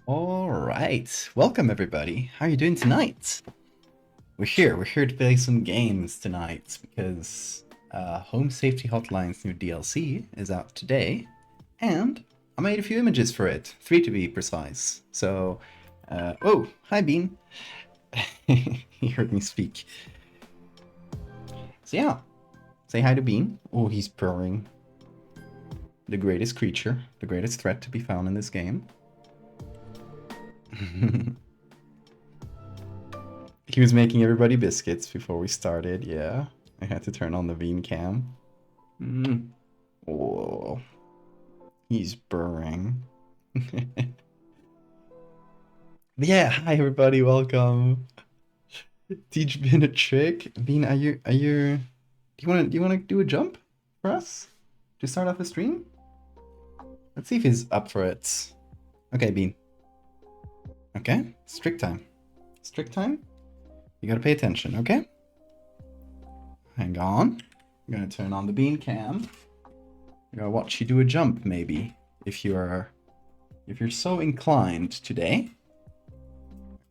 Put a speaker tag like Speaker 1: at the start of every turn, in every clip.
Speaker 1: All right, welcome everybody. How are you doing tonight? We're here to play some games tonight because Home Safety Hotline's new DLC is out today, and I made a few images for it, 3 to be precise. So, oh, hi Bean. He heard me speak. So yeah, say hi to Bean. Oh, he's purring. The greatest creature, the greatest threat to be found in this game. He was making everybody biscuits before we started, yeah. I had to turn on the Bean cam. Oh, he's burring. Yeah, hi everybody, welcome. Teach Bean a trick. Bean, do you wanna do a jump for us? To start off the stream? Let's see if he's up for it. Okay, Bean. Okay, strict time. Strict time? You gotta pay attention, okay? Hang on. I'm gonna turn on the Bean cam. I'm gonna watch you do a jump, maybe, if you're so inclined today.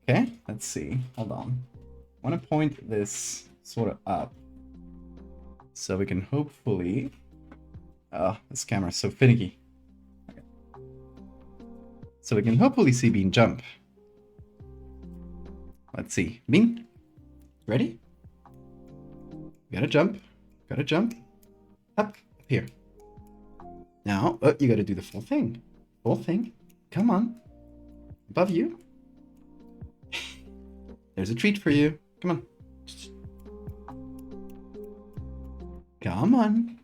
Speaker 1: Okay, let's see. Hold on. I want to point this sort of up, so we can hopefully. Oh, this camera's so finicky. Okay. So we can hopefully see Bean jump. Let's see. Bean, ready? Gotta jump. Gotta jump. Up here. Now, you gotta do the full thing. Full thing. Come on. Above you. There's a treat for you. Come on. Come on.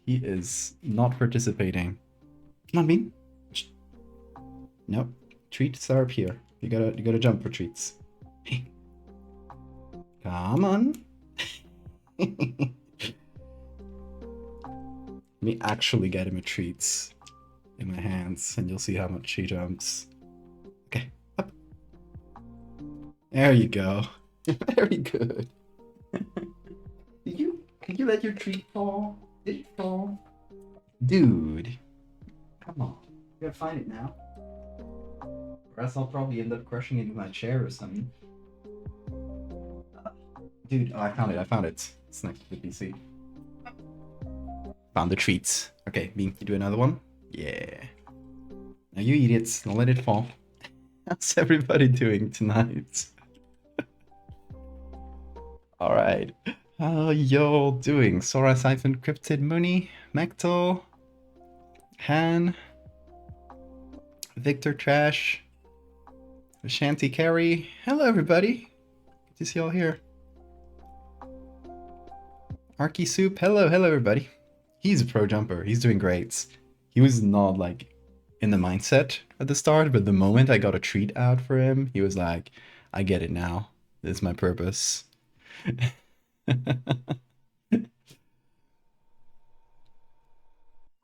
Speaker 1: He is not participating. Come on, Bean. Nope. Treats are up here. You gotta jump for treats. Come on. Let me actually get him a treat in my hands, and you'll see how much he jumps. Okay, up. There you go. Very good. Did you let your treat fall? Did it fall? Dude. Come on. You gotta find it now. Or else I'll probably end up crushing it in my chair or something. Dude, oh, I found it. It's next to the PC. Found the treats. Okay, Bean, you do another one? Yeah. Now you idiots, don't let it fall. How's everybody doing tonight? Alright. How y'all doing? Sora Siphon Cryptid Mooney, Mecto, Han, Victor Trash, Shanty Carry. Hello everybody. Good to see y'all here. Arky Soup, hello everybody. He's a pro jumper, he's doing great. He was not like in the mindset at the start, but the moment I got a treat out for him, he was like, I get it now. This is my purpose.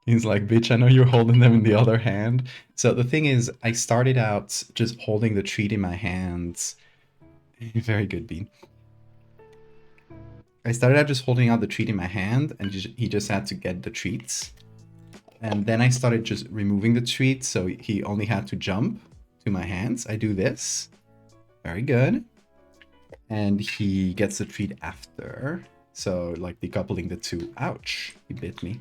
Speaker 1: He's like, bitch, I know you're holding them in the other hand. So the thing is, I started out just holding the treat in my hands. Very good, Bean. I started out just holding out the treat in my hand, and he just had to get the treats. And then I started just removing the treat, so he only had to jump to my hands. I do this. Very good. And he gets the treat after. So, like, decoupling the two. Ouch, he bit me.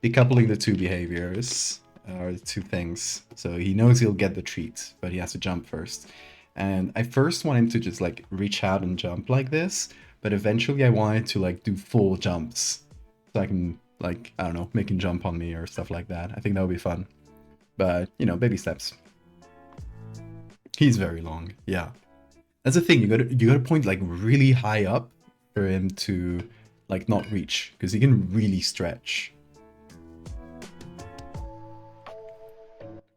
Speaker 1: Decoupling the two behaviors, or the two things. So he knows he'll get the treat, but he has to jump first. And I first want him to just, like, reach out and jump like this. But eventually I wanted to, like, do full jumps. So I can, like, I don't know, make him jump on me or stuff like that. I think that would be fun. But, you know, baby steps. He's very long, yeah. That's the thing, you gotta point, like, really high up for him to, like, not reach. Because he can really stretch.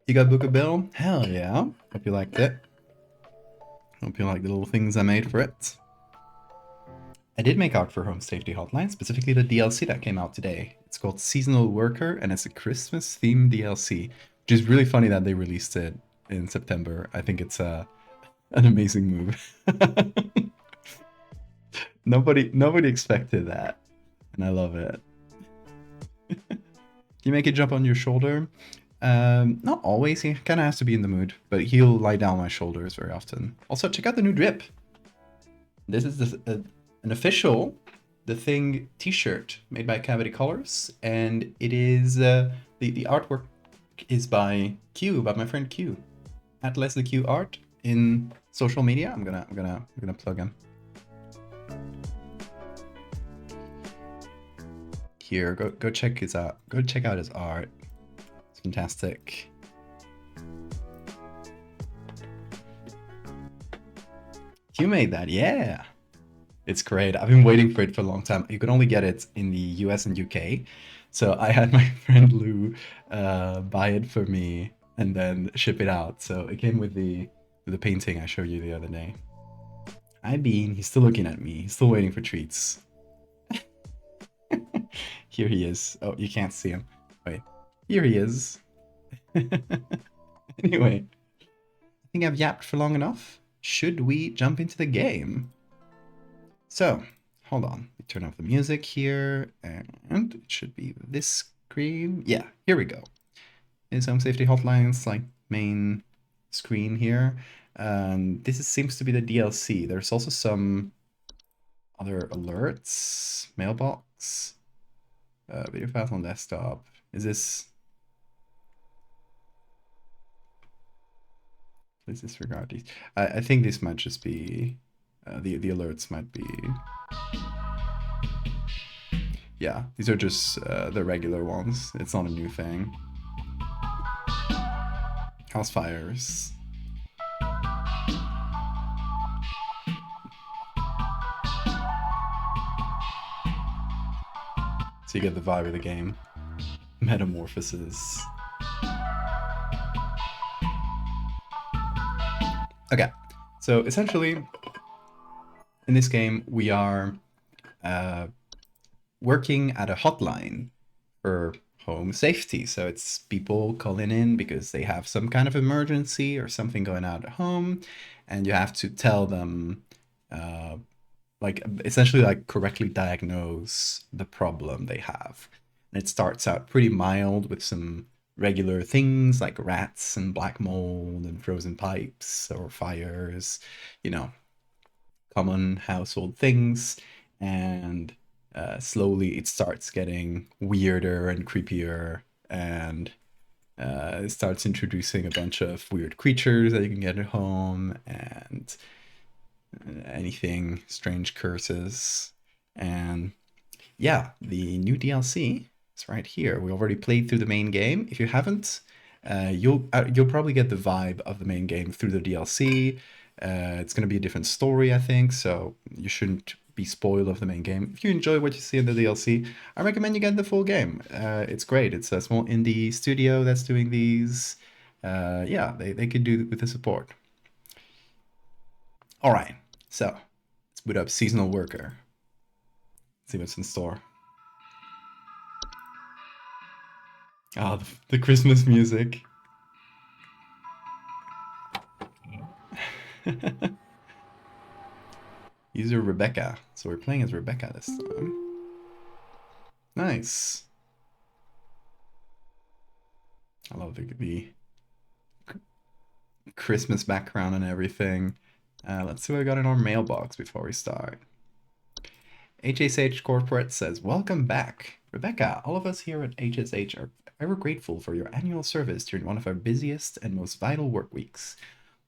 Speaker 1: You got Book a Bill? Hell yeah. Hope you liked it. Hope you like the little things I made for it. I did make art for Home Safety Hotline, specifically the DLC that came out today. It's called Seasonal Worker, and it's a Christmas-themed DLC, which is really funny that they released it in September. I think it's an amazing move. Nobody expected that, and I love it. You make it jump on your shoulder? Not always. He kind of has to be in the mood, but he'll lie down on my shoulders very often. Also, check out the new drip. This is an official The Thing t-shirt made by Cavity Colors, and it is the artwork is by Q, by my friend Q, at Leslie Q Art in social media. I'm gonna plug him here. Go check his out. Go check out his art. It's fantastic. You made that, yeah. It's great. I've been waiting for it for a long time. You can only get it in the US and UK. So I had my friend Lou buy it for me and then ship it out. So it came with the painting I showed you the other day. Hi Bean, he's still looking at me. He's still waiting for treats. Here he is. Oh, you can't see him. Wait, here he is. Anyway, I think I've yapped for long enough. Should we jump into the game? So, hold on. We turn off the music here, and it should be this screen. Yeah, here we go. Is Home Safety Hotlines like main screen here. This seems to be the DLC. There's also some other alerts. Mailbox. Video files on desktop. Is this... Please disregard these. I think this might just be... the alerts might be... Yeah, these are just the regular ones. It's not a new thing. House fires. So you get the vibe of the game. Metamorphosis. Okay, so essentially, in this game, we are working at a hotline for home safety. So it's people calling in because they have some kind of emergency or something going on at home, and you have to tell them, like, essentially like correctly diagnose the problem they have. And it starts out pretty mild with some regular things like rats and black mold and frozen pipes or fires, you know, common household things. And slowly it starts getting weirder and creepier, and it starts introducing a bunch of weird creatures that you can get at home, and anything, strange curses. And yeah, the new DLC is right here. We already played through the main game. If you haven't, you'll probably get the vibe of the main game through the DLC. It's going to be a different story, I think, so you shouldn't be spoiled of the main game. If you enjoy what you see in the DLC, I recommend you get the full game. It's great. It's a small indie studio that's doing these. Yeah, they could do with the support. All right, so let's boot up Seasonal Worker. See what's in store. Oh, the Christmas music. User Rebecca. So we're playing as Rebecca this time. Nice. I love the Christmas background and everything. Let's see what we got in our mailbox before we start. HSH Corporate says, welcome back. Rebecca, all of us here at HSH are ever grateful for your annual service during one of our busiest and most vital work weeks.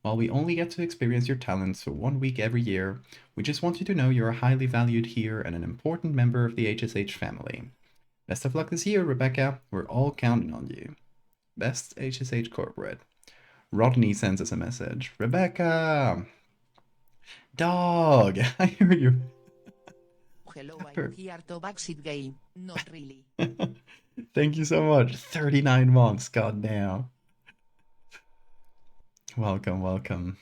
Speaker 1: While we only get to experience your talents for 1 week every year, we just want you to know you are highly valued here and an important member of the HSH family. Best of luck this year, Rebecca. We're all counting on you. Best HSH Corporate. Rodney sends us a message. Rebecca! Dog! I hear you.
Speaker 2: Hello, I'm here to backseat game. Not really.
Speaker 1: Thank you so much. 39 months, goddamn. Welcome, welcome.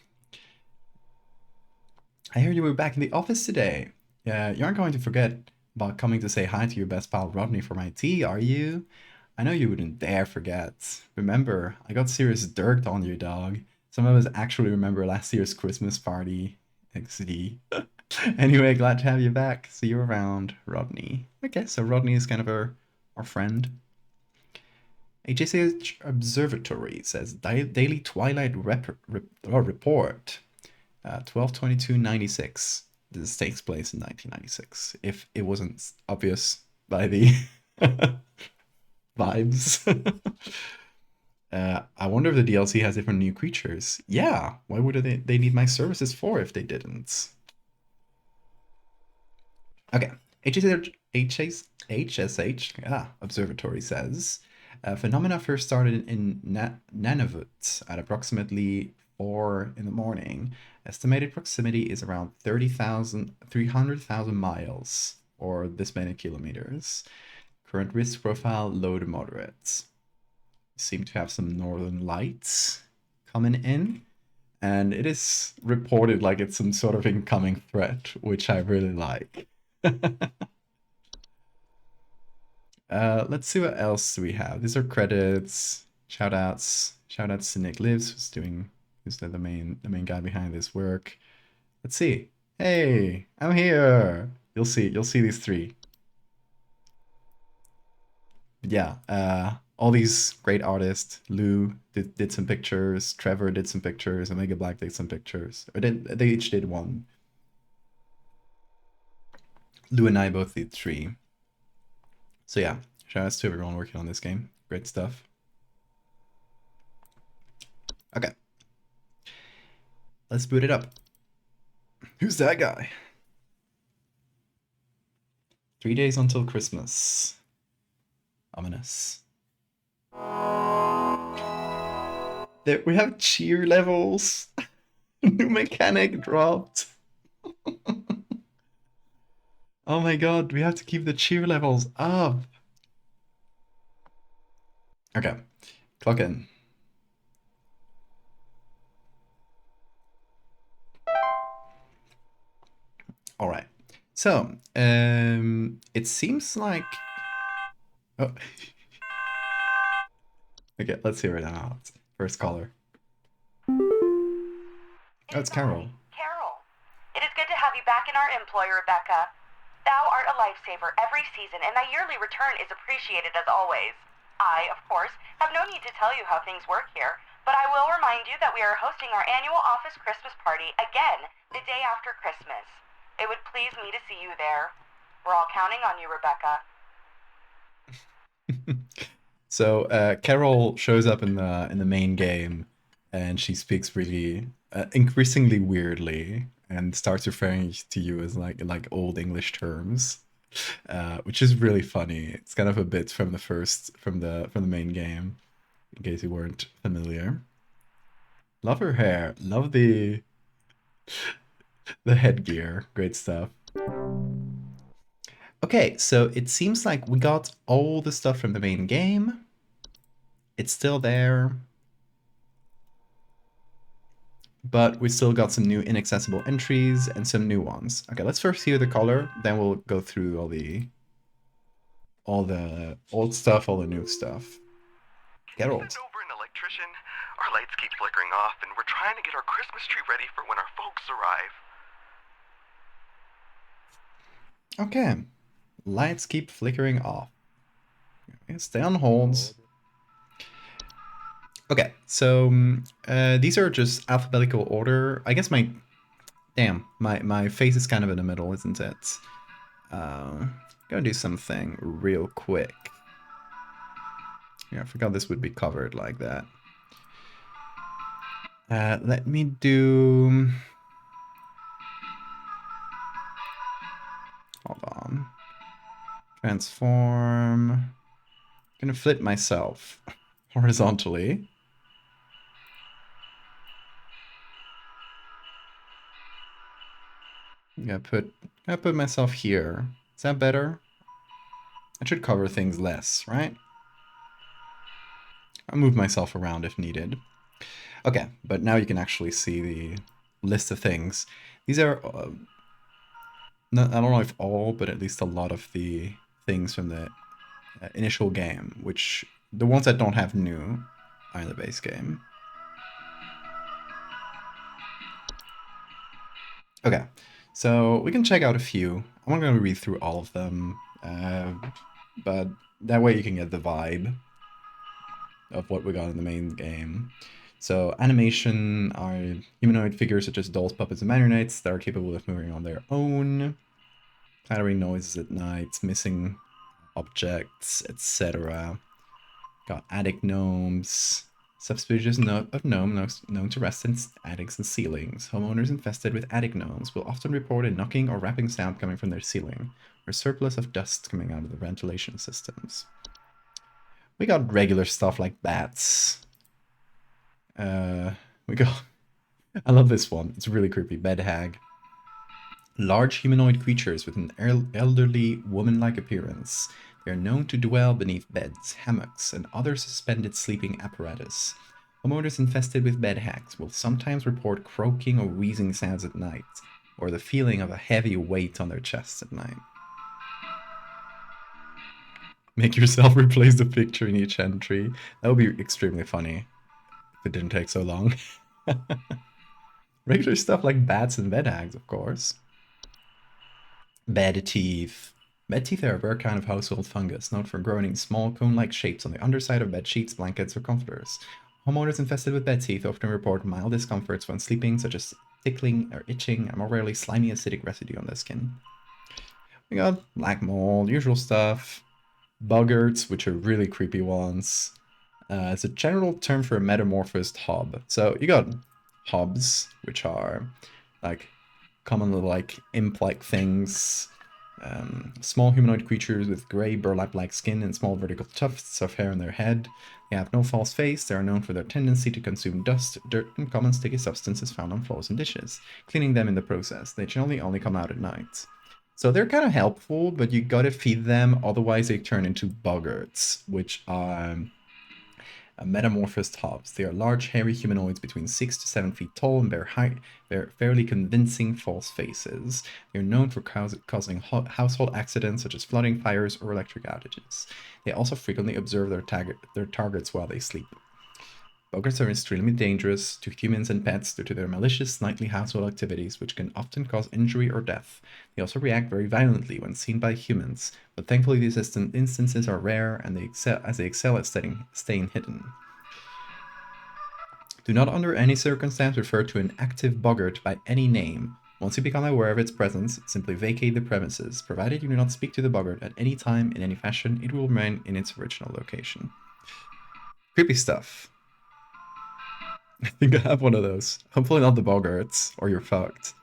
Speaker 1: I hear you were back in the office today. Yeah, you aren't going to forget about coming to say hi to your best pal Rodney for my tea, are you? I know you wouldn't dare forget. Remember, I got serious dirt on you, dog. Some of us actually remember last year's Christmas party. XD. Anyway, glad to have you back. See you around, Rodney. Okay, so Rodney is kind of our friend. HSH Observatory says Daily Twilight Report, 12/22/96. This takes place in 1996. If it wasn't obvious by the vibes. I wonder if the DLC has different new creatures. Yeah, why would they need my services for if they didn't? Okay, HSH Observatory says phenomena first started in Nunavut at approximately 4 in the morning. Estimated proximity is around 300,000 miles, or this many kilometers. Current risk profile low to moderate. Seem to have some northern lights coming in, and it is reported like it's some sort of incoming threat, which I really like. Let's see what else we have. These are credits, shout outs to Nick Lives, who's the main guy behind this work. Let's see. Hey, I'm here. You'll see these three. Yeah, all these great artists. Lou did some pictures, Trevor did some pictures, Omega Black did some pictures. Or they each did one. Lou and I both did 3. So yeah, shout outs to everyone working on this game. Great stuff. Okay. Let's boot it up. Who's that guy? 3 days until Christmas. Ominous. There, we have cheer levels. New mechanic dropped. Oh my god, we have to keep the cheer levels up. Okay, clock in. All right. So, it seems like. Oh. Okay, let's hear it out. First caller. Oh, it's Carol.
Speaker 3: Carol, it is good to have you back in our employ, Rebecca. Thou art a lifesaver every season, and thy yearly return is appreciated as always. I, of course, have no need to tell you how things work here, but I will remind you that we are hosting our annual office Christmas party again the day after Christmas. It would please me to see you there. We're all counting on you, Rebecca.
Speaker 1: So Carol shows up in the main game, and she speaks really increasingly weirdly, and starts referring to you as like old English terms, which is really funny. It's kind of a bit from the main game, in case you weren't familiar. Love her hair. Love the headgear. Great stuff. Okay, so it seems like we got all the stuff from the main game. It's still there. But we still got some new inaccessible entries and some new ones. Okay, let's first hear the color, then we'll go through all the old stuff, all the new stuff. Geralt.
Speaker 4: Send over an electrician. Our lights keep flickering off, and we're trying to get our Christmas tree ready for when our folks arrive.
Speaker 1: Okay. Lights keep flickering off. Stay on hold. Okay, so these are just alphabetical order. I guess my face is kind of in the middle, isn't it? Gonna do something real quick. Yeah, I forgot this would be covered like that. Let me do. Hold on. Transform. I'm gonna flip myself horizontally. I put myself here. Is that better? I should cover things less, right? I'll move myself around if needed. Okay, but now you can actually see the list of things. These are, I don't know if all, but at least a lot of the things from the initial game, which the ones that don't have new are in the base game. Okay, so we can check out a few. I'm not going to read through all of them, but that way you can get the vibe. of what we got in the main game. So animation are humanoid figures such as dolls, puppets, and marionettes that are capable of moving on their own, clattering noises at night, missing objects, etc. Got attic gnomes, subspecies of gnome known to rest in attics and ceilings. Homeowners infested with attic gnomes will often report a knocking or rapping sound coming from their ceiling, or a surplus of dust coming out of the ventilation systems. We got regular stuff like bats. We got... I love this one. It's really creepy. Bed hag. Large humanoid creatures with an elderly, woman-like appearance. They are known to dwell beneath beds, hammocks, and other suspended sleeping apparatus. Homeowners infested with bed hags will sometimes report croaking or wheezing sounds at night, or the feeling of a heavy weight on their chests at night. Make yourself replace the picture in each entry. That would be extremely funny if it didn't take so long. Regular stuff like bats and bed hags, of course. Bed teeth. Bed teeth are a rare kind of household fungus, known for growing in small cone-like shapes on the underside of bed sheets, blankets, or comforters. Homeowners infested with bed teeth often report mild discomforts when sleeping, such as tickling or itching, and more rarely slimy acidic residue on their skin. We got black mold, usual stuff. Boggarts, which are really creepy ones. It's a general term for a metamorphosed hob. So you got hobs, which are like commonly like imp-like things. Small humanoid creatures with grey burlap-like skin and small vertical tufts of hair on their head. They have no false face. They are known for their tendency to consume dust, dirt, and common sticky substances found on floors and dishes, cleaning them in the process. They generally only come out at night. So they're kind of helpful, but you gotta feed them, otherwise they turn into boggarts, which are metamorphosed hobs. They are large, hairy humanoids between 6 to 7 feet tall and bear fairly convincing false faces. They are known for causing household accidents such as flooding, fires, or electric outages. They also frequently observe their targets while they sleep. Boggarts are extremely dangerous to humans and pets due to their malicious nightly household activities, which can often cause injury or death. They also react very violently when seen by humans, but thankfully these instances are rare and they excel at staying hidden. Do not under any circumstance refer to an active boggart by any name. Once you become aware of its presence, simply vacate the premises. Provided you do not speak to the boggart at any time in any fashion, it will remain in its original location. Creepy stuff. I think I have one of those. Hopefully not the boggarts, or you're fucked.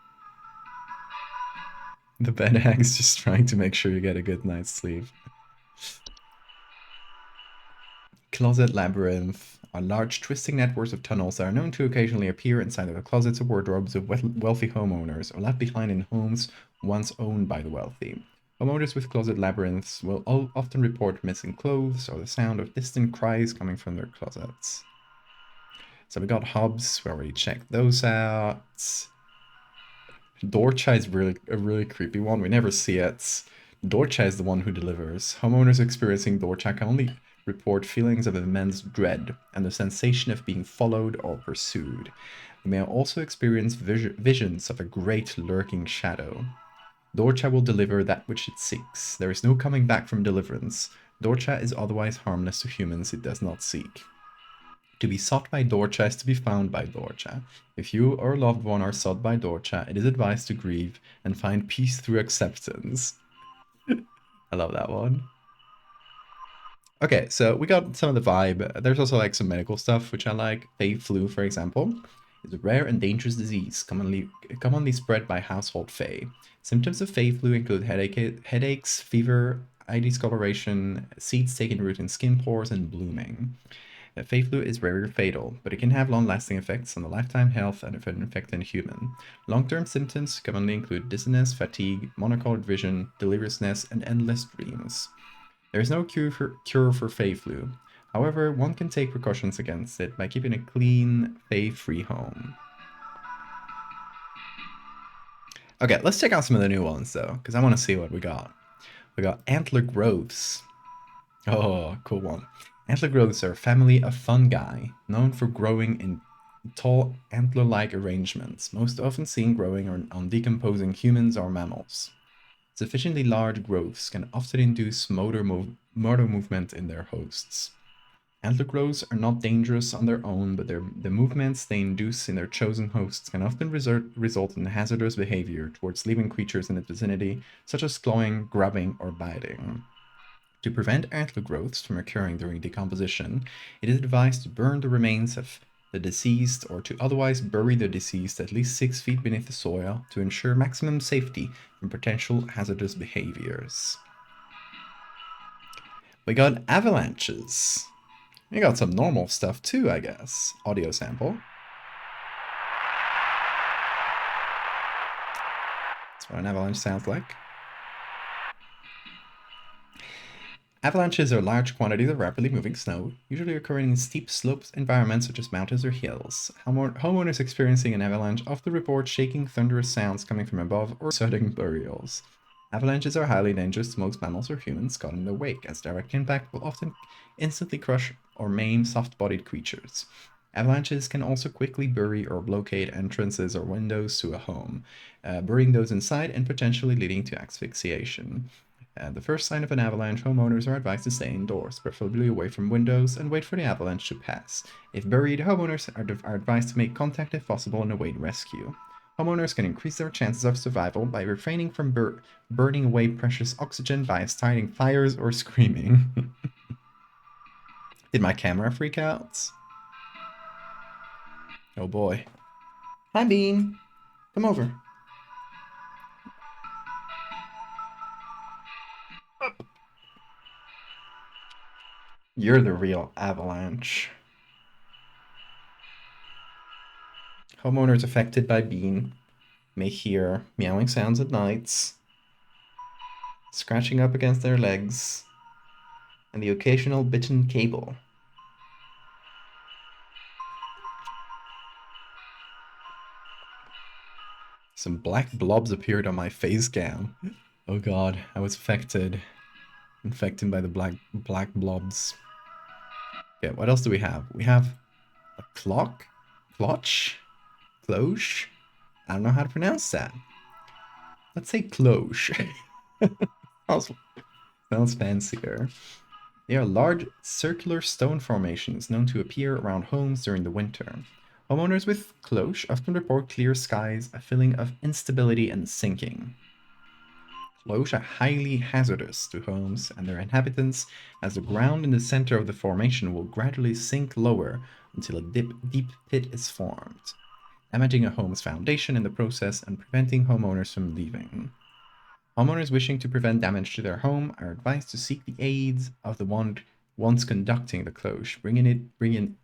Speaker 1: The bed hag's just trying to make sure you get a good night's sleep. Closet labyrinth are large twisting networks of tunnels that are known to occasionally appear inside of the closets or wardrobes of wealthy homeowners, or left behind in homes once owned by the wealthy. Homeowners with closet labyrinths will often report missing clothes or the sound of distant cries coming from their closets. So we got hobs, we already checked those out. Dorcha is a really creepy one, we never see it. Dorcha is the one who delivers. Homeowners experiencing Dorcha can only report feelings of immense dread and the sensation of being followed or pursued. They may also experience visions of a great lurking shadow. Dorcha will deliver that which it seeks. There is no coming back from deliverance. Dorcha is otherwise harmless to humans it does not seek. To be sought by Dorcha is to be found by Dorcha. If you or a loved one are sought by Dorcha, it is advised to grieve and find peace through acceptance. I love that one. Okay, so we got some of the vibe. There's also like some medical stuff, which I like. Fey flu, for example, is a rare and dangerous disease commonly spread by household Fey. Symptoms of Fey flu include headaches, fever, eye discoloration, seeds taking root in skin pores, and blooming. Fey flu is rarely fatal, but it can have long-lasting effects on the lifetime health of an infected human. Long-term symptoms commonly include dizziness, fatigue, monocolored vision, deliriousness, and endless dreams. There is no cure for Fey flu. However, one can take precautions against it by keeping a clean, Fey-free home. Okay, let's check out some of the new ones though, because I want to see what we got. We got antler growths. Oh, cool one. Antler growths are a family of fungi known for growing in tall antler-like arrangements, most often seen growing on decomposing humans or mammals. Sufficiently large growths can often induce motor movement in their hosts. Antler growths are not dangerous on their own, but the movements they induce in their chosen hosts can often result in hazardous behavior towards living creatures in its vicinity, such as clawing, grabbing, or biting. To prevent antler growths from occurring during decomposition, it is advised to burn the remains of the deceased or to otherwise bury the deceased at least 6 feet beneath the soil to ensure maximum safety from potential hazardous behaviors. We got avalanches. We got some normal stuff too, I guess. Audio sample. That's what an avalanche sounds like. Avalanches are large quantities of rapidly moving snow, usually occurring in steep slopes environments such as mountains or hills. Homeowners experiencing an avalanche often report shaking, thunderous sounds coming from above or sudden burials. Avalanches are highly dangerous to most mammals or humans caught in their wake, as direct impact will often instantly crush or maim soft-bodied creatures. Avalanches can also quickly bury or blockade entrances or windows to a home, burying those inside and potentially leading to asphyxiation. The first sign of an avalanche, homeowners are advised to stay indoors, preferably away from windows, and wait for the avalanche to pass. If buried, homeowners are advised to make contact if possible and await rescue. Homeowners can increase their chances of survival by refraining from burning away precious oxygen by starting fires or screaming. Did my camera freak out? Oh boy. Hi, Bean. Come over. You're the real avalanche. Homeowners affected by Bean may hear meowing sounds at nights, scratching up against their legs, and the occasional bitten cable. Some black blobs appeared on my face cam. Oh god, I was infected by the black blobs. Okay, what else do we have? We have a clock? Cloche? Cloche? I don't know how to pronounce that. Let's say cloche. Sounds fancier. They are large circular stone formations known to appear around homes during the winter. Homeowners with cloche often report clear skies, a feeling of instability and sinking. Cloche are highly hazardous to homes and their inhabitants, as the ground in the center of the formation will gradually sink lower until a deep pit is formed, damaging a home's foundation in the process and preventing homeowners from leaving. Homeowners wishing to prevent damage to their home are advised to seek the aid of the one once conducting the cloche, bring in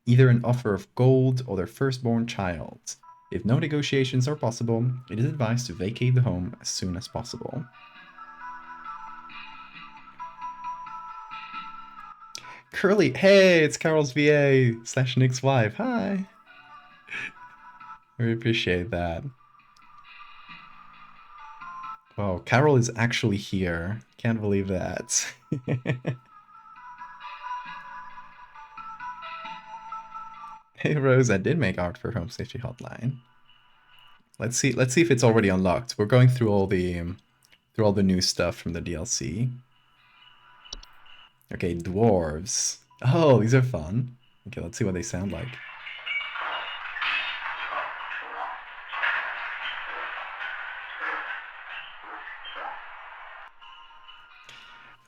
Speaker 1: either an offer of gold or their firstborn child. If no negotiations are possible, it is advised to vacate the home as soon as possible. Curly, hey, it's Carol's VA / Nick's wife. Hi. I really appreciate that. Oh, Carol is actually here. Can't believe that. Hey Rose, I did make art for Home Safety Hotline. Let's see if it's already unlocked. We're going through all the new stuff from the DLC. Okay, dwarves. Oh, these are fun. Okay, let's see what they sound like.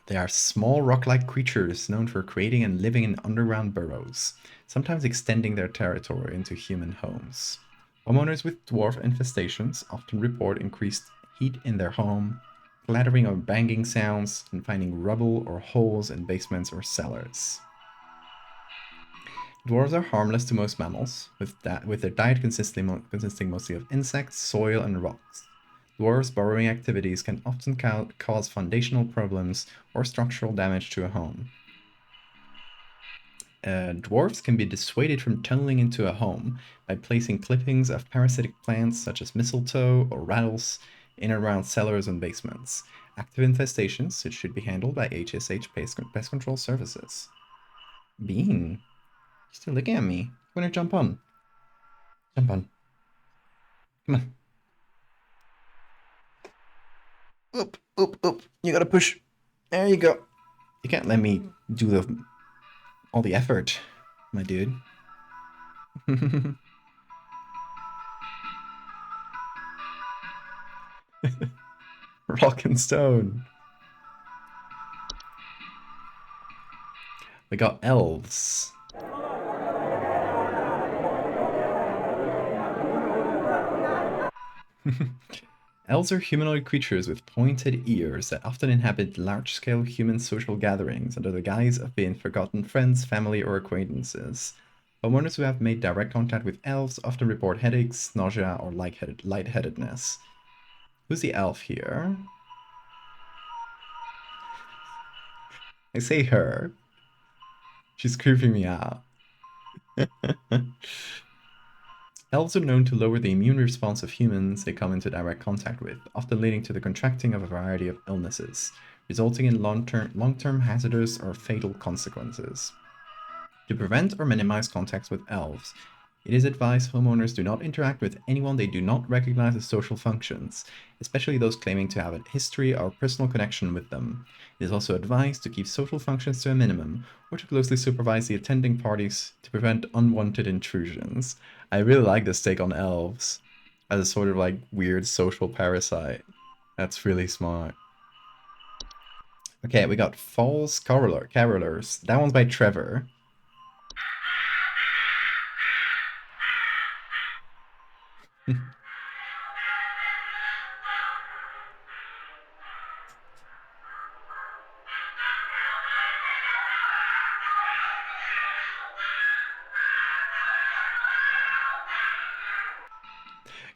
Speaker 1: They are small rock-like creatures known for creating and living in underground burrows, sometimes extending their territory into human homes. Homeowners with dwarf infestations often report increased heat in their home, clattering or banging sounds, and finding rubble or holes in basements or cellars. Dwarves are harmless to most mammals, with their diet consisting mostly of insects, soil, and rocks. Dwarves' burrowing activities can often cause foundational problems or structural damage to a home. Dwarves can be dissuaded from tunneling into a home by placing clippings of parasitic plants such as mistletoe or rattles in and around cellars and basements. Active infestations should be handled by HSH Pest Control Services. Bean, you're still looking at me. You wanna jump on? Jump on. Come on. Oop. You gotta push. There you go. You can't let me do the all the effort, my dude. Rock and stone. We got elves. Elves are humanoid creatures with pointed ears that often inhabit large-scale human social gatherings under the guise of being forgotten friends, family, or acquaintances. Homeowners who have made direct contact with elves often report headaches, nausea, or lightheadedness. Who's the elf here? I say her. She's creeping me out. Elves are known to lower the immune response of humans they come into direct contact with, often leading to the contracting of a variety of illnesses, resulting in long-term hazardous or fatal consequences. To prevent or minimize contacts with elves, it is advised homeowners do not interact with anyone they do not recognize as social functions, especially those claiming to have a history or personal connection with them. It is also advised to keep social functions to a minimum, or to closely supervise the attending parties to prevent unwanted intrusions. I really like this take on elves as a sort of like weird social parasite. That's really smart. Okay, we got False Carolers. That one's by Trevor.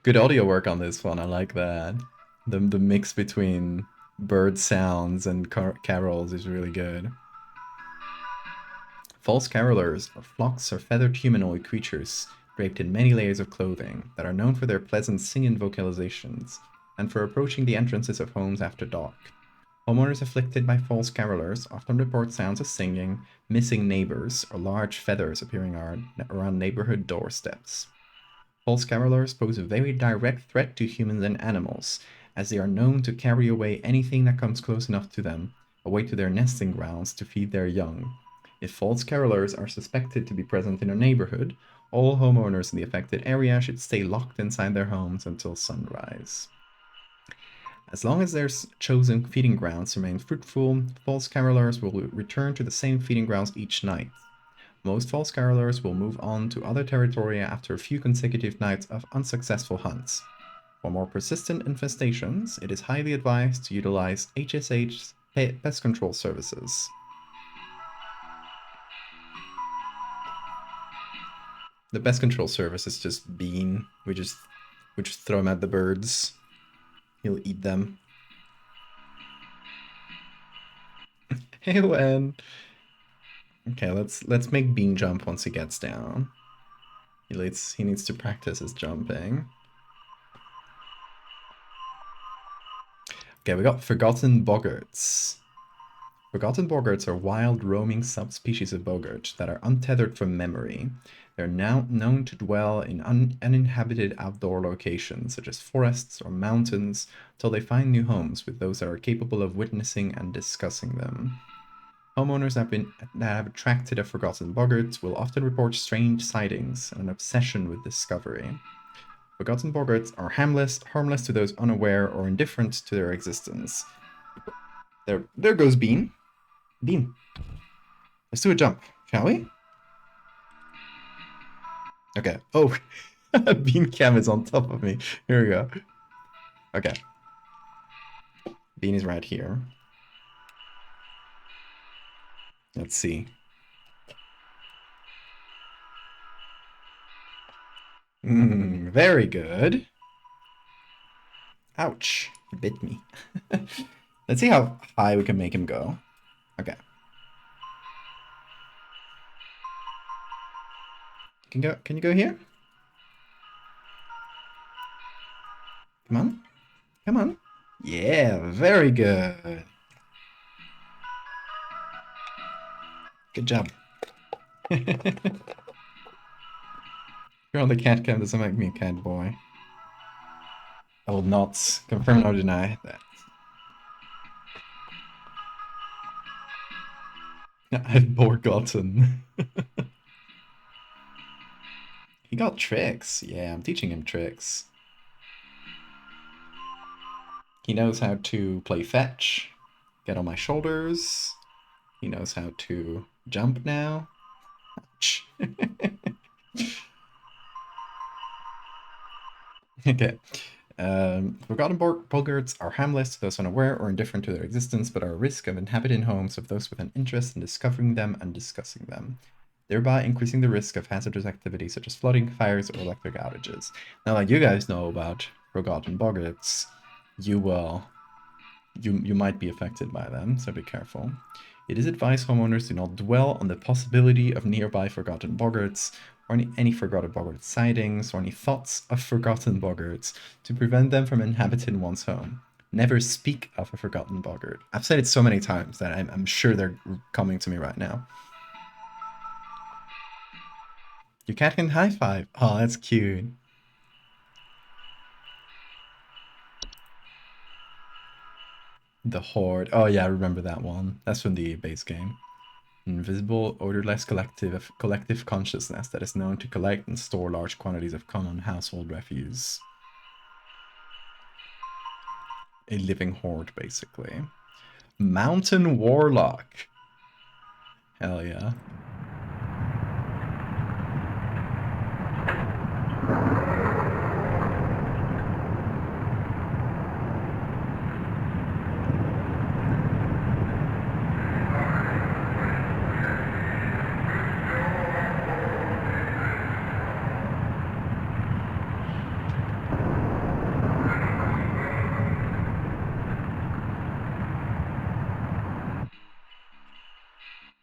Speaker 1: Good audio work on this one, I like that. The mix between bird sounds and carols is really good. False carolers are flocks or feathered humanoid creatures draped in many layers of clothing that are known for their pleasant singing vocalizations and for approaching the entrances of homes after dark. Homeowners afflicted by false carolers often report sounds of singing, missing neighbors, or large feathers appearing around neighborhood doorsteps. False carolers pose a very direct threat to humans and animals, as they are known to carry away anything that comes close enough to them, away to their nesting grounds to feed their young. If false carolers are suspected to be present in a neighborhood, all homeowners in the affected area should stay locked inside their homes until sunrise. As long as their chosen feeding grounds remain fruitful, false carolers will return to the same feeding grounds each night. Most false carolers will move on to other territory after a few consecutive nights of unsuccessful hunts. For more persistent infestations, it is highly advised to utilize HSH's pest control services. The pest control service is just Bean. We just throw him at the birds. He'll eat them. Hey, Wen. Okay, let's make Bean jump once he gets down. He needs to practice his jumping. Okay, we got Forgotten Boggarts. Forgotten Boggarts are wild, roaming subspecies of boggart that are untethered from memory. They're now known to dwell in uninhabited outdoor locations, such as forests or mountains, until they find new homes with those that are capable of witnessing and discussing them. Homeowners that have attracted a forgotten boggart will often report strange sightings and an obsession with discovery. Forgotten boggarts are harmless to those unaware or indifferent to their existence. There goes Bean. Bean. Let's do a jump, shall we? Okay. Oh, Bean Cam is on top of me. Here we go. Okay. Bean is right here. Let's see. Very good. Ouch. He bit me. Let's see how high we can make him go. Okay. Can you go here? Come on. Come on. Yeah, very good. Good job. You're on the cat cam doesn't make me a cat boy. I will not confirm nor deny that. I've forgotten. He got tricks. Yeah, I'm teaching him tricks. He knows how to play fetch, get on my shoulders. He knows how to jump now. Ouch. Okay. Forgotten boggarts are harmless to those unaware or indifferent to their existence, but are a risk of inhabiting homes of those with an interest in discovering them and discussing them, thereby increasing the risk of hazardous activities such as flooding, fires, or electric outages. Now, like you guys know about forgotten boggarts, you might be affected by them, so be careful. It is advised homeowners do not dwell on the possibility of nearby forgotten boggarts or any forgotten boggart sightings or any thoughts of forgotten boggarts to prevent them from inhabiting one's home. Never speak of a forgotten boggart. I've said it so many times that I'm sure they're coming to me right now. Your cat can high five. Oh, that's cute. The Horde. Oh yeah, I remember that one. That's from the base game. Invisible, odorless collective consciousness that is known to collect and store large quantities of common household refuse. A living horde, basically. Mountain Warlock. Hell yeah.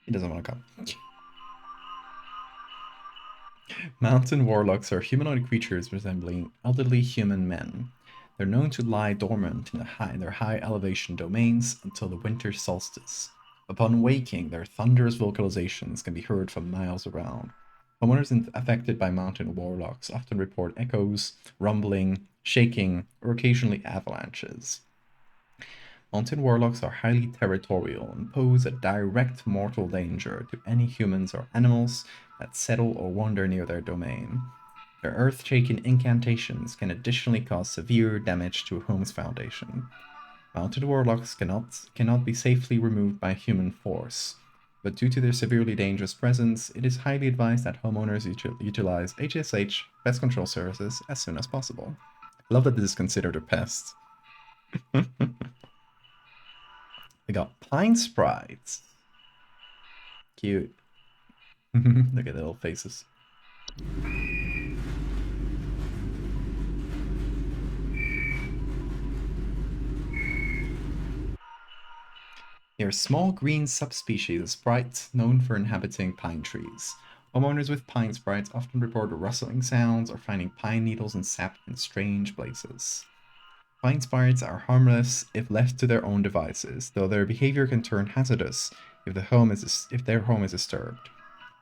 Speaker 1: He doesn't want to come. Mountain warlocks are humanoid creatures resembling elderly human men. They're known to lie dormant in their high elevation domains until the winter solstice. Upon waking, their thunderous vocalizations can be heard from miles around. Homeowners affected by mountain warlocks often report echoes, rumbling, shaking, or occasionally avalanches. Mountain warlocks are highly territorial and pose a direct mortal danger to any humans or animals that settle or wander near their domain. Their earth-shaking incantations can additionally cause severe damage to a home's foundation. Mounted warlocks cannot be safely removed by human force, but due to their severely dangerous presence, it is highly advised that homeowners utilize HSH pest control services as soon as possible. I love that this is considered a pest. We got pine sprites. Cute. Look at the little faces. They are small green subspecies of sprites known for inhabiting pine trees. Homeowners with pine sprites often report rustling sounds or finding pine needles and sap in strange places. Pine sprites are harmless if left to their own devices, though their behavior can turn hazardous if their home is disturbed.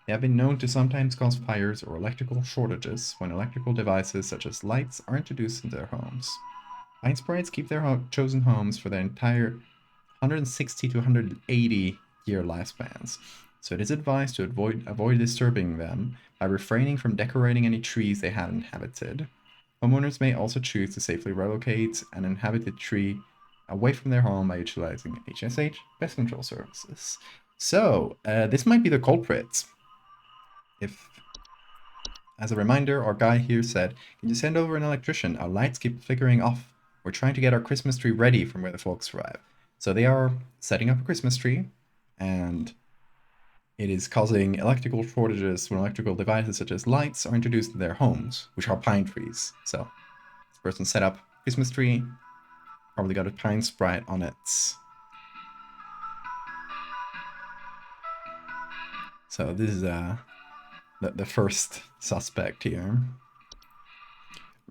Speaker 1: They have been known to sometimes cause fires or electrical shortages when electrical devices such as lights are introduced into their homes. Pine sprites keep their chosen homes for their entire 160 to 180 year lifespans, so it is advised to avoid disturbing them by refraining from decorating any trees they have inhabited. Homeowners may also choose to safely relocate an inhabited tree away from their home by utilizing HSH pest control services. So, this might be the culprit. If, as a reminder, our guy here said, "Can you send over an electrician? Our lights keep flickering off. We're trying to get our Christmas tree ready from where the folks arrive." So they are setting up a Christmas tree, and it is causing electrical shortages when electrical devices such as lights are introduced in their homes, which are pine trees. So this person set up Christmas tree, probably got a pine sprite on it. So this is the first suspect here.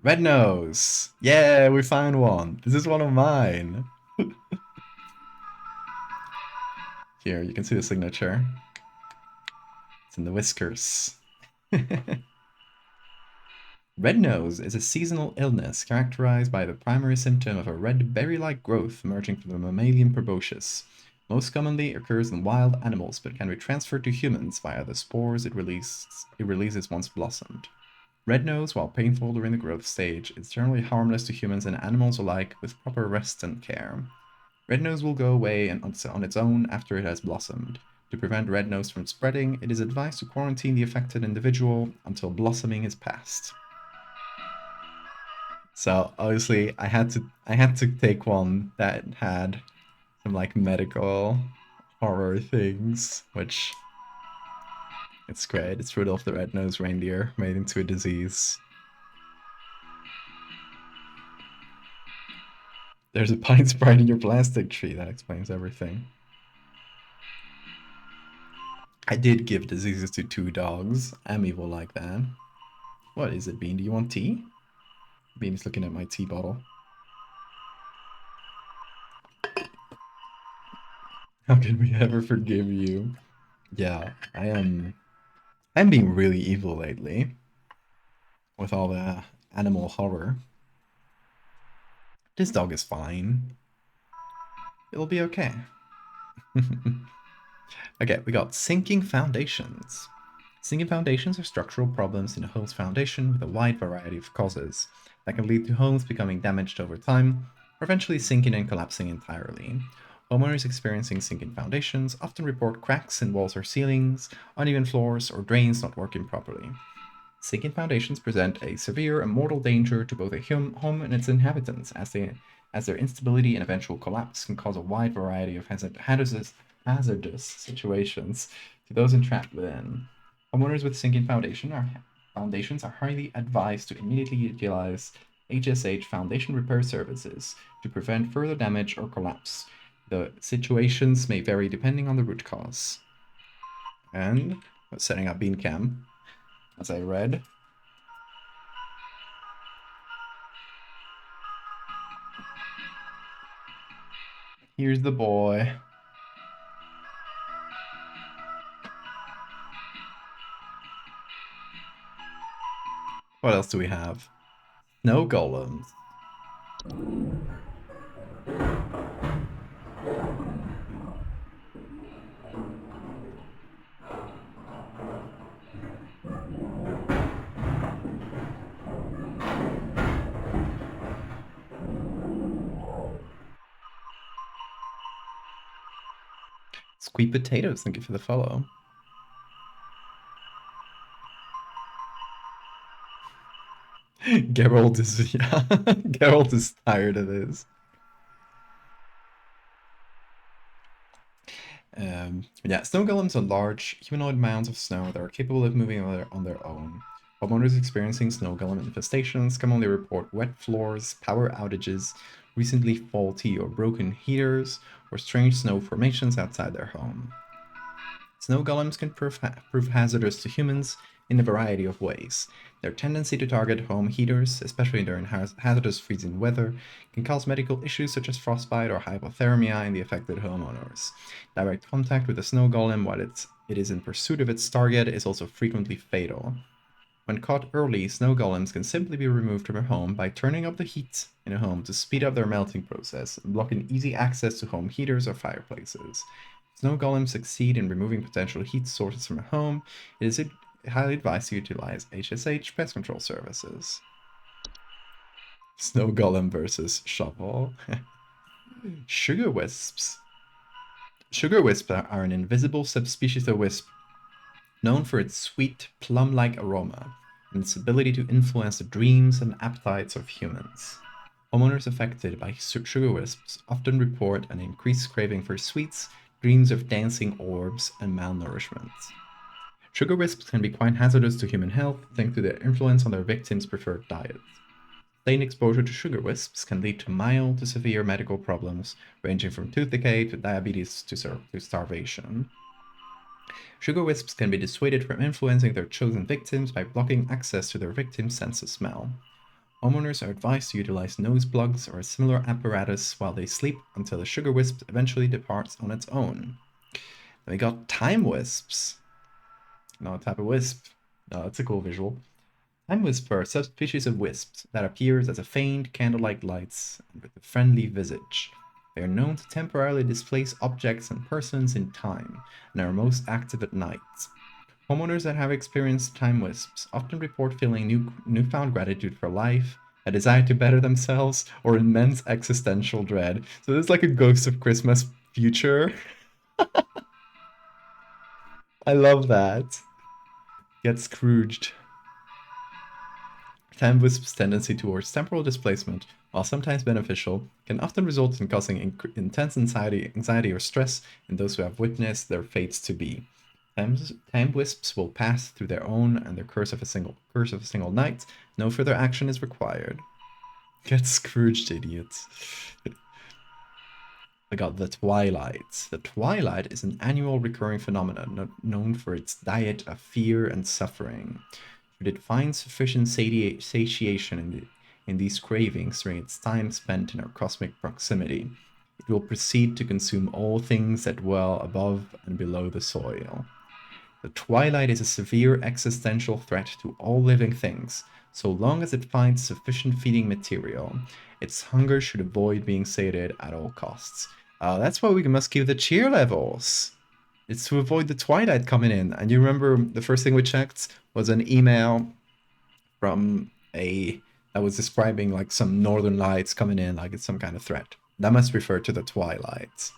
Speaker 1: Red nose! Yeah, we found one! This is one of mine! Here, you can see the signature. It's in the whiskers. Red nose is a seasonal illness characterized by the primary symptom of a red berry-like growth emerging from the mammalian proboscis. Most commonly occurs in wild animals, but can be transferred to humans via the spores it releases once blossomed. Red nose, while painful during the growth stage, is generally harmless to humans and animals alike with proper rest and care. Red nose will go away on its own after it has blossomed. To prevent red nose from spreading, it is advised to quarantine the affected individual until blossoming is past. So obviously, I had to take one that had some like medical horror things, which it's great. It's Rudolph the Red-Nosed Reindeer made into a disease. There's a pine sprite in your plastic tree. That explains everything. I did give diseases to 2 dogs. I'm evil like that. What is it, Bean? Do you want tea? Bean's looking at my tea bottle. How can we ever forgive you? Yeah, I'm being really evil lately. With all the animal horror. This dog is fine. It'll be okay. Okay, we got sinking foundations. Sinking foundations are structural problems in a home's foundation with a wide variety of causes that can lead to homes becoming damaged over time, or eventually sinking and collapsing entirely. Homeowners experiencing sinking foundations often report cracks in walls or ceilings, uneven floors, or drains not working properly. Sinking foundations present a severe and mortal danger to both a home and its inhabitants, as their instability and eventual collapse can cause a wide variety of hazardous situations to those entrapped within. Homeowners with sinking foundations are highly advised to immediately utilize HSH foundation repair services to prevent further damage or collapse. The situations may vary depending on the root cause. And setting up bean cam, as I read. Here's the boy. What else do we have? Snow golems. Sweet potatoes, thank you for the follow. Geralt is Geralt is tired of this. Yeah, snow golems are large, humanoid mounds of snow that are capable of moving on their own. Homeowners experiencing snow golem infestations commonly report wet floors, power outages, recently faulty or broken heaters, or strange snow formations outside their home. Snow golems can prove hazardous to humans in a variety of ways. Their tendency to target home heaters, especially during hazardous freezing weather, can cause medical issues such as frostbite or hypothermia in the affected homeowners. Direct contact with a snow golem while it is in pursuit of its target is also frequently fatal. When caught early, snow golems can simply be removed from a home by turning up the heat in a home to speed up their melting process and blocking easy access to home heaters or fireplaces. Snow golems succeed in removing potential heat sources from a home. It is highly advised to utilize HSH pest control services. Snow golem versus shovel. Sugar wisps. Sugar wisps are an invisible subspecies of wisp known for its sweet, plum-like aroma and its ability to influence the dreams and appetites of humans. Homeowners affected by sugar wisps often report an increased craving for sweets, dreams of dancing orbs, and malnourishment. Sugar wisps can be quite hazardous to human health thanks to their influence on their victims' preferred diets. Sustained exposure to sugar wisps can lead to mild to severe medical problems, ranging from tooth decay to diabetes to starvation. Sugar wisps can be dissuaded from influencing their chosen victims by blocking access to their victims' sense of smell. Homeowners are advised to utilize nose plugs or a similar apparatus while they sleep until the sugar wisp eventually departs on its own. Then we got time wisps. Another type of wisp. It's a cool visual. Time wisps are a subspecies of wisps that appears as a faint candle-like lights with a friendly visage. They are known to temporarily displace objects and persons in time, and are most active at night. Homeowners that have experienced time wisps often report feeling newfound gratitude for life, a desire to better themselves, or immense existential dread. So this is like a Ghost of Christmas future. I love that. Get Scrooged. Time wisp's tendency towards temporal displacement, while sometimes beneficial, can often result in causing intense anxiety or stress in those who have witnessed their fates to be. Time wisps will pass through their own and their curse of a single night. No further action is required. Get Scrooged, idiots. I got the Twilight. The Twilight is an annual recurring phenomenon known for its diet of fear and suffering. Should it find sufficient satiation in these cravings during its time spent in our cosmic proximity, it will proceed to consume all things that dwell above and below the soil. The Twilight is a severe existential threat to all living things, so long as it finds sufficient feeding material. Its hunger should avoid being sated at all costs. That's why we must keep the cheer levels. It's to avoid the Twilight coming in. And you remember the first thing we checked was an email from that was describing like some northern lights coming in, like it's some kind of threat. That must refer to the Twilight.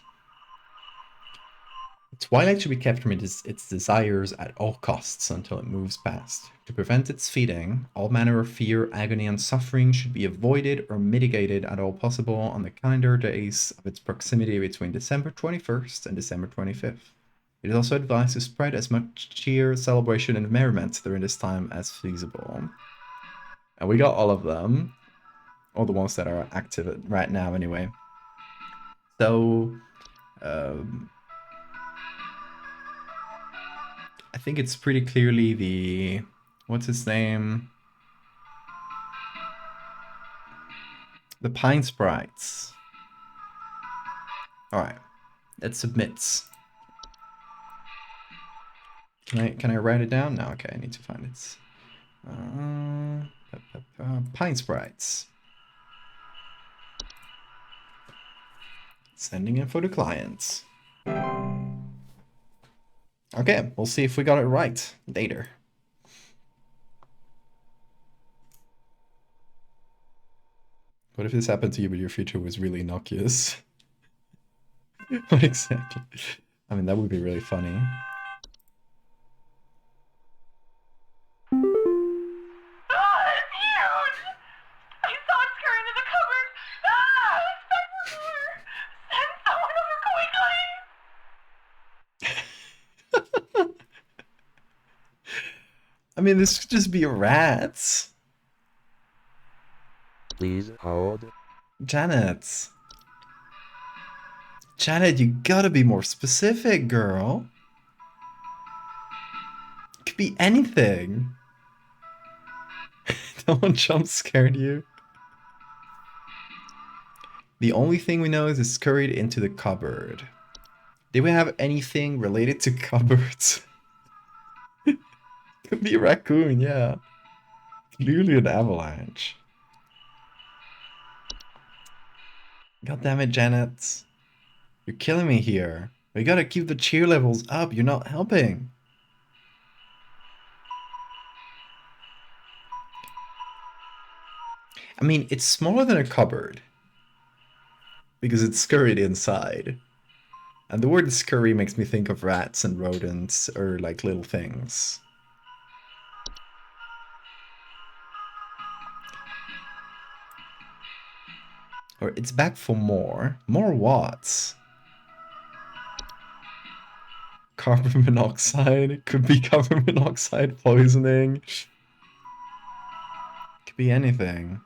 Speaker 1: Twilight should be kept from its desires at all costs until it moves past. To prevent its feeding, all manner of fear, agony, and suffering should be avoided or mitigated at all possible on the calendar days of its proximity between December 21st and December 25th. It is also advised to spread as much cheer, celebration, and merriment during this time as feasible. And we got all of them. All the ones that are active right now anyway. So, I think it's pretty clearly the, what's his name? The Pine Sprites. Alright, it submits. Can I write it down? No, okay, I need to find it. Pine Sprites. Sending info to clients. Okay, we'll see if we got it right later. What if this happened to you but your future was really innocuous? What exactly? I mean, that would be really funny. I mean, this could just be rats.
Speaker 5: Please hold.
Speaker 1: Janet. Janet, you gotta be more specific, girl. It could be anything. No one jump scared you. The only thing we know is it scurried into the cupboard. Did we have anything related to cupboards? Could be a raccoon, yeah. Clearly an avalanche. God damn it, Janet. You're killing me here. We gotta keep the cheer levels up. You're not helping. I mean, it's smaller than a cupboard. Because it's scurried inside. And the word scurry makes me think of rats and rodents or like little things. Or it's back for more. More what? Carbon monoxide. It could be carbon monoxide poisoning. Could be anything.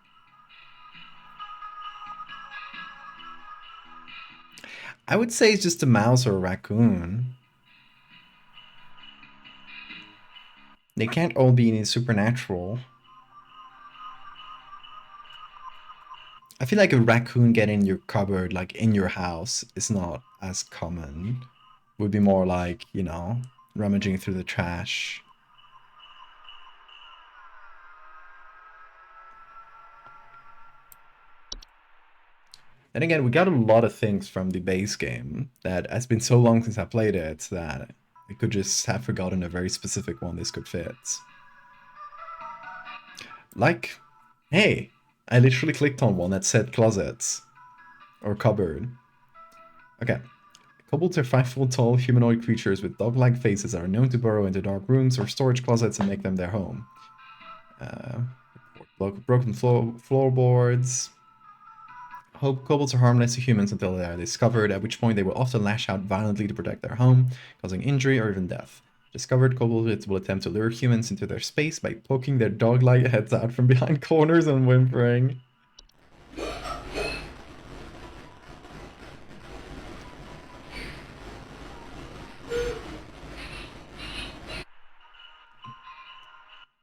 Speaker 1: I would say it's just a mouse or a raccoon. They can't all be supernatural. I feel like a raccoon getting in your cupboard, like in your house, is not as common. Would be more like, you know, rummaging through the trash. And again, we got a lot of things from the base game that has been so long since I played it that I could just have forgotten a very specific one this could fit. Like, hey, I literally clicked on one that said closets or cupboard. Okay. Kobolds are 5 foot tall humanoid creatures with dog-like faces that are known to burrow into dark rooms or storage closets and make them their home. Broken floorboards. Kobolds are harmless to humans until they are discovered, at which point they will often lash out violently to protect their home, causing injury or even death. Discovered kobolds will attempt to lure humans into their space by poking their dog-like heads out from behind corners and whimpering.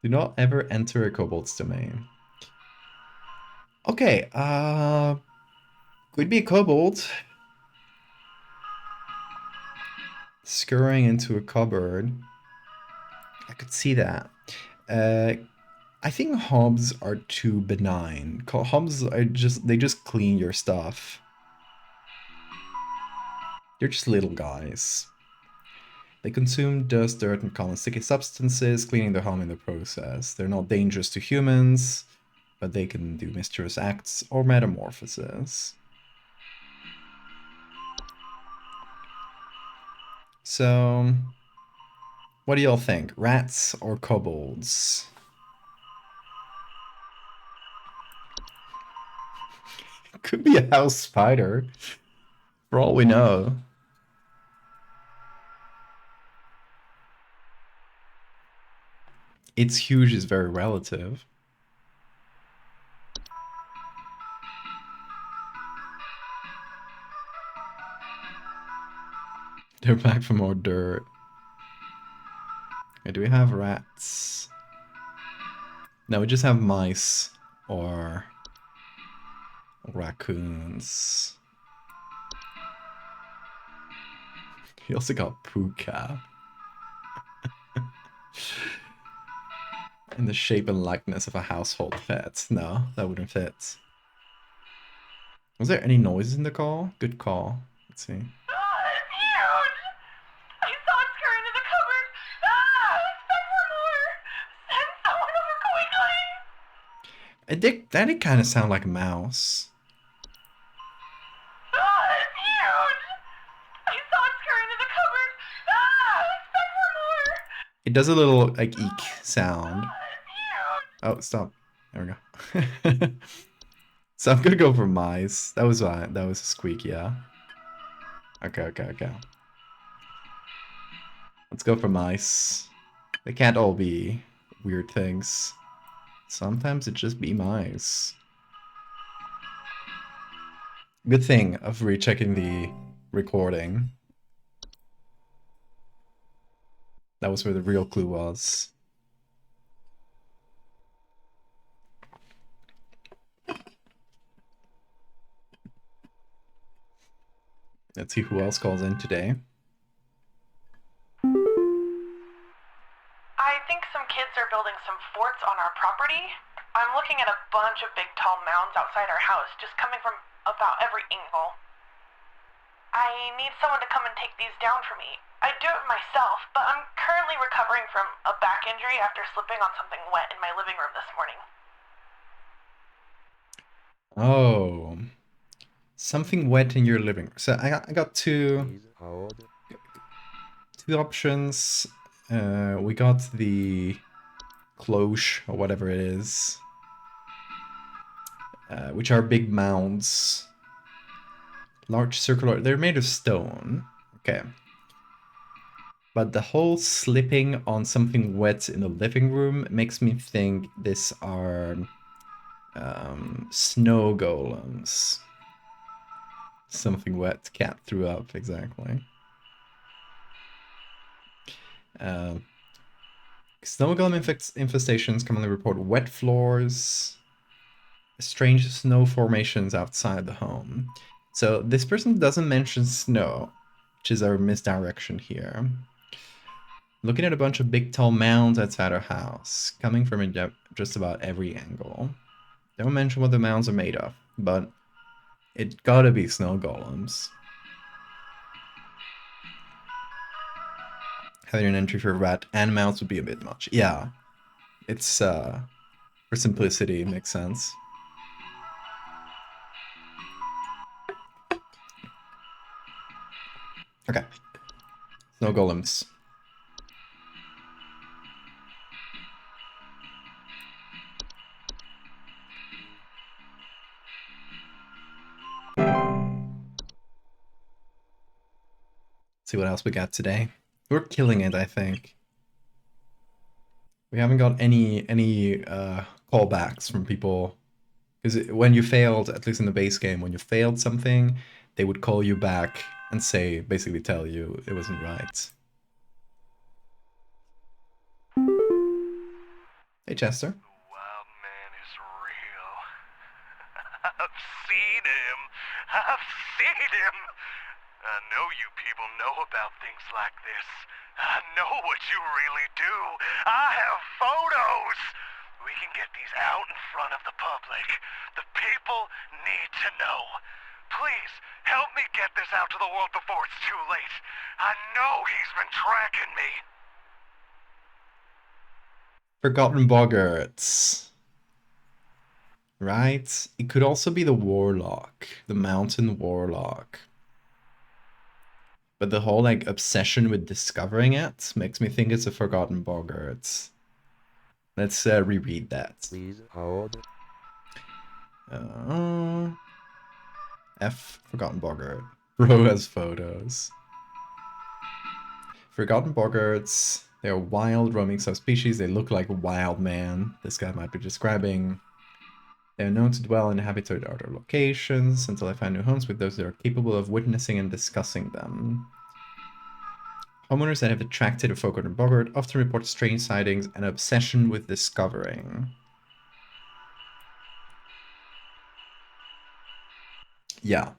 Speaker 1: Do not ever enter a kobold's domain. Okay, could be a kobold scurrying into a cupboard. I could see that. I think hobs are too benign. Hobs are they just clean your stuff. They're just little guys. They consume dust, dirt, and common sticky substances, cleaning their home in the process. They're not dangerous to humans, but they can do mischievous acts or metamorphoses. So, what do y'all think? Rats or kobolds? Could be a house spider, for all we know. It's huge is very relative. They're back for more dirt. Okay, do we have rats? No, we just have mice or raccoons. We also got puka. In the shape and likeness of a household pet. No, that wouldn't fit. Was there any noises in the call? Good call. Let's see.
Speaker 3: It's huge! I saw it scurry into the cupboard. Expect for more! Send someone over quickly!
Speaker 1: That did kind of sound like a mouse.
Speaker 3: It's huge! I saw it scurry into the cupboard. Expect for more!
Speaker 1: It does a little, like, eek sound. Oh, stop. There we go. So I'm gonna go for mice. That was a squeak, yeah. Okay. Let's go for mice. They can't all be weird things. Sometimes it just be mice. Good thing of rechecking the recording. That was where the real clue was. Let's see who else calls in today.
Speaker 3: I think some kids are building some forts on our property. I'm looking at a bunch of big tall mounds outside our house, just coming from about every angle. I need someone to come and take these down for me. I'd do it myself, but I'm currently recovering from a back injury after slipping on something wet in my living room this morning.
Speaker 1: Oh. Something wet in your living room. So I got two options. We got the cloche, or whatever it is, which are big mounds. Large circular, they're made of stone. Okay. But the whole slipping on something wet in the living room makes me think these are snow golems. Something wet, cat threw up, exactly. Snow golem infestations commonly report wet floors, strange snow formations outside the home. So this person doesn't mention snow, which is our misdirection here. Looking at a bunch of big tall mounds outside our house, coming from just about every angle. Don't mention what the mounds are made of, but It gotta be snow golems. Having an entry for rat and mouse would be a bit much. Yeah. It's, for simplicity, it makes sense. Okay. Snow golems. See what else we got today. We're killing it, I think. We haven't got any callbacks from people. Because when you failed, at least in the base game, when you failed something, they would call you back and say, basically tell you it wasn't right. Hey, Chester.
Speaker 4: The wild man is real. I've seen him. I've seen him. I know you people know about things like this. I know what you really do. I have photos. We can get these out in front of the public. The people need to know. Please, help me get this out to the world before it's too late. I know he's been tracking me.
Speaker 1: Forgotten Boggarts. Right? It could also be the Warlock. The Mountain Warlock. But the whole, like, obsession with discovering it makes me think it's a Forgotten Boggarts. Let's reread that.
Speaker 5: Please hold.
Speaker 1: F. Forgotten Boggart. Bro has photos. Forgotten Boggarts. They're wild, roaming subspecies. They look like wild man. This guy might be describing. They are known to dwell in habitat or other locations until they find new homes with those that are capable of witnessing and discussing them. Homeowners that have attracted a Forgotten Boggart often report strange sightings and obsession with discovering. Yeah.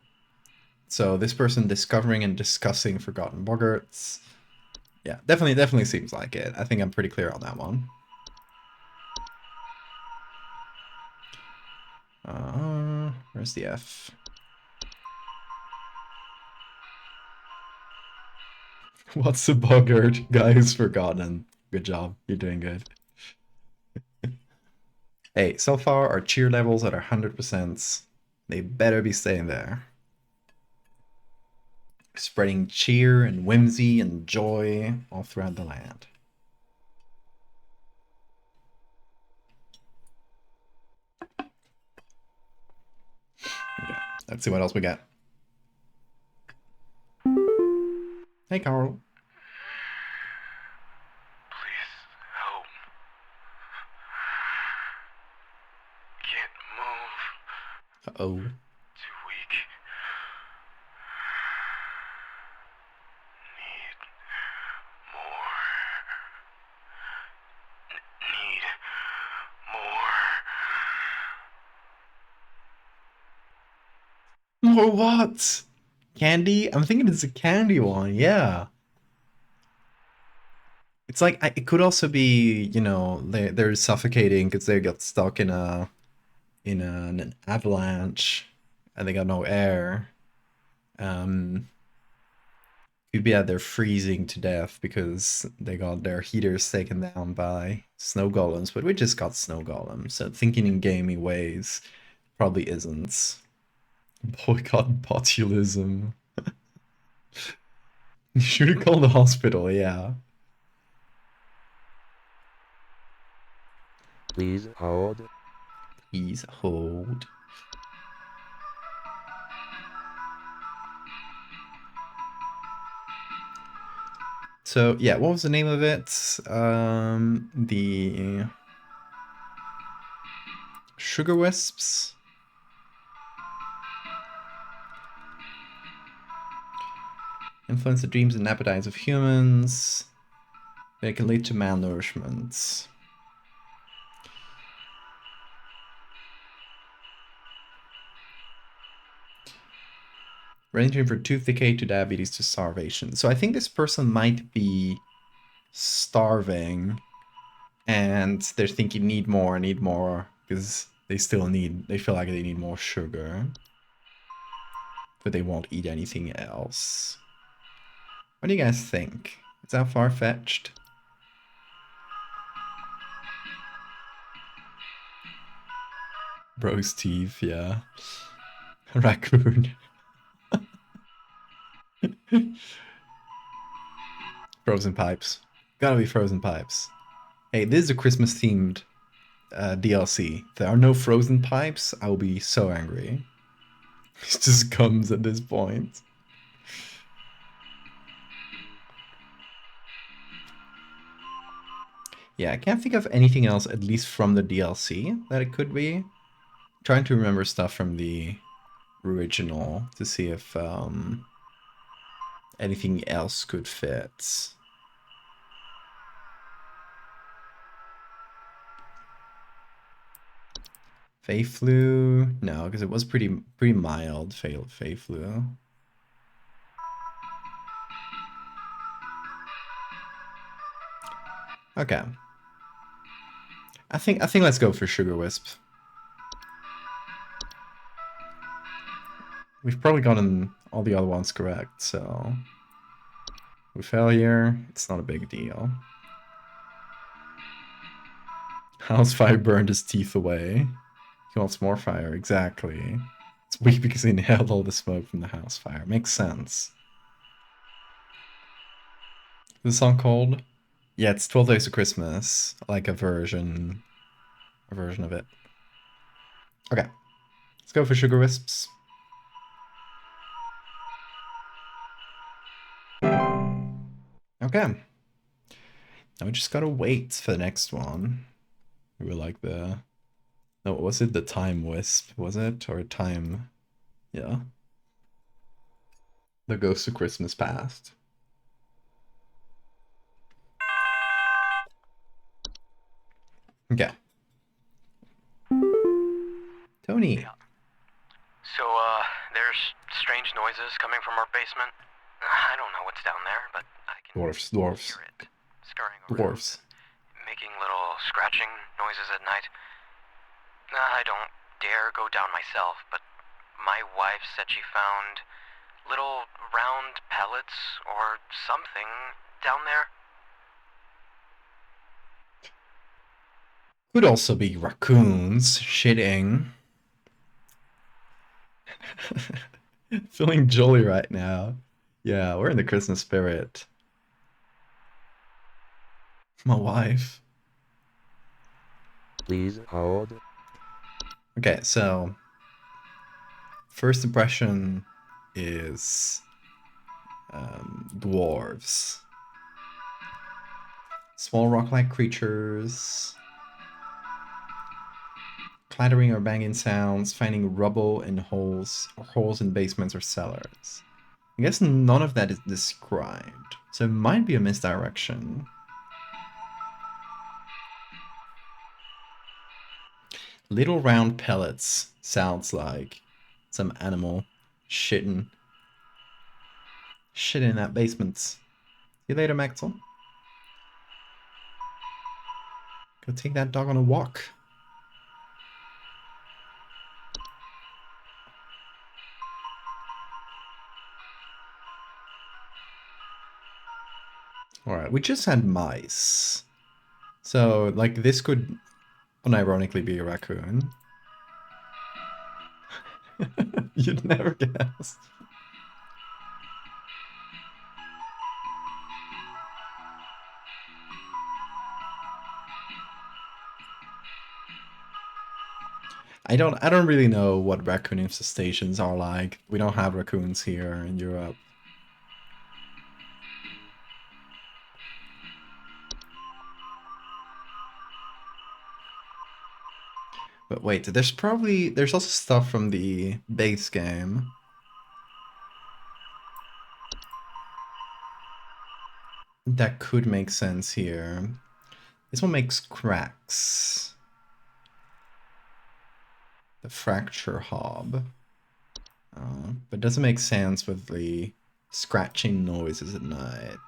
Speaker 1: So this person discovering and discussing Forgotten Boggarts. Yeah, definitely seems like it. I think I'm pretty clear on that one. Where's the F? What's a boggart? Guy who's forgotten. Good job. You're doing good. Hey, so far our cheer levels at 100%. They better be staying there. Spreading cheer and whimsy and joy all throughout the land. Okay, let's see what else we got. Hey, Carl.
Speaker 4: Please help. Can't move.
Speaker 1: Uh-oh.
Speaker 4: Too weak. Need more. Need more.
Speaker 1: More what? Candy? I'm thinking it's a candy one, yeah. It's like, it could also be, you know, they're suffocating because they got stuck in an avalanche and they got no air. Could be that they're freezing to death because they got their heaters taken down by snow golems, but we just got snow golems, so thinking in gamey ways probably isn't. Boycott botulism. You should have called the hospital, yeah.
Speaker 5: Please hold.
Speaker 1: Please hold. So, yeah, what was the name of it? The Sugar Wisps? Influence the dreams and appetites of humans. They can lead to malnourishment. Ranging from tooth decay to diabetes to starvation. So I think this person might be starving and they're thinking need more, because they feel like they need more sugar. but they won't eat anything else. What do you guys think? Is that far-fetched? Bro's teeth, yeah. Raccoon. Frozen pipes. Gotta be frozen pipes. Hey, this is a Christmas-themed DLC. If there are no frozen pipes, I will be so angry. It just comes at this point. Yeah, I can't think of anything else, at least from the DLC, that it could be. I'm trying to remember stuff from the original to see if anything else could fit. Fey flu? No, because it was pretty mild. Fey flu. Okay. I think let's go for Sugar Wisp. We've probably gotten all the other ones correct, so we fail here. It's not a big deal. Housefire burned his teeth away. He wants more fire, exactly. It's weak because he inhaled all the smoke from the house fire. Makes sense. Is the song called? Yeah, it's 12 Days of Christmas. Like a version of it. Okay. Let's go for Sugar Wisps. Okay. Now we just gotta wait for the next one. We were like the... No, was it the Time Wisp, was it? Or Time... Yeah. The Ghost of Christmas Past. Okay. Tony.
Speaker 4: Yeah. So, there's strange noises coming from our basement. I don't know what's down there, but I can
Speaker 1: Dwarfs.
Speaker 4: hear it scurrying around,
Speaker 1: Dwarfs.
Speaker 4: making little scratching noises at night. I don't dare go down myself, but my wife said she found little round pellets or something down there.
Speaker 1: Could also be raccoons shitting. Feeling jolly right now. Yeah, we're in the Christmas spirit. My wife.
Speaker 5: Please hold.
Speaker 1: Okay, so first impression is dwarves. Small rock-like creatures. Clattering or banging sounds, finding rubble in holes, or holes in basements or cellars. I guess none of that is described, so it might be a misdirection. Little round pellets sounds like some animal shitting in that basement. See you later, Maxwell. Go take that dog on a walk. Alright, we just had mice. So, like, this could unironically be a raccoon. You'd never guess. I don't really know what raccoon infestations are like. We don't have raccoons here in Europe. But wait, there's also stuff from the base game. That could make sense here. This one makes cracks. The fracture hob. But doesn't make sense with the scratching noises at night.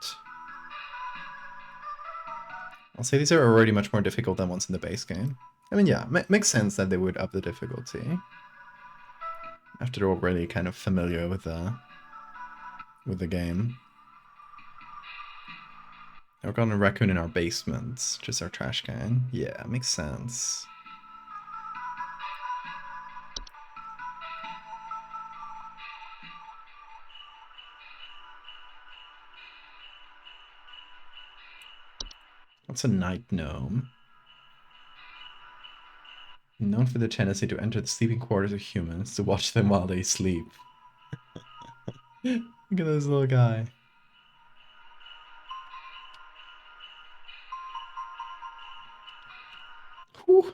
Speaker 1: I'll say these are already much more difficult than ones in the base game. I mean, yeah, makes sense that they would up the difficulty. after they're already kind of familiar with the game. We're gonna raccoon in our basement, just our trash can. Yeah, makes sense. What's a night gnome? Known for the tendency to enter the sleeping quarters of humans to watch them while they sleep. Look at this little guy. Whew.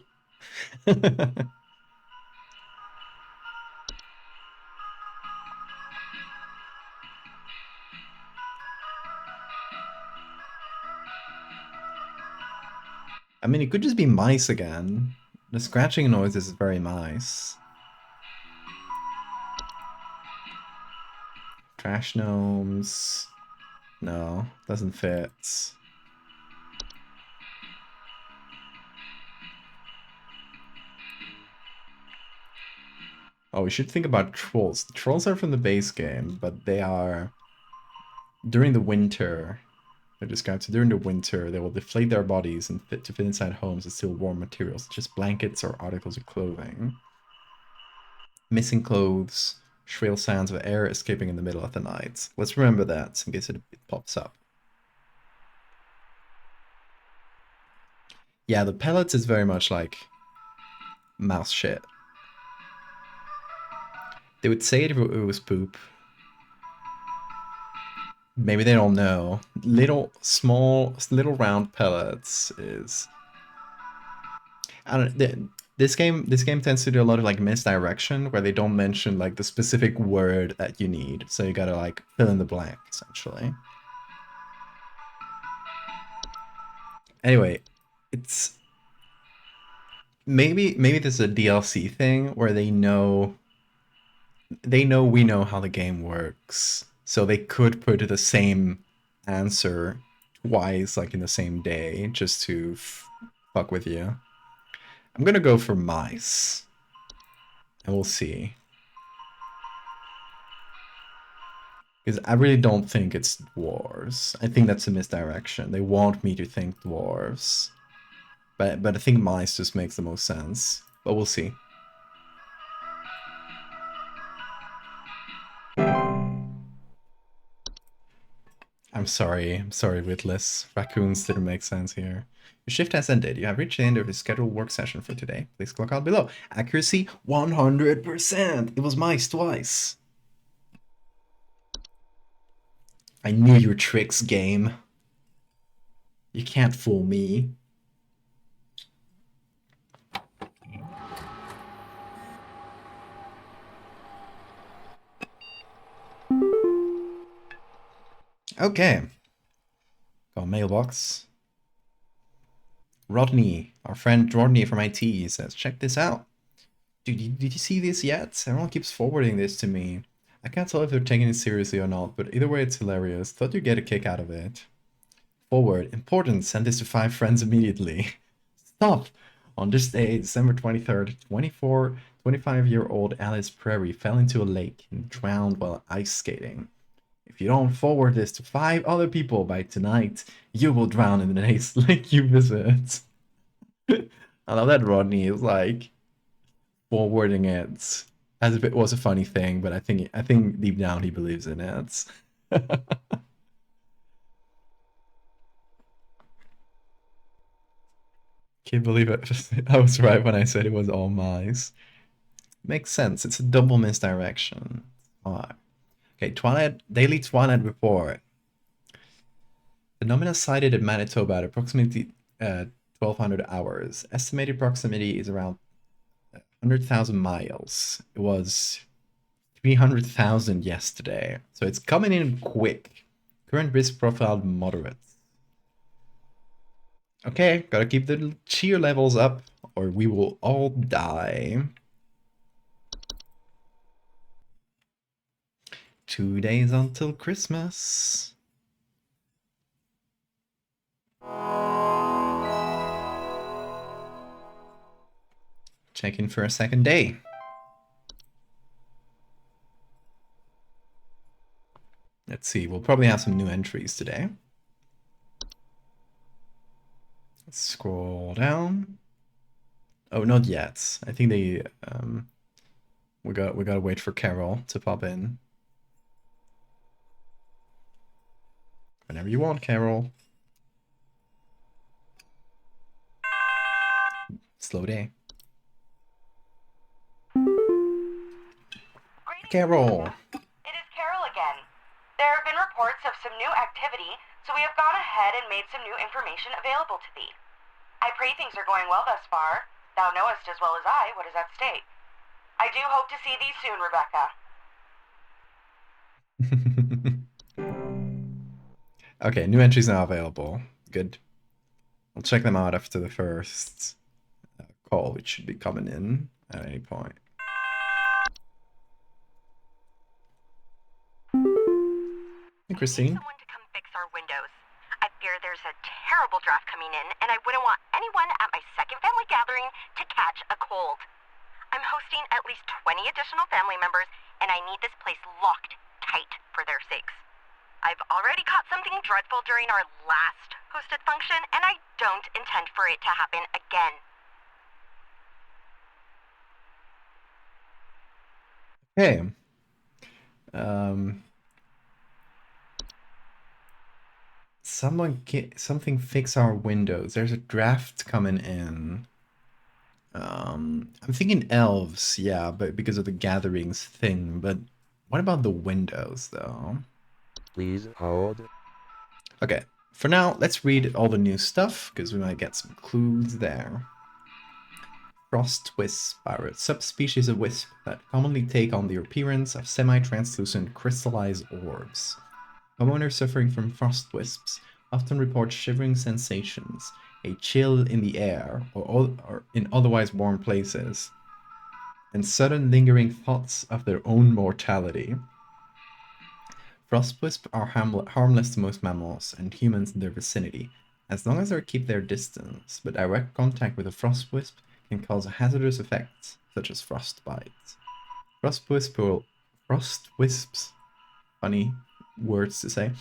Speaker 1: I mean, it could just be mice again. The scratching noise is very mice. Trash gnomes. No, doesn't fit. Oh, we should think about trolls. The trolls are from the base game, but they are during the winter. They're described. So during the winter, they will deflate their bodies and to fit inside homes and steal warm materials, such as blankets or articles of clothing. Missing clothes, shrill sounds of air escaping in the middle of the night. Let's remember that in case it pops up. Yeah, the pellets is very much like mouse shit. They would say it if it was poop. Maybe they don't know. Little round pellets is. I don't. This game tends to do a lot of like misdirection where they don't mention like the specific word that you need, so you gotta like fill in the blank essentially. Anyway, it's maybe this is a DLC thing where they know we know how the game works, so they could put the same answer twice, like in the same day, just to fuck with you. I'm gonna go for mice, and we'll see. Because I really don't think it's dwarves. I think that's a misdirection. They want me to think dwarves. But I think mice just makes the most sense. But we'll see. I'm sorry, Witless. Raccoons didn't make sense here. Your shift has ended. You have reached the end of the scheduled work session for today. Please clock out below. Accuracy 100%. It was mice twice. I knew your tricks, game. You can't fool me. Okay. Got a mailbox. Rodney, our friend Rodney from IT says, check this out. Dude, did you see this yet? Everyone keeps forwarding this to me. I can't tell if they're taking it seriously or not, but either way it's hilarious. Thought you'd get a kick out of it. Forward. Important. Send this to 5 friends immediately. Stop! On this day, December 23rd, 25-year-old Alice Prairie fell into a lake and drowned while ice skating. If you don't forward this to 5 other people by tonight, you will drown in the next lake you visit. I love that Rodney is like forwarding it as if it was a funny thing, but I think deep down he believes in it. Can't believe it. I was right when I said it was all mice. Makes sense. It's a double misdirection. Alright. Okay, Daily Twilight Report. Phenomena sighted in Manitoba at approximately 1200 hours. Estimated proximity is around 100,000 miles. It was 300,000 yesterday. So it's coming in quick. Current risk profile moderate. Okay, gotta keep the cheer levels up or we will all die. 2 days until Christmas. Check in for a second day. Let's see, we'll probably have some new entries today. Let's scroll down. Oh, not yet. I think they we gotta wait for Carol to pop in. Whenever you want, Carol. Slow day.
Speaker 3: Greetings,
Speaker 1: Carol.
Speaker 3: Rebecca. It is Carol again. There have been reports of some new activity, so we have gone ahead and made some new information available to thee. I pray things are going well thus far. Thou knowest as well as I what is at stake. I do hope to see thee soon, Rebecca.
Speaker 1: Okay, new entries now available. Good. I'll check them out after the first call, which should be coming in at any point. Hey, Christine.
Speaker 3: We need someone to come fix our windows. I fear there's a terrible draft coming in, and I wouldn't want anyone at my second family gathering to catch a cold. I'm hosting at least 20 additional family members, and I need this place locked tight for their sakes. I've already caught something dreadful during our last hosted function, and I don't intend for it to happen again.
Speaker 1: Okay. Something fix our windows. There's a draft coming in. I'm thinking elves, yeah, but because of the gatherings thing. But what about the windows, though?
Speaker 5: Please hold.
Speaker 1: Okay, for now, let's read all the new stuff because we might get some clues there. Frost wisp are a subspecies of wisp that commonly take on the appearance of semi-translucent crystallized orbs. Homeowners suffering from frost wisps often report shivering sensations, a chill in the air, or in otherwise warm places, and sudden lingering thoughts of their own mortality. Frost wisps are harmless to most mammals and humans in their vicinity, as long as they keep their distance, but direct contact with a frost wisp can cause hazardous effects, such as frostbite. Frost wisps, funny words to say,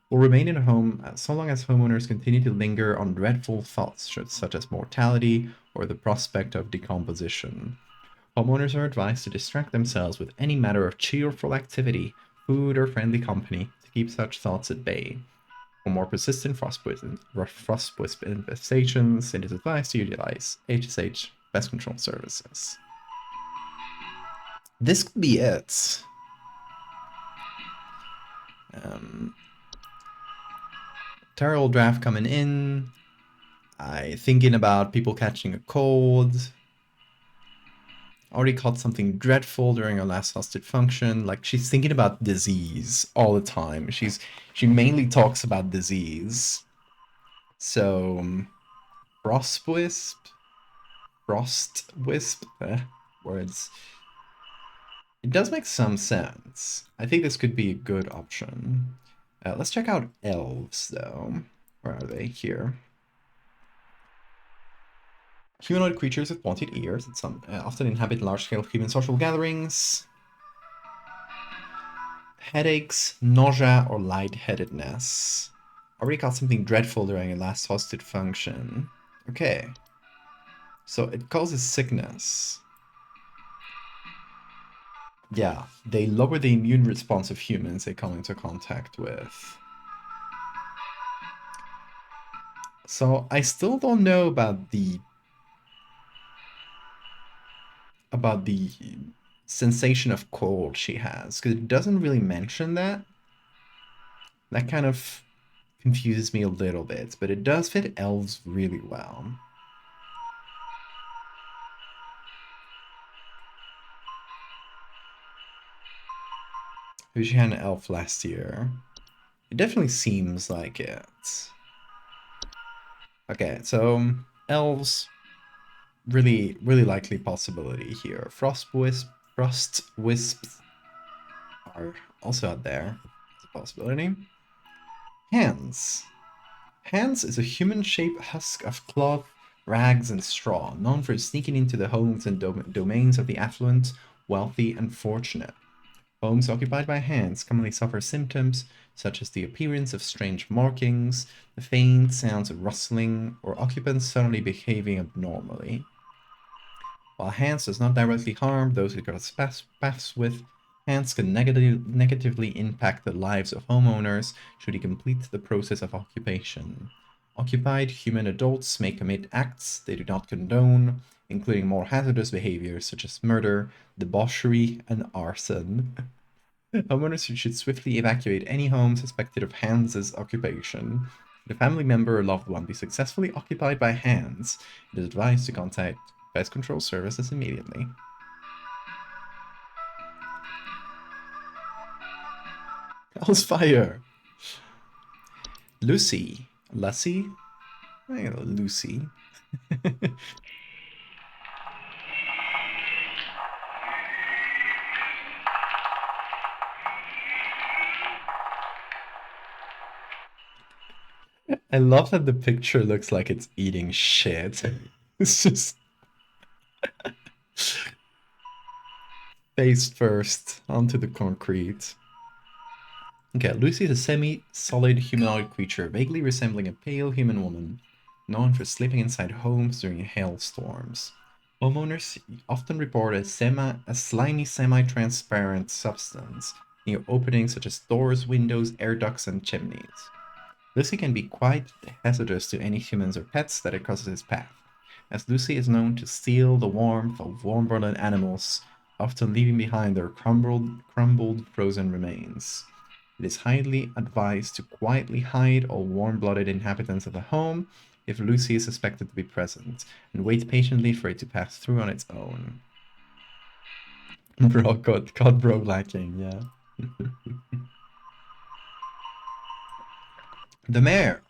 Speaker 1: will remain in a home so long as homeowners continue to linger on dreadful thoughts such as mortality or the prospect of decomposition. Homeowners are advised to distract themselves with any matter of cheerful activity, food, or friendly company to keep such thoughts at bay. For more persistent frost wisp infestations, it is advised to utilize HSH pest control services. This could be it. Terrible draft coming in. I thinking about people catching a cold. Already caught something dreadful during our last hosted function. Like, she's thinking about disease all the time. She mainly talks about disease. So, frost wisp, words. It does make some sense. I think this could be a good option. Let's check out elves, though. Where are they? Here. Humanoid creatures with pointed ears that often inhabit large-scale human social gatherings. Headaches, nausea, or lightheadedness. Already got something dreadful during a last hosted function. Okay. So it causes sickness. Yeah, they lower the immune response of humans they come into contact with. So I still don't know about the sensation of cold she has, because it doesn't really mention that. That kind of confuses me a little bit, but it does fit elves really well. She had an elf last year. It definitely seems like it. Okay, so elves, really likely possibility here. Frost wisps are also out there. It's a possibility. Hands. Hands is a human-shaped husk of cloth, rags, and straw, known for sneaking into the homes and domains of the affluent, wealthy, and fortunate. Homes occupied by hands commonly suffer symptoms such as the appearance of strange markings, the faint sounds of rustling, or occupants suddenly behaving abnormally. While hands does not directly harm those who cross paths with, hands can negatively impact the lives of homeowners should he complete the process of occupation. Occupied human adults may commit acts they do not condone, including more hazardous behaviors such as murder, debauchery, and arson. Homeowners should swiftly evacuate any home suspected of hands' occupation. If a family member or loved one be successfully occupied by hands, it is advised to contact pest control services immediately. Hell's fire! Lucy. Lucy? Lucy. I love that the picture looks like it's eating shit. It's just face first onto the concrete. Okay, Lucy is a semi-solid humanoid creature vaguely resembling a pale human woman, known for sleeping inside homes during hailstorms. Homeowners often report a slimy semi-transparent substance near openings such as doors, windows, air ducts, and chimneys. Lucy can be quite hazardous to any humans or pets that it crosses its path, as Lucy is known to steal the warmth of warm-blooded animals, often leaving behind their crumbled frozen remains. It is highly advised to quietly hide all warm-blooded inhabitants of the home if Lucy is suspected to be present, and wait patiently for it to pass through on its own. Bro, God bro lacking, yeah. The mayor.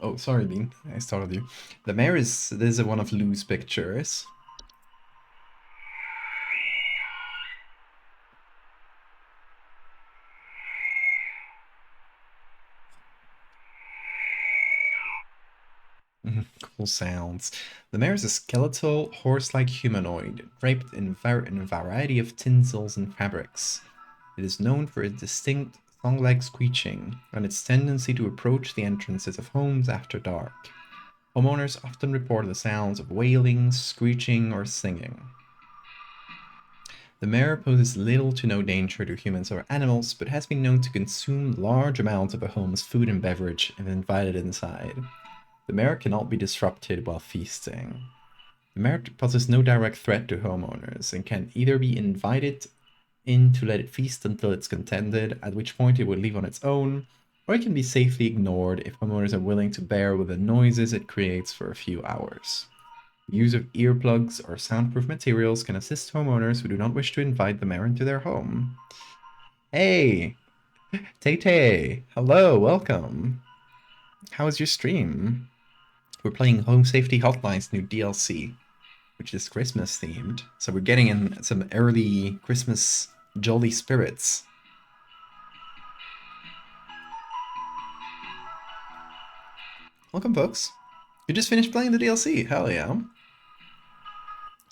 Speaker 1: Oh, sorry, Bean. I startled you. The mayor this is one of Lou's pictures. Cool sounds. The mare is a skeletal, horse-like humanoid, draped in a variety of tinsels and fabrics. It is known for its distinct song-like screeching and its tendency to approach the entrances of homes after dark. Homeowners often report the sounds of wailing, screeching, or singing. The mare poses little to no danger to humans or animals, but has been known to consume large amounts of a home's food and beverage if invited inside. The mare cannot be disrupted while feasting. The mare poses no direct threat to homeowners and can either be invited in to let it feast until it's contented, at which point it would leave on its own, or it can be safely ignored if homeowners are willing to bear with the noises it creates for a few hours. The use of earplugs or soundproof materials can assist homeowners who do not wish to invite the mare into their home. Hey! Tay-Tay! Hello, welcome! How was your stream? We're playing Home Safety Hotline's new DLC, which is Christmas themed. So we're getting in some early Christmas jolly spirits. Welcome, folks. You just finished playing the DLC. Hell yeah.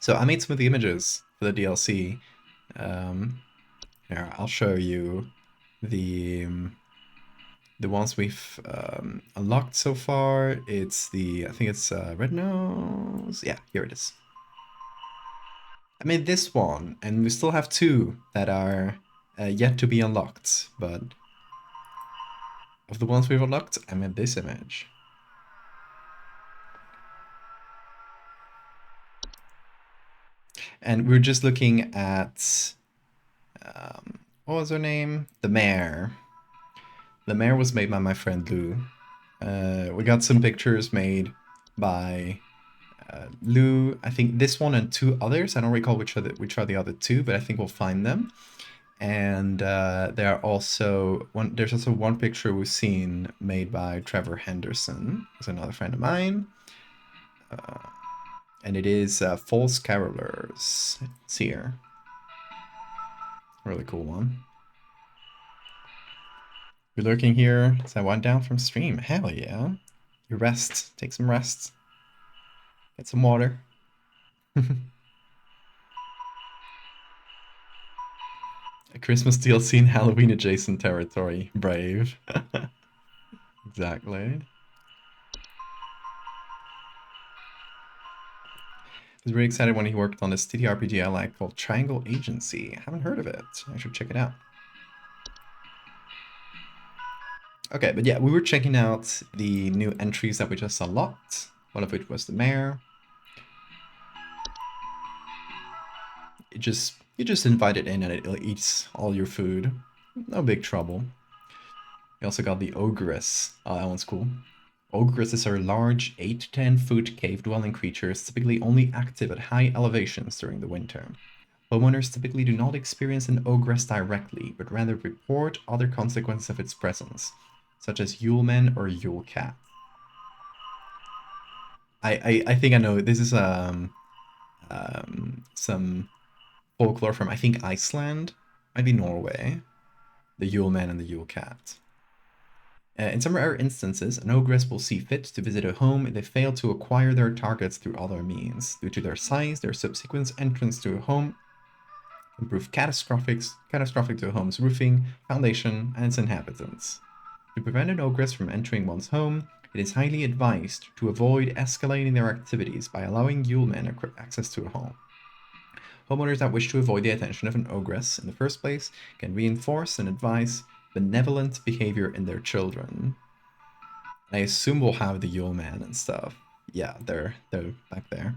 Speaker 1: So I made some of the images for the DLC. Here, I'll show you the ones we've unlocked so far. It's I think it's Red Nose. Yeah, here it is. I made this one, and we still have two that are yet to be unlocked, but of the ones we've unlocked, I made this image. And we're just looking at, what was her name? The Mare. The Mare was made by my friend Lou. We got some pictures made by Lou. I think this one and two others. I don't recall which are the other two, but I think we'll find them. And there are also there's also one picture we've seen made by Trevor Henderson, who's another friend of mine. And it is False Carolers. It's here. Really cool one. You're lurking here as I wind down from stream. Hell yeah. You rest. Take some rest. Get some water. A Christmas DLC in Halloween adjacent territory. Brave. Exactly. I was really excited when he worked on this TTRPG I like called Triangle Agency. I haven't heard of it. I should check it out. Okay, but yeah, we were checking out the new entries that we just unlocked. One of which was the mayor. You just invite it in and it eats all your food. No big trouble. We also got the ogress. Oh, that one's cool. Ogresses are large, 8 to 10 foot cave-dwelling creatures, typically only active at high elevations during the winter. Homeowners typically do not experience an ogress directly, but rather report other consequences of its presence, such as Yule Men or Yule Cat. I think I know. This is some folklore from, I think, Iceland, might be Norway. The Yule Man and the Yule Cat. In some rare instances, an ogress will see fit to visit a home if they fail to acquire their targets through other means. Due to their size, their subsequent entrance to a home can prove catastrophic to a home's roofing, foundation, and its inhabitants. To prevent an ogress from entering one's home, it is highly advised to avoid escalating their activities by allowing Yule Men access to a home. Homeowners that wish to avoid the attention of an ogress in the first place can reinforce and advise benevolent behavior in their children. I assume we'll have the Yule Man and stuff. Yeah, they're back there.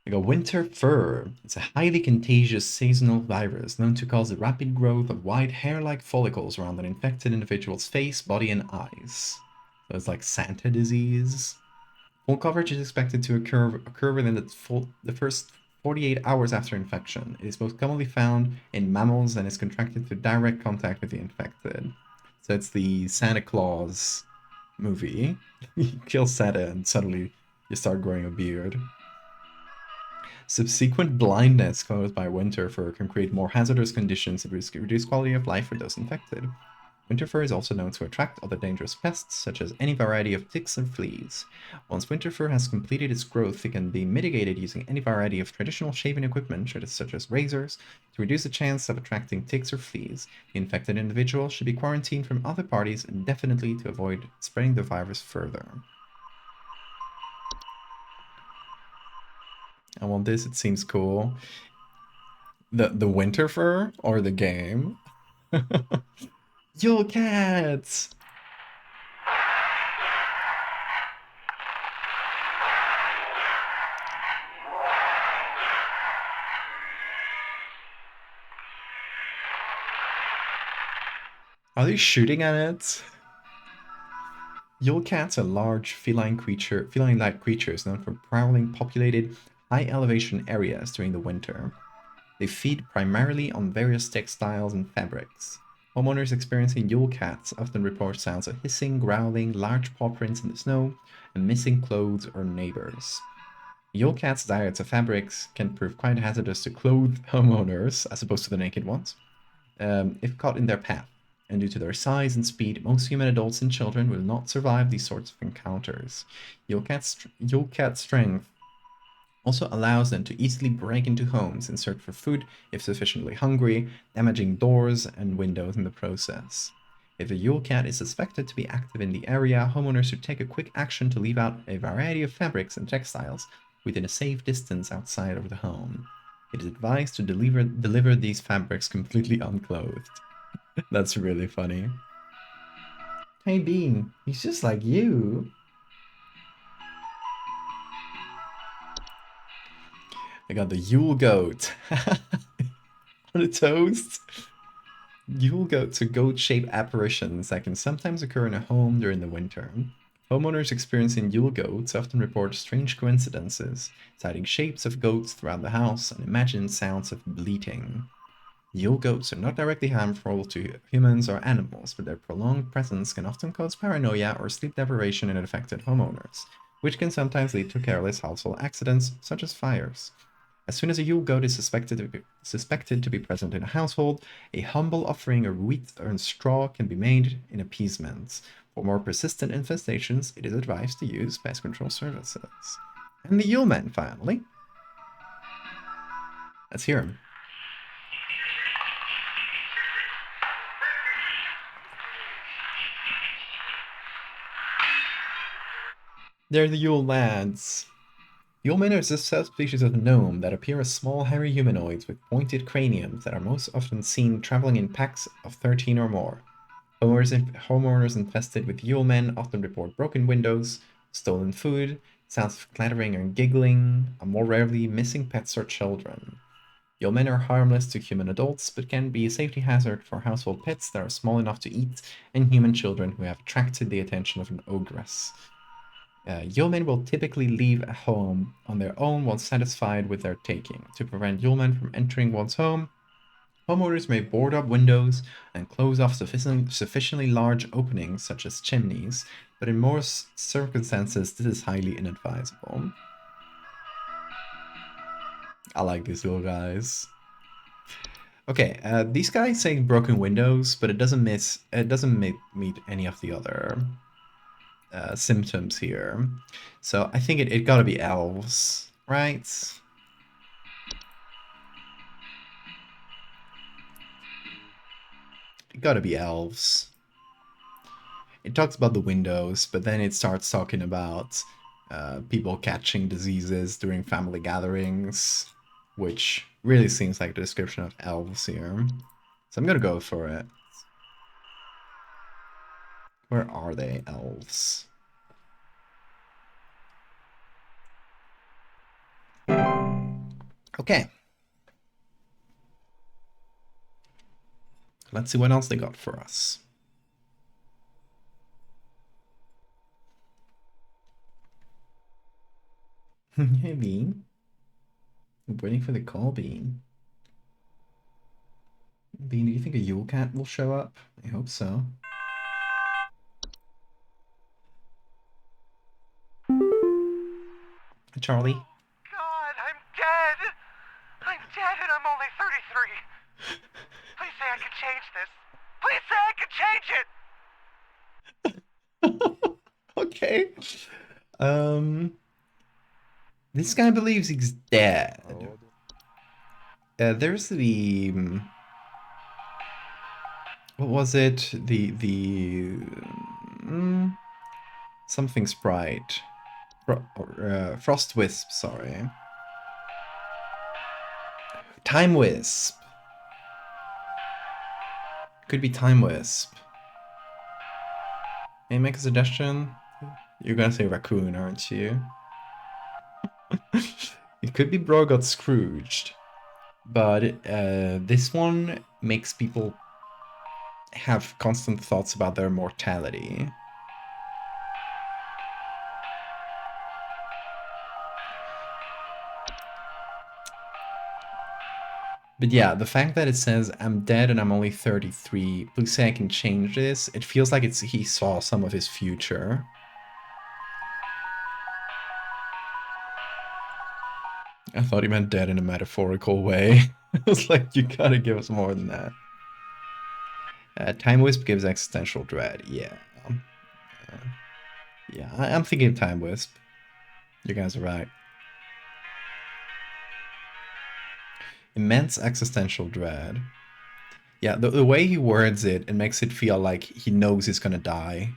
Speaker 1: We got winter fur. It's a highly contagious seasonal virus known to cause the rapid growth of white hair-like follicles around an infected individual's face, body, and eyes. So it's like Santa disease. Full coverage is expected to occur within the first 48 hours after infection. It is most commonly found in mammals and is contracted through direct contact with the infected. So it's the Santa Claus movie. You kill Santa and suddenly you start growing a beard. Subsequent blindness caused by winter fur can create more hazardous conditions and reduce quality of life for those infected. Winter fur is also known to attract other dangerous pests, such as any variety of ticks and fleas. Once winter fur has completed its growth, it can be mitigated using any variety of traditional shaving equipment, such as razors, to reduce the chance of attracting ticks or fleas. The infected individual should be quarantined from other parties indefinitely to avoid spreading the virus further. I want this, it seems cool. The winter fur or the game? Yule Cats! Are they shooting at it? Yule Cats are large feline-like creatures known for prowling populated, high-elevation areas during the winter. They feed primarily on various textiles and fabrics. Homeowners experiencing Yule Cats often report sounds of hissing, growling, large paw prints in the snow, and missing clothes or neighbors. Yule Cats' diets of fabrics can prove quite hazardous to clothed homeowners, as opposed to the naked ones, if caught in their path. And due to their size and speed, most human adults and children will not survive these sorts of encounters. Yule Cat's strength also allows them to easily break into homes in search for food if sufficiently hungry, damaging doors and windows in the process. If a Yule Cat is suspected to be active in the area, homeowners should take a quick action to leave out a variety of fabrics and textiles within a safe distance outside of the home. It is advised to deliver these fabrics completely unclothed. That's really funny. Hey Bean, he's just like you. I got the Yule Goat. On a toast. Yule Goats are goat-shaped apparitions that can sometimes occur in a home during the winter. Homeowners experiencing Yule Goats often report strange coincidences, citing shapes of goats throughout the house and imagined sounds of bleating. Yule Goats are not directly harmful to humans or animals, but their prolonged presence can often cause paranoia or sleep deprivation in affected homeowners, which can sometimes lead to careless household accidents, such as fires. As soon as a Yule Goat is suspected to be present in a household, a humble offering of wheat and straw can be made in appeasement. For more persistent infestations, it is advised to use pest control services. And the Yule Man, finally. Let's hear him. They're the Yule lads. Yule men are a subspecies of gnome that appear as small, hairy humanoids with pointed craniums that are most often seen traveling in packs of 13 or more. Homeowners infested with Yule men often report broken windows, stolen food, sounds of clattering and giggling, and more rarely, missing pets or children. Yule men are harmless to human adults, but can be a safety hazard for household pets that are small enough to eat, and human children who have attracted the attention of an ogress. Yeomen will typically leave a home on their own once satisfied with their taking. To prevent yeomen from entering one's home, homeowners may board up windows and close off sufficiently large openings, such as chimneys, but in most circumstances, this is highly inadvisable. I like these little guys. Okay, these guys say broken windows, but it doesn't meet any of the other symptoms here. So I think it gotta be elves, right? It gotta be elves. It talks about the windows, but then it starts talking about people catching diseases during family gatherings, which really seems like the description of elves here. So I'm gonna go for it. Where are they, elves? Okay. Let's see what else they got for us. Hey, Bean. I'm waiting for the call, Bean. Bean, do you think a Yule Cat will show up? I hope so. Charlie?
Speaker 4: God, I'm dead! I'm dead and I'm only 33! Please say I can change this! Please say I can change it!
Speaker 1: Okay. This guy believes he's dead. There's the... what was it? Something sprite. Frost Wisp, sorry. Time Wisp. Could be Time Wisp. May I make a suggestion? You're gonna say raccoon, aren't you? It could be Bro got Scrooged, but this one makes people have constant thoughts about their mortality. But yeah, the fact that it says, I'm dead and I'm only 33, please say I can change this, it feels like he saw some of his future. I thought he meant dead in a metaphorical way. I was like, you gotta give us more than that. Time Wisp gives existential dread, yeah. Yeah, I'm thinking Time Wisp. You guys are right. Immense existential dread. Yeah, the way he words it, it makes it feel like he knows he's gonna die.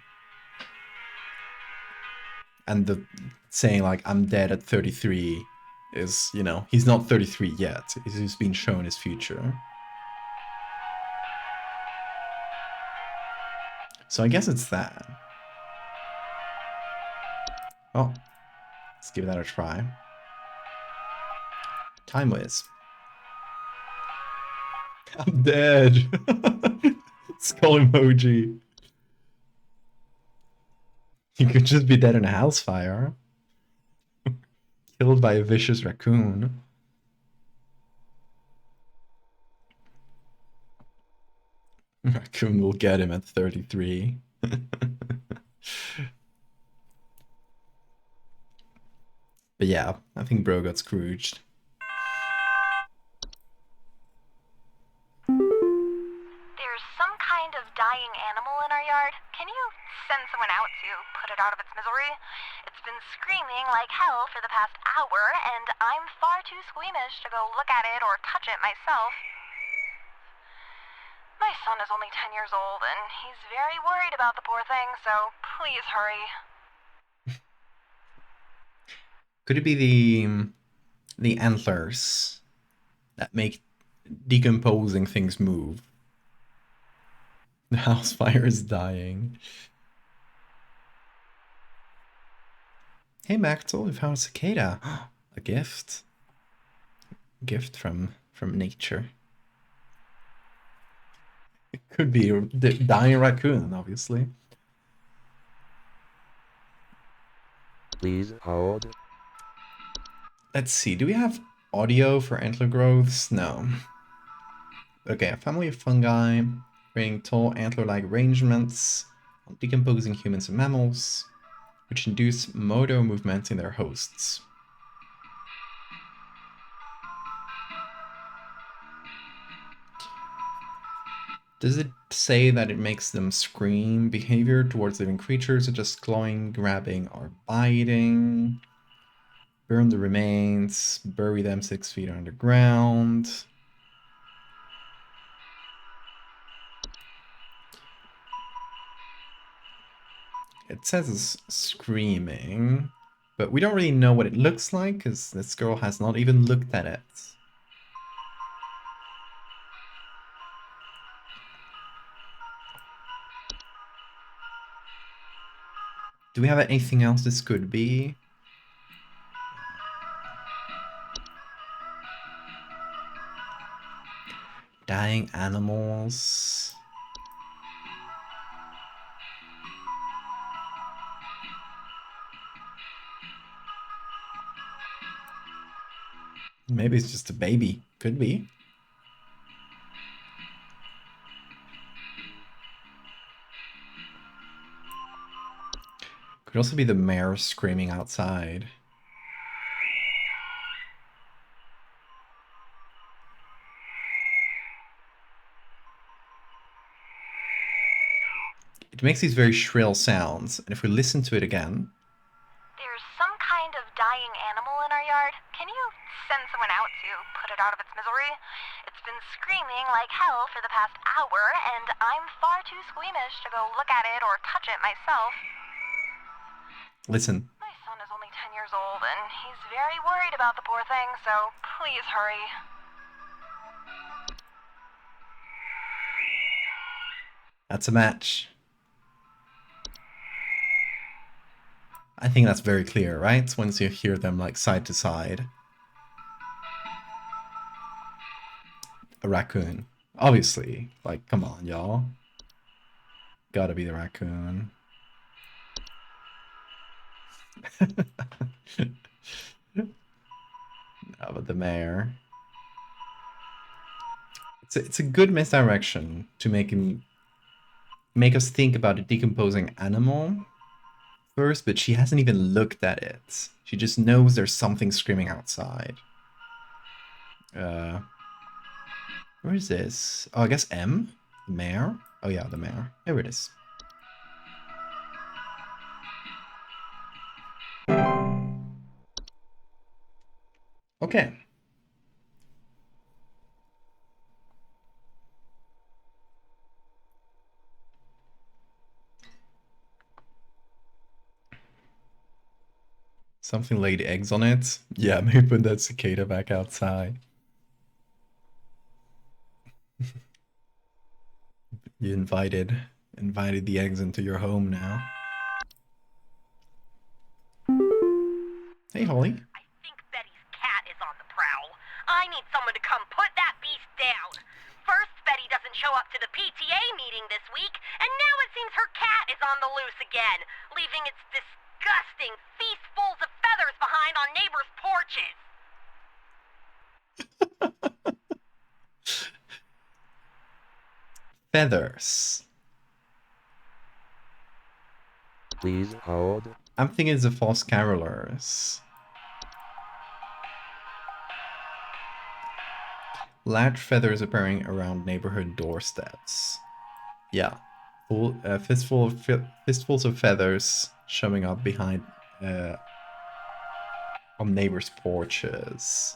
Speaker 1: And the saying like, I'm dead at 33 is, you know, he's not 33 yet. He's been shown his future. So I guess it's that. Oh, let's give that a try. Time Wisp. I'm dead. Skull emoji. You could just be dead in a house fire. Killed by a vicious raccoon. Raccoon will get him at 33. But yeah, I think Bro got Scrooged.
Speaker 3: There's some kind of dying animal in our yard. Can you send someone out to put it out of its misery? It's been screaming like hell for the past hour, and I'm far too squeamish to go look at it or touch it myself. My son is only 10 years old, and he's very worried about the poor thing, so please hurry.
Speaker 1: Could it be the antlers that make decomposing things move? The house fire is dying. Hey Maxwell, we found a cicada. A gift. A gift from nature. It could be a dying raccoon, obviously.
Speaker 5: Please hold.
Speaker 1: Let's see, do we have audio for antler growths? No. Okay, a family of fungi creating tall antler-like arrangements on decomposing humans and mammals, which induce motor movements in their hosts. Does it say that it makes them scream behavior towards living creatures, such as clawing, grabbing, or biting? Burn the remains, bury them 6 feet underground. It says it's screaming, but we don't really know what it looks like because this girl has not even looked at it. Do we have anything else this could be? Dying animals. Maybe it's just a baby. Could be. Could also be the mayor screaming outside. It makes these very shrill sounds, and if we listen to it again...
Speaker 3: There's some kind of dying animal in our yard. Can you send someone out to put it out of its misery? It's been screaming like hell for the past hour, and I'm far too squeamish to go look at it or touch it myself.
Speaker 1: Listen.
Speaker 3: My son is only 10 years old, and he's very worried about the poor thing, so please hurry.
Speaker 1: That's a match. I think that's very clear, right? Once you hear them like side to side. A raccoon. Obviously. Like, come on, y'all. Gotta be the raccoon. No, but the mayor. It's a good misdirection to make us think about a decomposing animal first, but she hasn't even looked at it. She just knows there's something screaming outside. Where is this? Oh, I guess M? The mayor? Oh yeah, the mayor. There it is. Okay. Something laid eggs on it? Yeah, maybe put that cicada back outside. You invited the eggs into your home now. Hey, Holly.
Speaker 3: I think Betty's cat is on the prowl. I need someone to come put that beast down. First, Betty doesn't show up to the PTA meeting this week, and now it seems her cat is on the loose again, leaving its disgusting feastfuls of feathers behind on neighbors' porches.
Speaker 1: Feathers.
Speaker 5: Please hold.
Speaker 1: I'm thinking it's the false carolers. Large feathers appearing around neighborhood doorsteps. Yeah. Fistfuls of feathers showing up behind on neighbors' porches.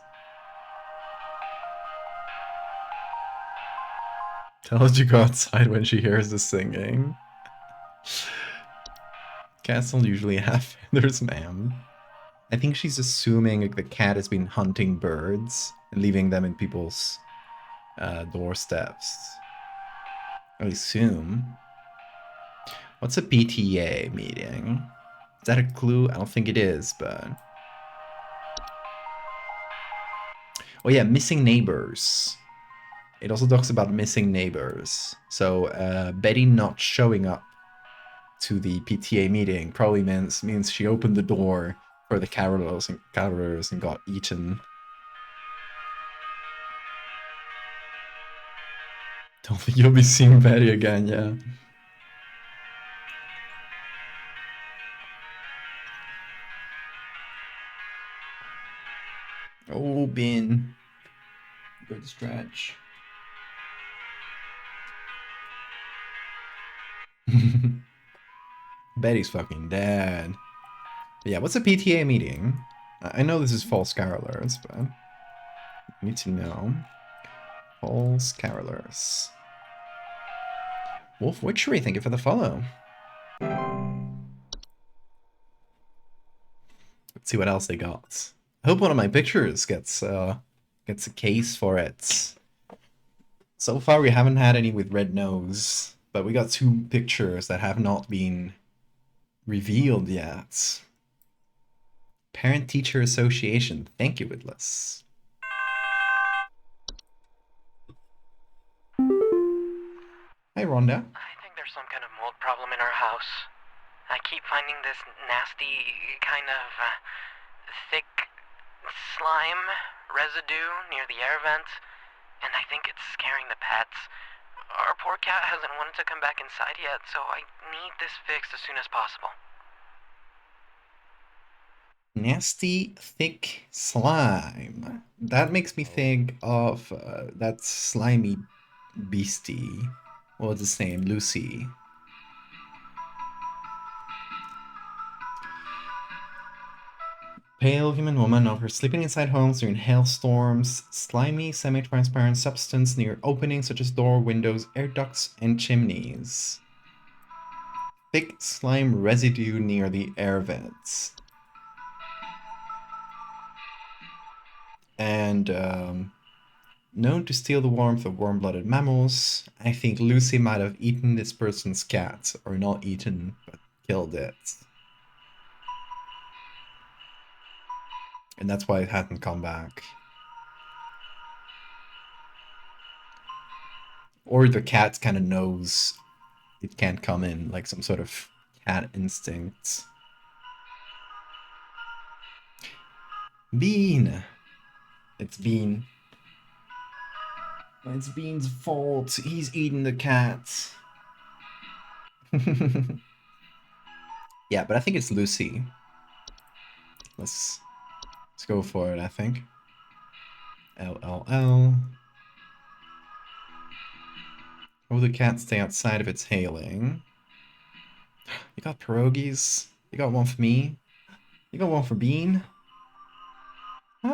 Speaker 1: Tell her to go outside when she hears the singing. Cats don't usually have feathers, ma'am. I think she's assuming like, the cat has been hunting birds and leaving them in people's doorsteps. I assume. What's a PTA meeting? Is that a clue? I don't think it is, but... Oh yeah, missing neighbors. It also talks about missing neighbors. So Betty not showing up to the PTA meeting probably means she opened the door for the carolers and got eaten. Don't think you'll be seeing Betty again, yeah. Oh, Bean. Good stretch. Betty's fucking dead. But yeah, what's a PTA meeting? I know this is false carolers, but I need to know. False carolers. Wolf Witchery, thank you for the follow. Let's see what else they got. I hope one of my pictures gets a case for it. So far we haven't had any with red nose, but we got 2 pictures that have not been revealed yet. Parent-Teacher Association, thank you, Witless. Hi, Rhonda.
Speaker 6: I think there's some kind of mold problem in our house. I keep finding this nasty kind of thick slime residue near the air vent, and I think it's scaring the pets. Our poor cat hasn't wanted to come back inside yet, so I need this fixed as soon as possible.
Speaker 1: Nasty, thick slime. That makes me think of that slimy beastie. What was his name? Lucy. Pale human woman over sleeping inside homes during hailstorms. Slimy, semi-transparent substance near openings such as door, windows, air ducts, and chimneys. Thick slime residue near the air vents. And known to steal the warmth of warm-blooded mammals. I think Lucy might have eaten this person's cat, or not eaten, but killed it. And that's why it hadn't come back. Or the cat kind of knows it can't come in, like some sort of cat instinct. Bean! It's Bean. It's Bean's fault. He's eaten the cat. Yeah, but I think it's Lucy. Let's go for it, I think. LLL. Oh, the cat stay outside if it's hailing. You got pierogies? You got one for me? You got one for Bean?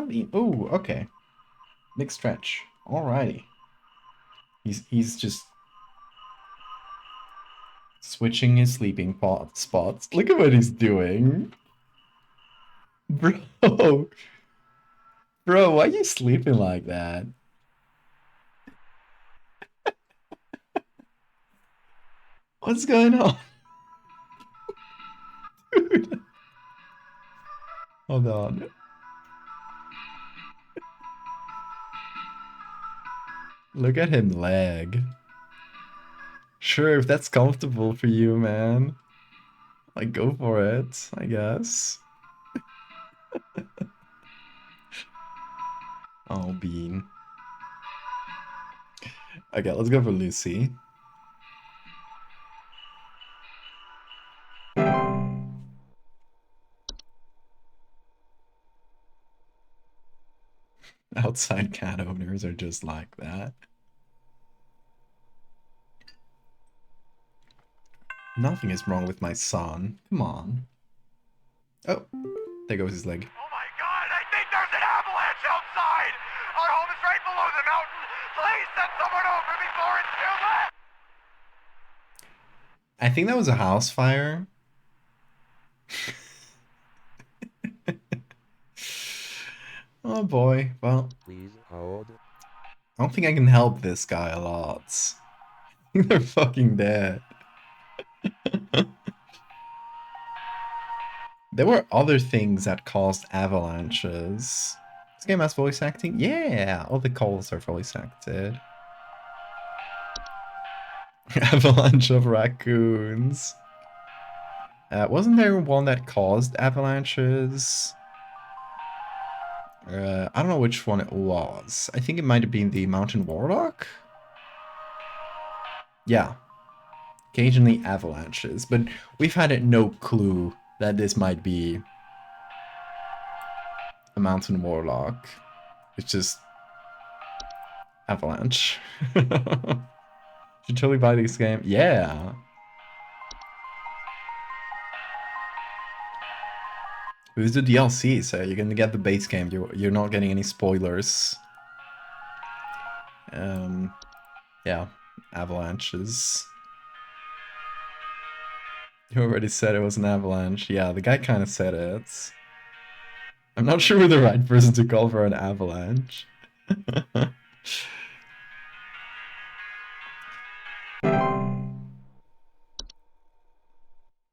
Speaker 1: Bean. Oh, okay. Big stretch. Alrighty. He's just switching his sleeping spots. Look at what he's doing. Bro. Bro, why are you sleeping like that? What's going on? Dude. Hold on. Look at him lag. Sure, if that's comfortable for you, man. Like, go for it, I guess. Oh, Bean. Okay, let's go for Lucy. Outside cat owners are just like that. Nothing is wrong with my son. Come on. Oh, there goes his leg.
Speaker 4: Oh my god, I think there's an avalanche outside! Our home is right below the mountain! Please send someone over before it's too late!
Speaker 1: I think that was a house fire. Oh boy. Well,
Speaker 5: Please hold.
Speaker 1: I don't think I can help this guy a lot. They're fucking dead. There were other things that caused avalanches. This game has voice acting? Yeah, all the calls are voice acted. Avalanche of raccoons. Wasn't there one that caused avalanches? I don't know which one it was. I think it might have been the mountain warlock? Yeah. Occasionally avalanches, but we've had no clue that this might be a mountain warlock. It's just avalanche. Should totally buy this game. Yeah. Who's the DLC? So you're gonna get the base game. You're not getting any spoilers. Yeah, avalanches. You already said it was an avalanche. Yeah, the guy kind of said it. I'm not sure we're the right person to call for an avalanche.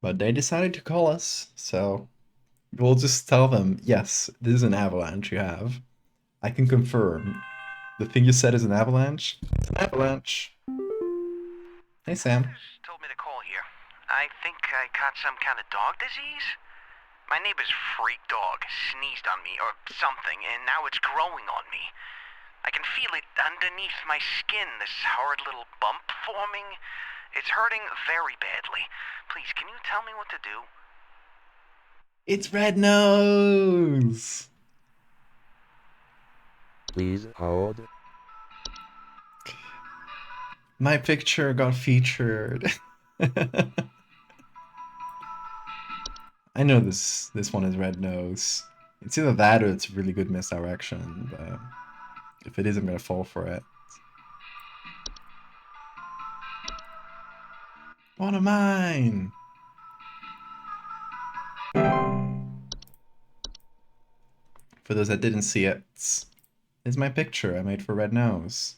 Speaker 1: But they decided to call us, so we'll just tell them, yes, this is an avalanche you have. I can confirm. The thing you said is an avalanche? It's an avalanche. Hey, Sam.
Speaker 6: Doctors told me to call here. I think I caught some kind of dog disease. My neighbor's freak dog sneezed on me or something, and now it's growing on me. I can feel it underneath my skin, this horrid little bump forming. It's hurting very badly. Please, can you tell me what to do?
Speaker 1: It's Red Nose!
Speaker 5: Please hold.
Speaker 1: My picture got featured. I know this one is Red Nose. It's either that or it's really good misdirection, but if it is, I'm gonna fall for it. One of mine! For those that didn't see it, it's my picture I made for Red Nose.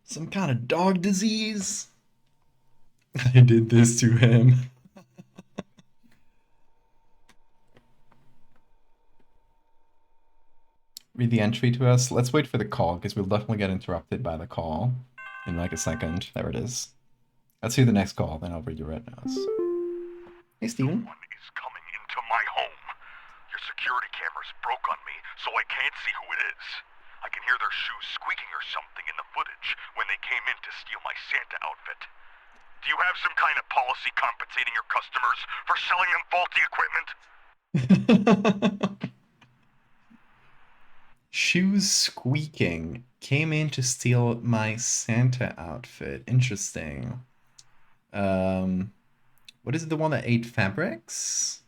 Speaker 1: Some kind of dog disease? I did this to him. Read the entry to us. Let's wait for the call, because we'll definitely get interrupted by the call in like a second. There it is. Let's see the next call, then I'll read your Red Nose. Hey, Steven.
Speaker 4: Someone is coming into my home. Your security cameras broke on me, so I can't see who it is. I can hear their shoes squeaking or something in the footage when they came in to steal my Santa outfit. Do you have some kind of policy compensating your customers for selling them faulty equipment?
Speaker 1: Shoes squeaking. Came in to steal my Santa outfit. Interesting. What is it, the one that ate fabrics?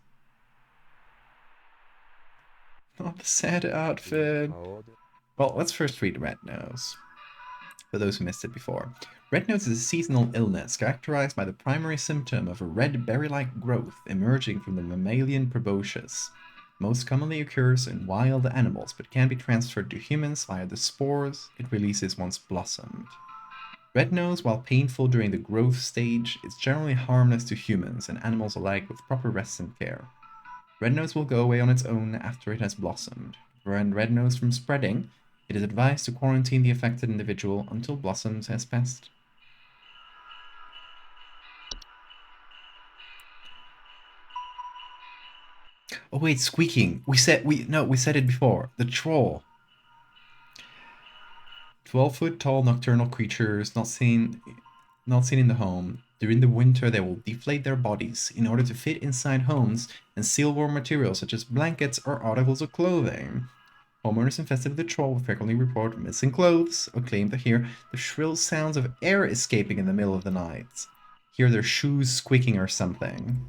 Speaker 1: Not the Santa outfit.
Speaker 5: Hold.
Speaker 1: Well, let's first read Red Nose. For those who missed it before. Red Nose is a seasonal illness characterized by the primary symptom of a red berry-like growth emerging from the mammalian proboscis. Most commonly occurs in wild animals, but can be transferred to humans via the spores it releases once blossomed. Red Nose, while painful during the growth stage, is generally harmless to humans and animals alike with proper rest and care. Red Nose will go away on its own after it has blossomed. To prevent Red Nose from spreading, it is advised to quarantine the affected individual until blossoms has passed. Oh wait, squeaking. We said it before. The troll. 12-foot tall nocturnal creatures not seen in the home. During the winter, they will deflate their bodies in order to fit inside homes and seal warm materials such as blankets or articles of clothing. Homeowners infested with the troll frequently report missing clothes or claim to hear the shrill sounds of air escaping in the middle of the night. Hear their shoes squeaking or something.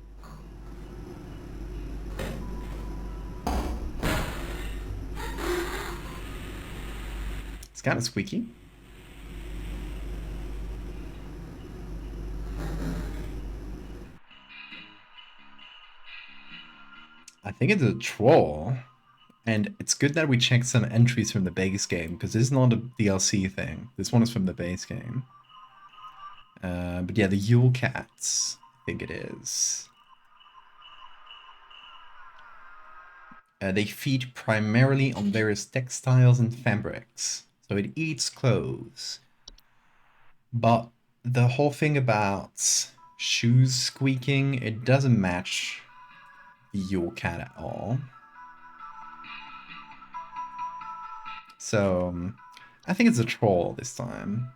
Speaker 1: It's kind of squeaky. I think it's a troll. And it's good that we checked some entries from the base game, because this is not a DLC thing. This one is from the base game. But yeah, the Yule Cats, I think it is. They feed primarily on various textiles and fabrics, so it eats clothes. But the whole thing about shoes squeaking, it doesn't match the Yule Cat at all. So I think it's a troll this time.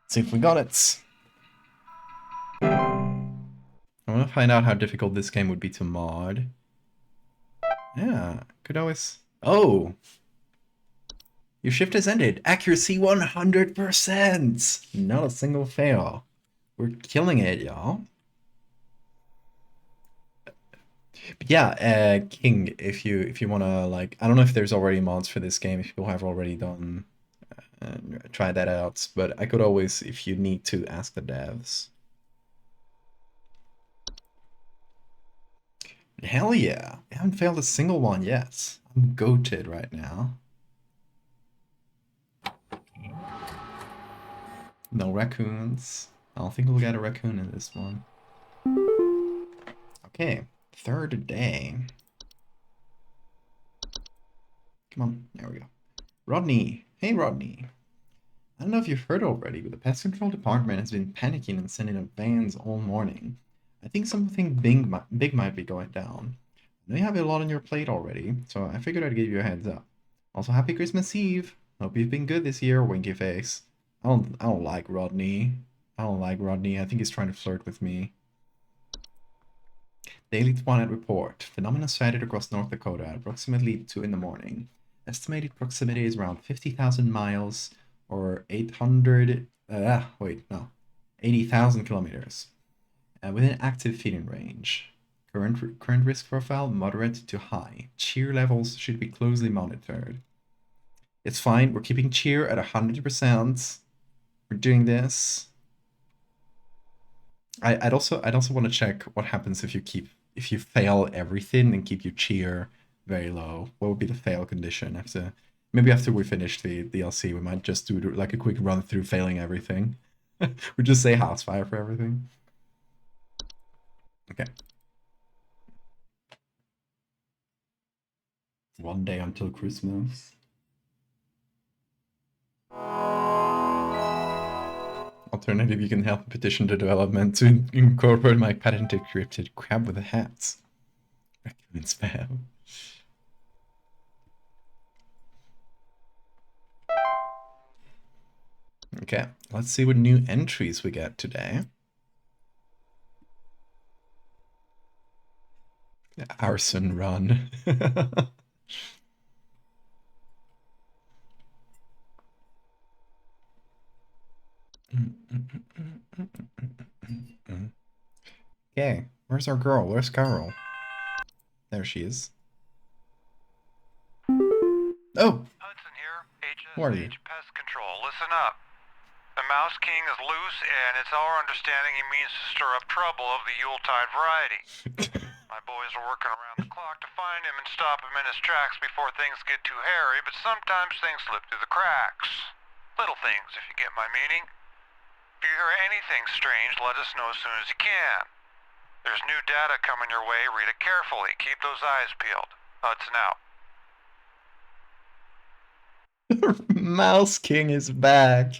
Speaker 1: See if we got it. I want to find out how difficult this game would be to mod. Yeah, could always... Oh! Your shift has ended. Accuracy 100%! Not a single fail. We're killing it, y'all. But yeah, King, if you wanna, like, I don't know if there's already mods for this game, if people have already done try that out, but I could always, if you need to, ask the devs. Hell yeah, I haven't failed a single one yet. I'm goated right now. No raccoons. I don't think we'll get a raccoon in this one. Okay, third day. Come on, there we go. Rodney. Hey, Rodney. I don't know if you've heard already, but the pest control department has been panicking and sending up vans all morning. I think something big might be going down. I know you have a lot on your plate already, so I figured I'd give you a heads up. Also, happy Christmas Eve. Hope you've been good this year, winky face. I don't like Rodney. I don't like Rodney. I think he's trying to flirt with me. Daily Twilight Report. Phenomena sighted across North Dakota at approximately 2 in the morning. Estimated proximity is around 50,000 miles or 80,000 kilometers. Within active feeding range. Current risk profile, moderate to high. Cheer levels should be closely monitored. It's fine, we're keeping cheer at 100%. We're doing this. I'd also want to check what happens if you fail everything and keep your cheer very low. What would be the fail condition? Maybe after we finish the DLC, we might just do like a quick run through failing everything. We just say house fire for everything. Okay. One day until Christmas. Alternative, you can help petition the development to incorporate my patented cryptid crab with a hat. Raccoon spam. Okay, let's see what new entries we get today. Arson run. Okay, where's our girl? Where's Carol? There she is. Oh!
Speaker 4: Hudson here,
Speaker 1: Who are you?
Speaker 4: HSH Pest Control. Listen up. The Mouse King is loose, and it's our understanding he means to stir up trouble of the Yuletide variety. My boys are working around the clock to find him and stop him in his tracks before things get too hairy, but sometimes things slip through the cracks. Little things, if you get my meaning. If you hear anything strange, let us know as soon as you can. There's new data coming your way. Read it carefully. Keep those eyes peeled. Hudson out.
Speaker 1: Mouse King is back.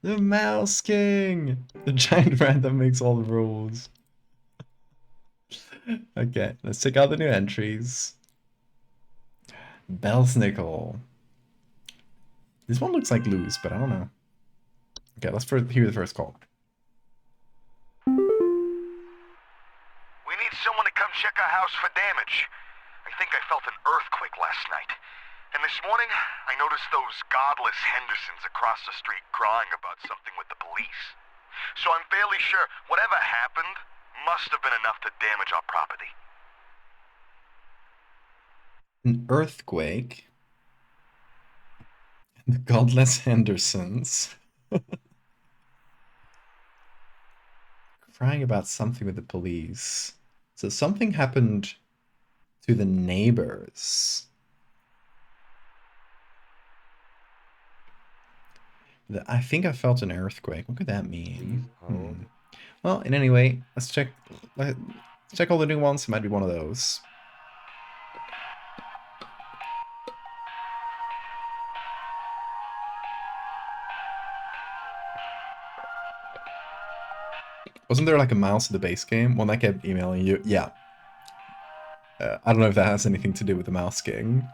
Speaker 1: The Mouse King. The giant rat that makes all the rules. Okay, let's check out the new entries. Belsnickel. This one looks like loose, but I don't know. Okay, let's hear the first call.
Speaker 4: We need someone to come check our house for damage. I think I felt an earthquake last night. And this morning, I noticed those godless Hendersons across the street crying about something with the police. So I'm fairly sure whatever happened must have been enough to damage our property.
Speaker 1: An earthquake. And the godless Hendersons. crying about something with the police. So something happened to the neighbors. I think I felt an earthquake. What could that mean? Well, in any way, let's check all the new ones. It might be one of those. Wasn't there like a mouse in the base game? One that kept emailing you? Yeah. I don't know if that has anything to do with the mouse king.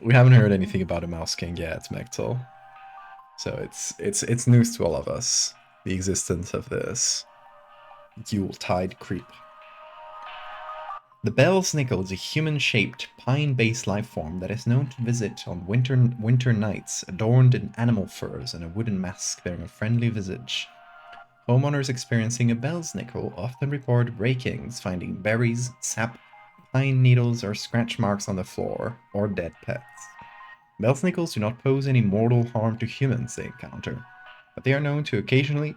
Speaker 1: We haven't heard anything about a mouse king yet, Mechtel. So it's news to all of us, the existence of this Yuletide creep. The bellsnickel is a human-shaped, pine-based life form that is known to visit on winter nights, adorned in animal furs and a wooden mask bearing a friendly visage. Homeowners experiencing a bellsnickel often report break-ins, finding berries, sap, pine needles, or scratch marks on the floor, or dead pets. Bellsnickels do not pose any mortal harm to humans they encounter, but they are known to occasionally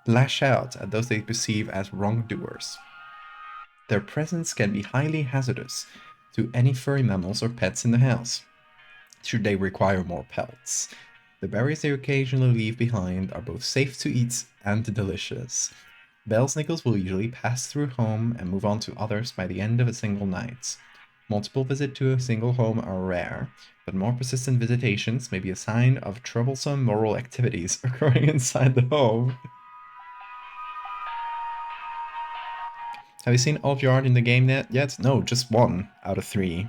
Speaker 1: lash out at those they perceive as wrongdoers. Their presence can be highly hazardous to any furry mammals or pets in the house, should they require more pelts. The berries they occasionally leave behind are both safe to eat and delicious. Bellsnickels will usually pass through a home and move on to others by the end of a single night. Multiple visits to a single home are rare, but more persistent visitations may be a sign of troublesome moral activities occurring inside the home. Have you seen all of your art in the game yet? No, just 1 out of 3.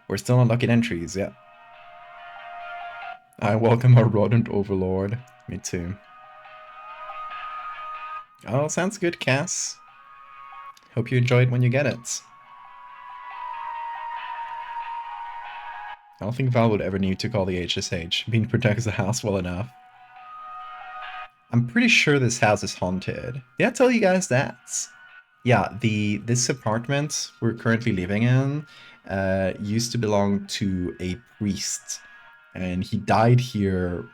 Speaker 1: We're still on lucky entries, yeah. I welcome our rodent overlord. Me too. Oh, sounds good, Cass. Hope you enjoy it when you get it. I don't think Val would ever need to call the HSH. Bean protects the house well enough. I'm pretty sure this house is haunted. Did I tell you guys that? Yeah, this apartment we're currently living in used to belong to a priest. And he died here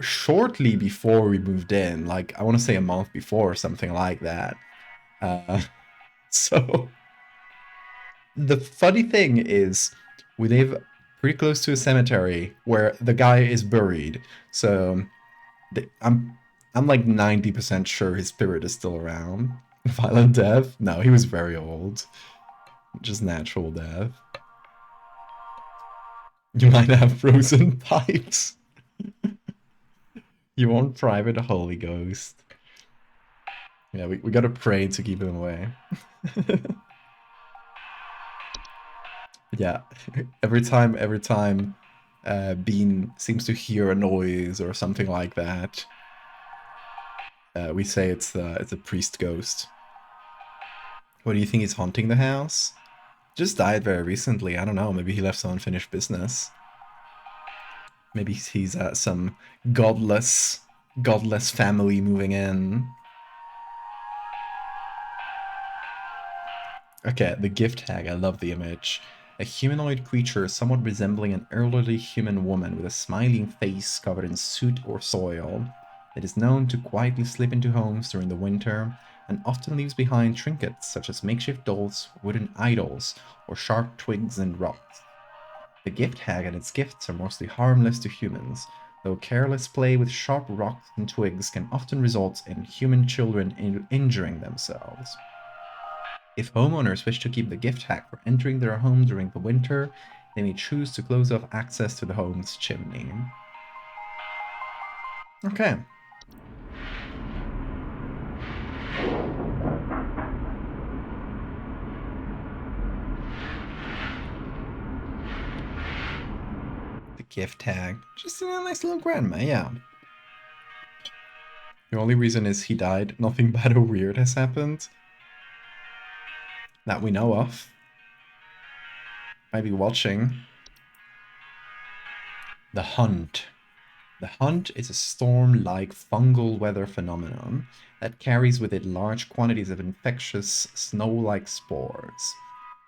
Speaker 1: shortly before we moved in. Like, I want to say a month before or something like that. So, the funny thing is, we live pretty close to a cemetery where the guy is buried. So, I'm like 90% sure his spirit is still around. Violent death? No, he was very old. Just natural death. You might have frozen pipes. You want private Holy Ghost. Yeah, we gotta pray to keep him away. Yeah, every time Bean seems to hear a noise or something like that, we say it's a priest ghost. What do you think is haunting the house? Just died very recently. I don't know. Maybe he left some unfinished business. Maybe he's some godless family moving in. Okay, the gift hag. I love the image. A humanoid creature somewhat resembling an elderly human woman with a smiling face covered in soot or soil. It is known to quietly slip into homes during the winter and often leaves behind trinkets such as makeshift dolls, wooden idols, or sharp twigs and rocks. The gift hag and its gifts are mostly harmless to humans, though careless play with sharp rocks and twigs can often result in human children injuring themselves. If homeowners wish to keep the gift hag from entering their home during the winter, they may choose to close off access to the home's chimney. Okay. Gift tag. Just a nice little grandma, yeah. The only reason is he died. Nothing bad or weird has happened. That we know of. Might be watching. The Hunt. The Hunt is a storm-like fungal weather phenomenon that carries with it large quantities of infectious snow-like spores.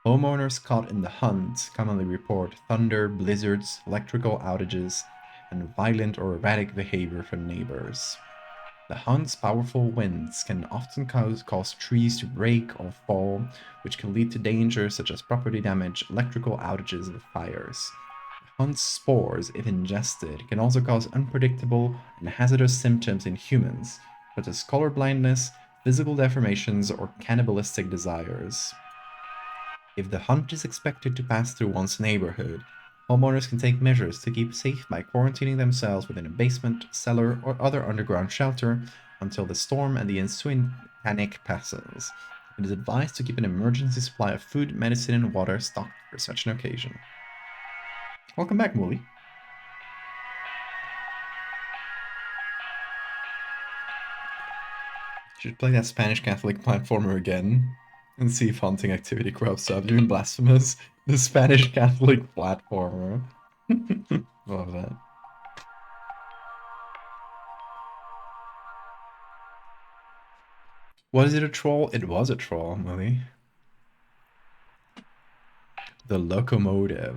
Speaker 1: Homeowners caught in the Hunt commonly report thunder, blizzards, electrical outages, and violent or erratic behavior from neighbors. The hunt's powerful winds can often cause trees to break or fall, which can lead to dangers such as property damage, electrical outages, and fires. The hunt's spores, if ingested, can also cause unpredictable and hazardous symptoms in humans, such as color blindness, physical deformations, or cannibalistic desires. If the hunt is expected to pass through one's neighborhood, homeowners can take measures to keep safe by quarantining themselves within a basement, cellar, or other underground shelter until the storm and the ensuing panic passes. It is advised to keep an emergency supply of food, medicine, and water stocked for such an occasion. Welcome back, Mooly. Should play that Spanish Catholic platformer again and see if hunting activity crops up. Even blasphemous. The Spanish Catholic platformer. Love that. Was it a troll? It was a troll, Millie. The locomotive.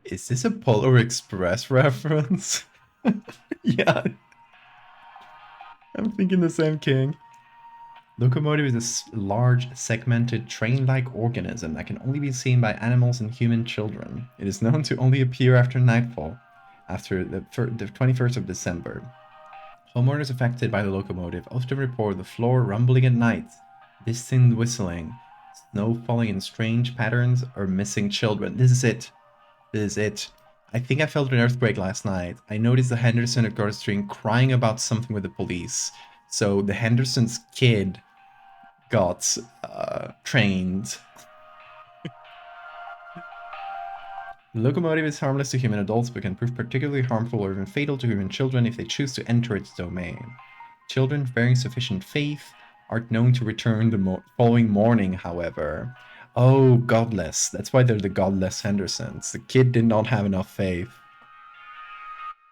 Speaker 1: Is this a Polar Express reference? Yeah. I'm thinking the same, King. Locomotive is a large, segmented, train-like organism that can only be seen by animals and human children. It is known to only appear after nightfall, after the 21st of December. Homeowners affected by the locomotive often report the floor rumbling at night, distant whistling, snow falling in strange patterns, or missing children. This is it. This is it. I think I felt an earthquake last night. I noticed the Henderson at Guard Stream crying about something with the police. So the Henderson's kid got trained. The locomotive is harmless to human adults but can prove particularly harmful or even fatal to human children if they choose to enter its domain. Children bearing sufficient faith are known to return the following morning, however. Oh, godless. That's why they're the godless Hendersons. The kid did not have enough faith.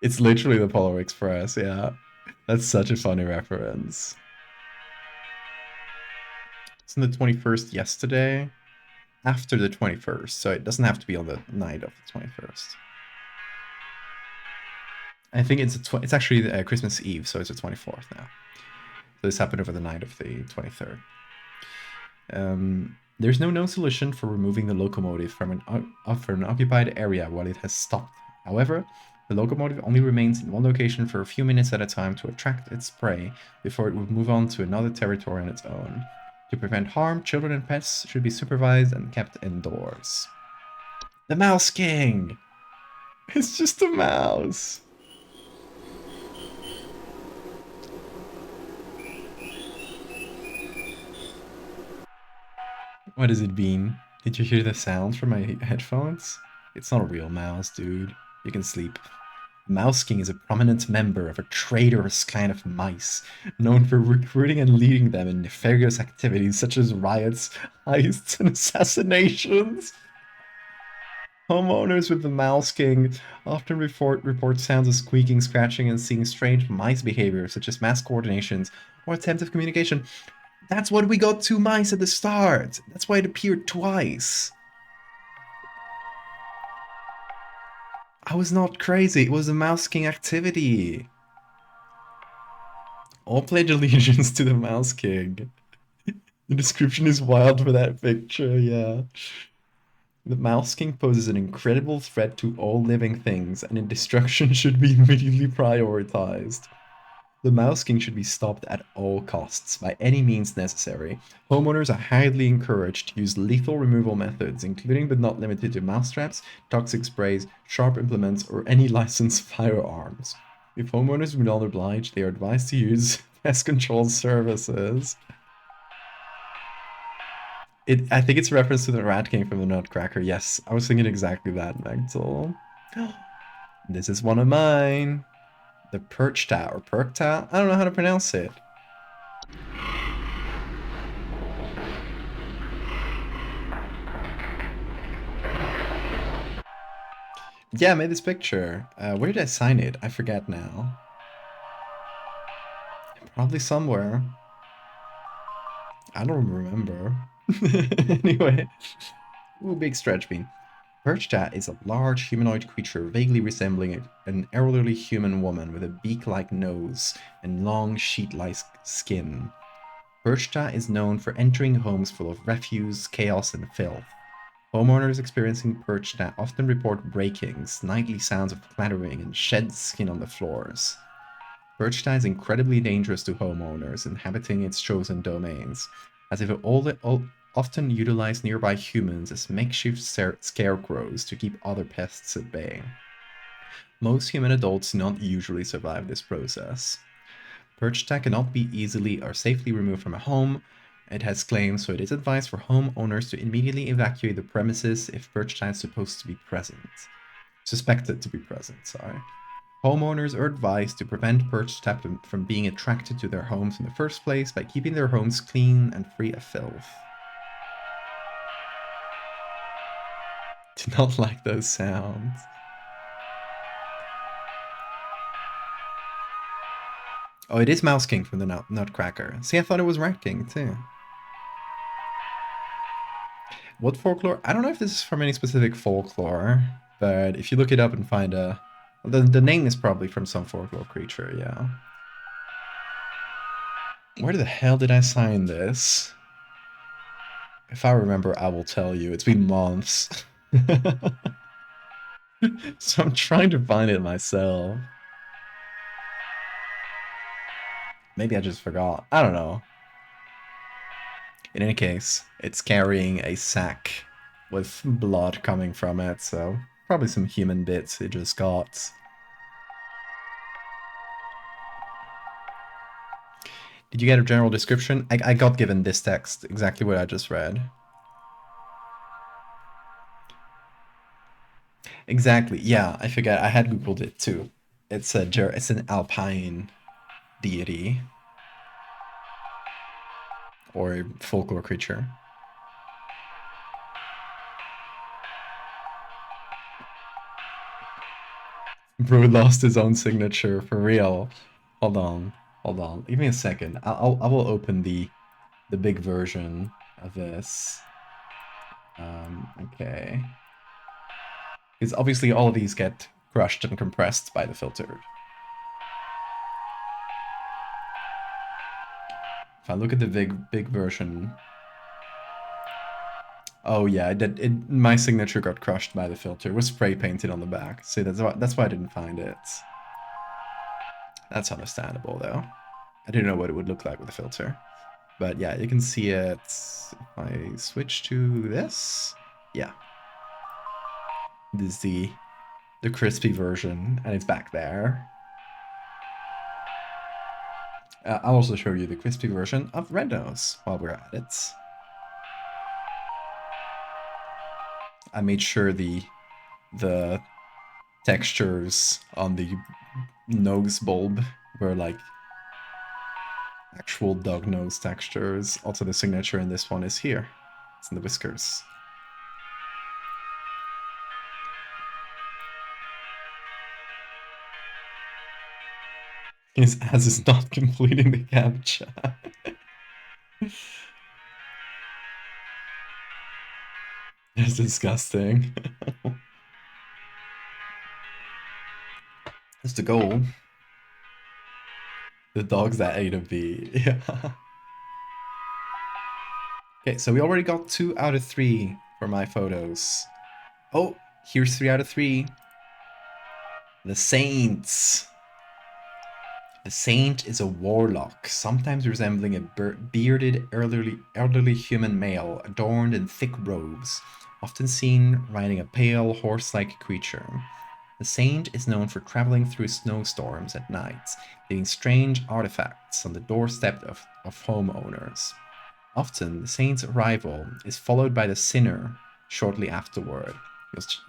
Speaker 1: It's literally the Polar Express, yeah. That's such a funny reference. Isn't the 21st yesterday? After the 21st, so it doesn't have to be on the night of the 21st. I think it's actually Christmas Eve, so it's the 24th now. So this happened over the night of the 23rd. There's no known solution for removing the locomotive from an occupied area while it has stopped. However, the locomotive only remains in one location for a few minutes at a time to attract its prey before it would move on to another territory on its own. To prevent harm, children and pets should be supervised and kept indoors. The Mouse King! It's just a mouse! What has it been? Did you hear the sounds from my headphones? It's not a real mouse, dude. You can sleep. The Mouse King is a prominent member of a traitorous clan of mice, known for recruiting and leading them in nefarious activities such as riots, heists, and assassinations. Homeowners with the Mouse King often report sounds of squeaking, scratching, and seeing strange mice behavior, such as mass coordinations or attempts of communication. That's what we got 2 mice at the start. That's why it appeared twice. I was not crazy. It was a Mouse King activity. All pledge allegiance to the Mouse King. The description is wild for that picture, yeah. The Mouse King poses an incredible threat to all living things, and its destruction should be immediately prioritized. The Mouse King should be stopped at all costs, by any means necessary. Homeowners are highly encouraged to use lethal removal methods, including but not limited to mousetraps, toxic sprays, sharp implements, or any licensed firearms. If homeowners would not oblige, they are advised to use pest control services. I think it's a reference to the Rat King from the Nutcracker. Yes, I was thinking exactly that, Magdal. This is one of mine. The Perchta, or Perkta? I don't know how to pronounce it. Yeah, I made this picture. Where did I sign it? I forget now. Probably somewhere. I don't remember. Anyway. Ooh, big stretch bean. Perchta is a large humanoid creature vaguely resembling an elderly human woman with a beak-like nose and long sheet-like skin. Perchta is known for entering homes full of refuse, chaos, and filth. Homeowners experiencing Perchta often report breakings, nightly sounds of clattering, and shed skin on the floors. Perchta is incredibly dangerous to homeowners inhabiting its chosen domains, as if it often utilize nearby humans as makeshift scarecrows to keep other pests at bay. Most human adults do not usually survive this process. Perchta cannot be easily or safely removed from a home. It has claims, so it is advised for homeowners to immediately evacuate the premises if Perchta is supposed to be present. Suspected to be present, sorry. Homeowners are advised to prevent Perchta from being attracted to their homes in the first place by keeping their homes clean and free of filth. Do not like those sounds. Oh, it is Mouse King from the Nutcracker. See, I thought it was Rat King, too. What folklore? I don't know if this is from any specific folklore, but if you look it up and find a... The name is probably from some folklore creature, yeah. Where the hell did I sign this? If I remember, I will tell you. It's been months. So I'm trying to find it myself. Maybe I just forgot. I don't know. In any case, it's carrying a sack with blood coming from it, so probably some human bits it just got. Did you get a general description? I got given this text, exactly what I just read. Exactly, yeah, I forget, I had googled it too. It's an alpine deity. Or folklore creature. Bro lost his own signature, for real. Hold on. Give me a second. I will open the big version of this. Okay. Because obviously all of these get crushed and compressed by the filter. If I look at the big version... Oh yeah, my signature got crushed by the filter. It was spray painted on the back. See, that's why I didn't find it. That's understandable though. I didn't know what it would look like with the filter. But yeah, you can see it. If I switch to this, yeah. This is the crispy version, and it's back there. I'll also show you the crispy version of Red Nose while we're at it. I made sure the textures on the nose bulb were like actual dog nose textures. Also, the signature in this one is here. It's in the whiskers. His ass is not completing the captcha. That's disgusting. That's the goal. The dogs that ate a bee. Yeah. Okay, so we already got 2 out of 3 for my photos. Oh, here's 3 out of 3. The Saints. The Saint is a warlock, sometimes resembling a bearded, elderly human male, adorned in thick robes, often seen riding a pale, horse-like creature. The Saint is known for traveling through snowstorms at night, leaving strange artifacts on the doorstep of homeowners. Often, the Saint's arrival is followed by the Sinner shortly afterward.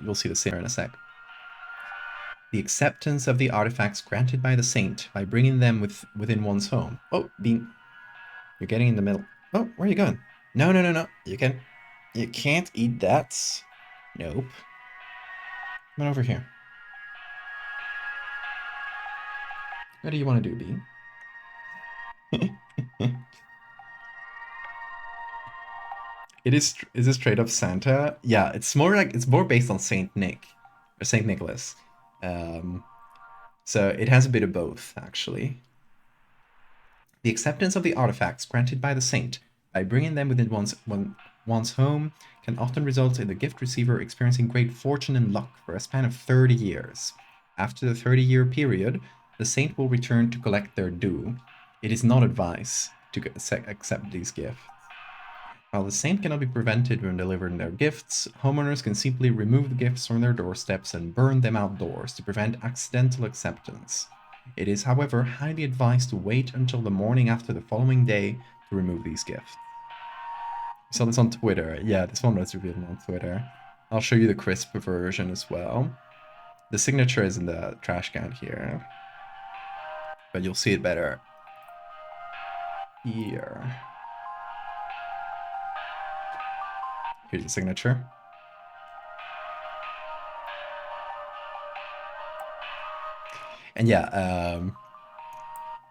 Speaker 1: You'll see the Sinner in a sec. The acceptance of the artifacts granted by the Saint by bringing them within one's home. Oh, Bean, you're getting in the middle. Oh, where are you going? No. You can't eat that. Nope. Come on over here. What do you want to do, B? Is it straight up Santa? Yeah, it's more based on Saint Nick or Saint Nicholas. So it has a bit of both, actually. The acceptance of the artifacts granted by the saint by bringing them within one's home can often result in the gift receiver experiencing great fortune and luck for a span of 30 years. After the 30-year period, the saint will return to collect their due. It is not advised to accept these gifts. While the saint cannot be prevented from delivering their gifts, homeowners can simply remove the gifts from their doorsteps and burn them outdoors to prevent accidental acceptance. It is, however, highly advised to wait until the morning after the following day to remove these gifts. I saw this on Twitter. Yeah, this one was revealed on Twitter. I'll show you the crisp version as well. The signature is in the trash can here, but you'll see it better here. Here's the signature. And yeah,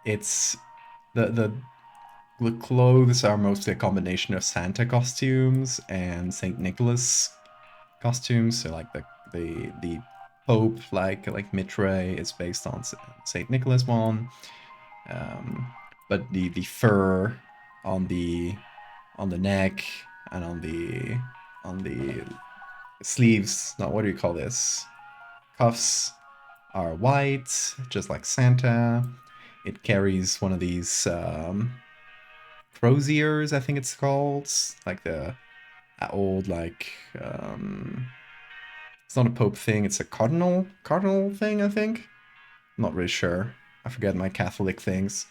Speaker 1: it's the clothes are mostly a combination of Santa costumes and Saint Nicholas costumes. So like the Pope, like Mitre, is based on Saint Nicholas one, but the fur on the neck and on the sleeves, not what do you call this? Cuffs are white, just like Santa. It carries one of these crow's ears, I think it's called, like the old it's not a Pope thing, it's a cardinal thing, I think. I'm not really sure. I forget my Catholic things.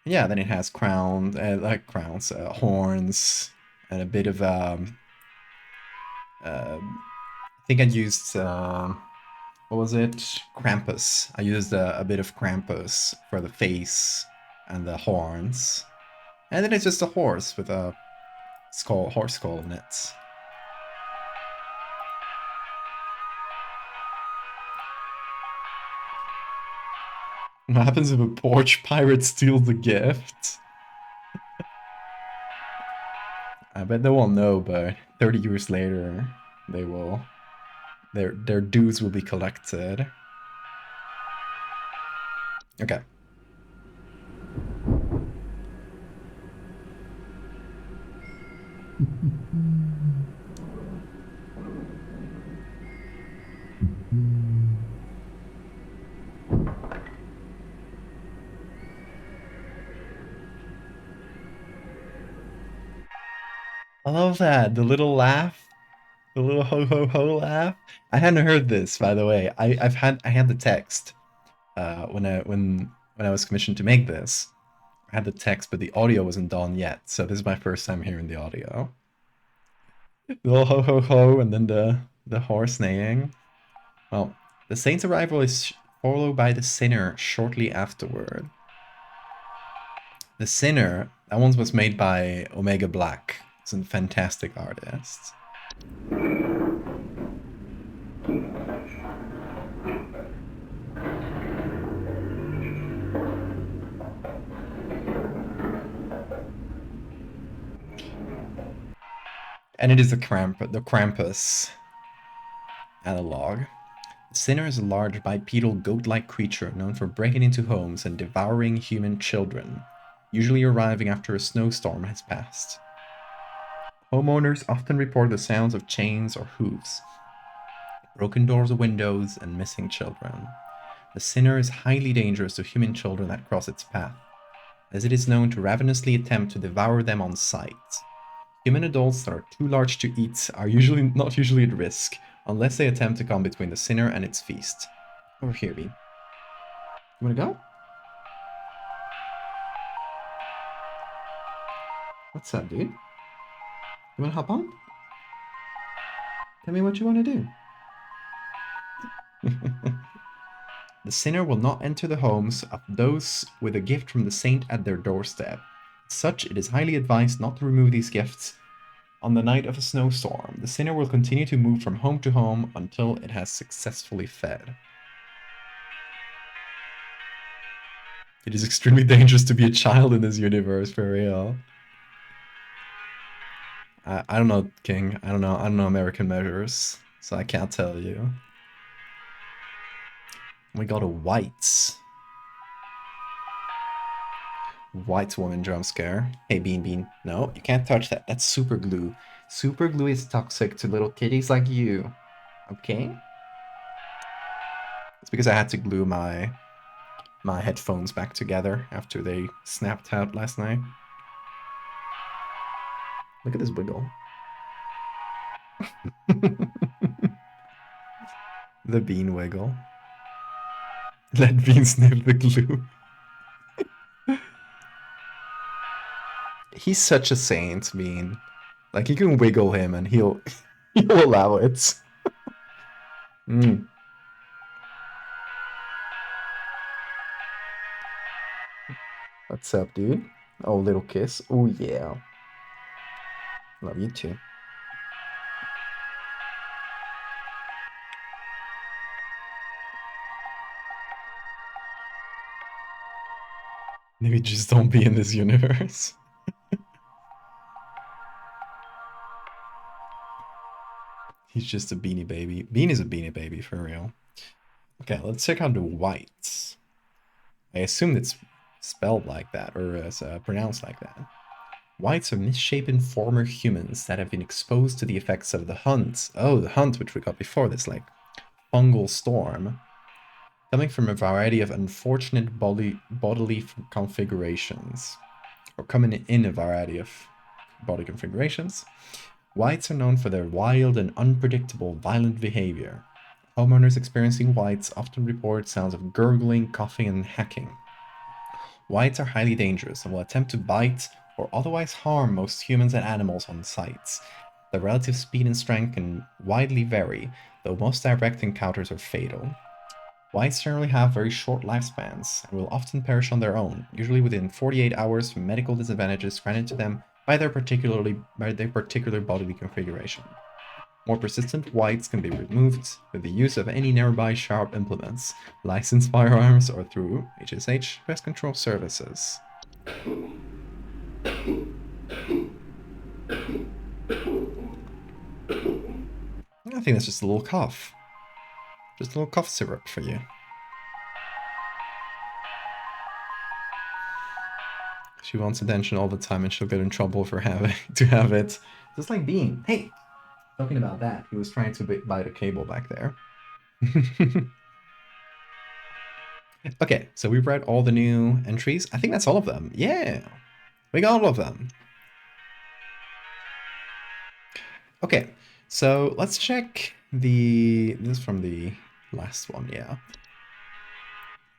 Speaker 1: Yeah, then it has crowns, horns, and a bit of I think I used what was it? Krampus. I used a bit of Krampus for the face and the horns. And then it's just a horse with a horse skull in it. What happens if a porch pirate steals the gift? I bet they won't know, but 30 years later, they will. Their dues will be collected. Okay. I love that, the little laugh. The little ho ho ho laugh. I hadn't heard this, by the way. I had the text when I was commissioned to make this. I had the text, but the audio wasn't done yet. So this is my first time hearing the audio. The little ho ho ho, and then the horse neighing. Well, the saint's arrival is followed by the sinner shortly afterward. The sinner, that one was made by Omega Black. It's a fantastic artist. And it is the Krampus analog. The sinner is a large bipedal goat-like creature known for breaking into homes and devouring human children, usually arriving after a snowstorm has passed. Homeowners often report the sounds of chains or hooves, broken doors or windows, and missing children. The sinner is highly dangerous to human children that cross its path, as it is known to ravenously attempt to devour them on sight. Human adults that are too large to eat are not usually at risk, unless they attempt to come between the sinner and its feast. Over here, B. You wanna go? What's up, dude? You wanna hop on? Tell me what you wanna do. The sinner will not enter the homes of those with a gift from the saint at their doorstep. As such, it is highly advised not to remove these gifts on the night of a snowstorm. The sinner will continue to move from home to home until it has successfully fed. It is extremely dangerous to be a child in this universe, for real. I don't know, King. I don't know American measures, so I can't tell you. We got a white woman jump scare. Hey, Bean. No, you can't touch that. That's super glue. Super glue is toxic to little kitties like you. Okay? It's because I had to glue my headphones back together after they snapped out last night. Look at this wiggle. The Bean wiggle. Let Bean sniff the glue. He's such a saint, Bean. Like, you can wiggle him and he'll allow it. What's up, dude? Oh, little kiss. Oh, yeah. Love you too. Maybe just don't be in this universe. He's just a beanie baby. Bean is a beanie baby, for real. Okay, let's check out the whites. I assume it's spelled like that, or pronounced like that. Whites are misshapen former humans that have been exposed to the effects of the hunt. Oh, the hunt, which we got before this, like fungal storm. Coming from a variety of unfortunate bodily configurations. Or coming in a variety of body configurations. Whites are known for their wild and unpredictable violent behavior. Homeowners experiencing whites often report sounds of gurgling, coughing, and hacking. Whites are highly dangerous and will attempt to bite or otherwise harm most humans and animals on sites. Their relative speed and strength can widely vary, though most direct encounters are fatal. Whites generally have very short lifespans and will often perish on their own, usually within 48 hours from medical disadvantages granted to them by their particular bodily configuration. More persistent whites can be removed with the use of any nearby sharp implements, licensed firearms, or through HSH pest control services. I think that's just a little cough. Just a little cough syrup for you. She wants attention all the time and she'll get in trouble for having to have it. Just like Bean. Hey! Talking about that, he was trying to bite a cable back there. Okay, so we've read all the new entries. I think that's all of them. Yeah! We got all of them. Okay, so let's check this is from the last one, yeah.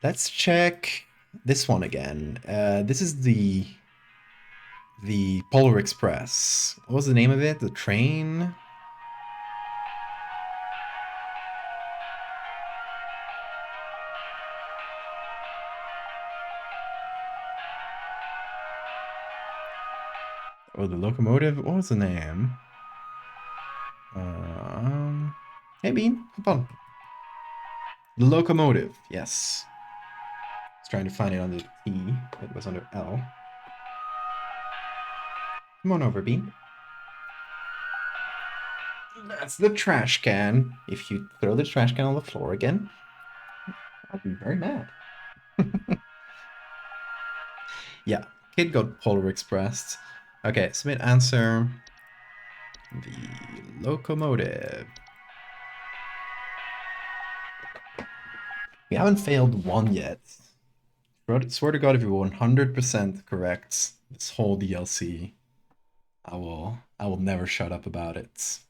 Speaker 1: Let's check this one again. This is the Polar Express. What was the name of it? The train? Oh, the locomotive? What was the name? Hey, Bean, hop on. The locomotive, yes. I was trying to find it under T, but it was under L. Come on over, Bean. That's the trash can. If you throw the trash can on the floor again, I'll be very mad. Yeah, kid got Polar Expressed. Okay, submit answer. The locomotive. We haven't failed one yet. Swear to God, if you're 100% correct this whole DLC, I will never shut up about it.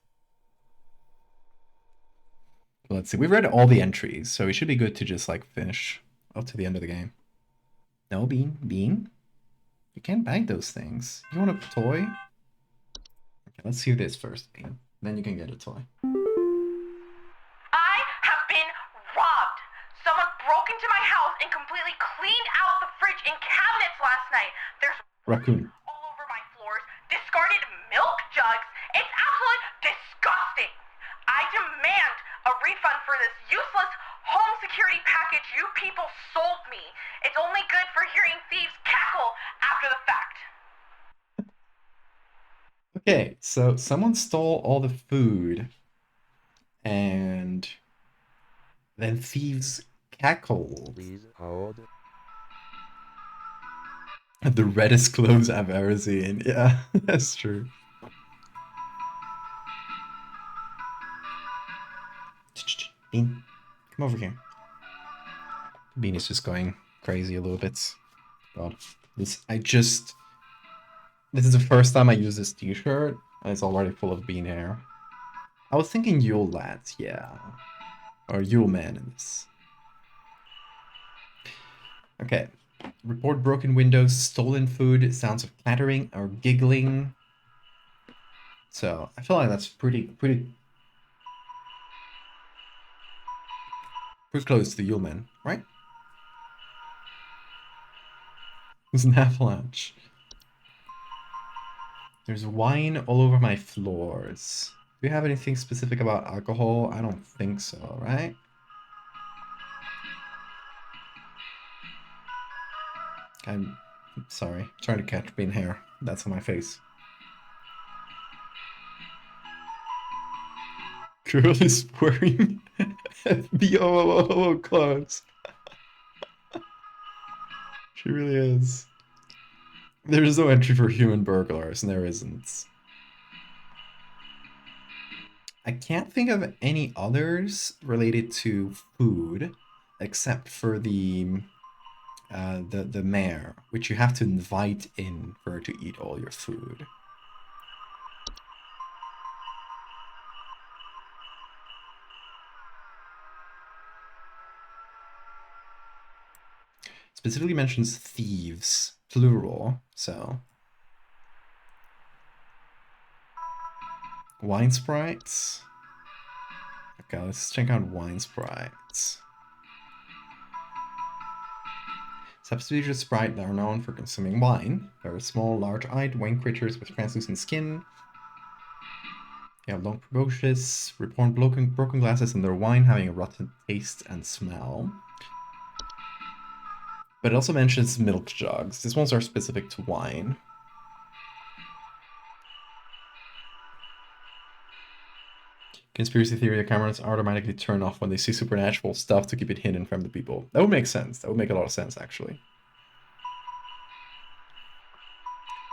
Speaker 1: Let's see. We've read all the entries, so we should be good to just like finish up to the end of the game. No, Bean? You can't bag those things. You want a toy? Okay, let's see this first, Bean. Then you can get a toy.
Speaker 3: I have been robbed. Someone broke into my house and completely cleaned out the fridge and cabinets last night. There's
Speaker 1: raccoon
Speaker 3: all over my floors, discarded milk jugs. It's absolutely disgusting. I demand a refund for this useless home security package you people sold me. It's only good for hearing thieves cackle after the fact.
Speaker 1: Okay, so someone stole all the food, and then thieves cackled.
Speaker 5: Please hold.
Speaker 1: The reddest clothes I've ever seen. Yeah, that's true. Bean, come over here. Bean is just going crazy a little bit. God, this is the first time I use this t-shirt, and it's already full of bean hair. I was thinking Yule lads, yeah. Or Yule man in this. Okay. Report broken windows, stolen food, sounds of clattering or giggling. So I feel like that's pretty close to the Yule man, right? It's an avalanche. There's wine all over my floors. Do you have anything specific about alcohol? I don't think so, right? I'm sorry. I'm trying to catch bean hair. That's on my face. Girl is wearing FBO clothes. She really is. There is no entry for human burglars, and there isn't. I can't think of any others related to food, except for the mayor, which you have to invite in for her to eat all your food. Specifically mentions thieves, plural, so. Wine sprites. Okay, let's check out wine sprites. Substituted sprite that are known for consuming wine. They are small, large-eyed wine creatures with translucent skin. They have long preboscis, report broken glasses, and their wine having a rotten taste and smell. But it also mentions milk jugs. These ones are specific to wine. Conspiracy theory, the cameras automatically turn off when they see supernatural stuff to keep it hidden from the people. That would make sense. That would make a lot of sense, actually.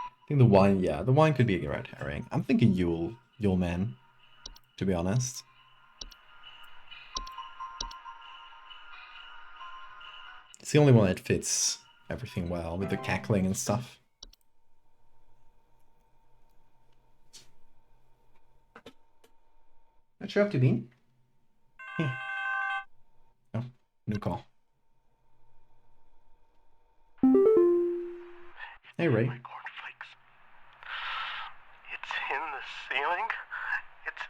Speaker 1: I think the wine, yeah, the wine could be a red herring. I'm thinking Yule man, to be honest. It's the only one that fits everything well, with the cackling and stuff. What you up to, Bean? Yeah. Oh, new call. Hey, Ray.
Speaker 4: My cornflakes. It's in the ceiling. It's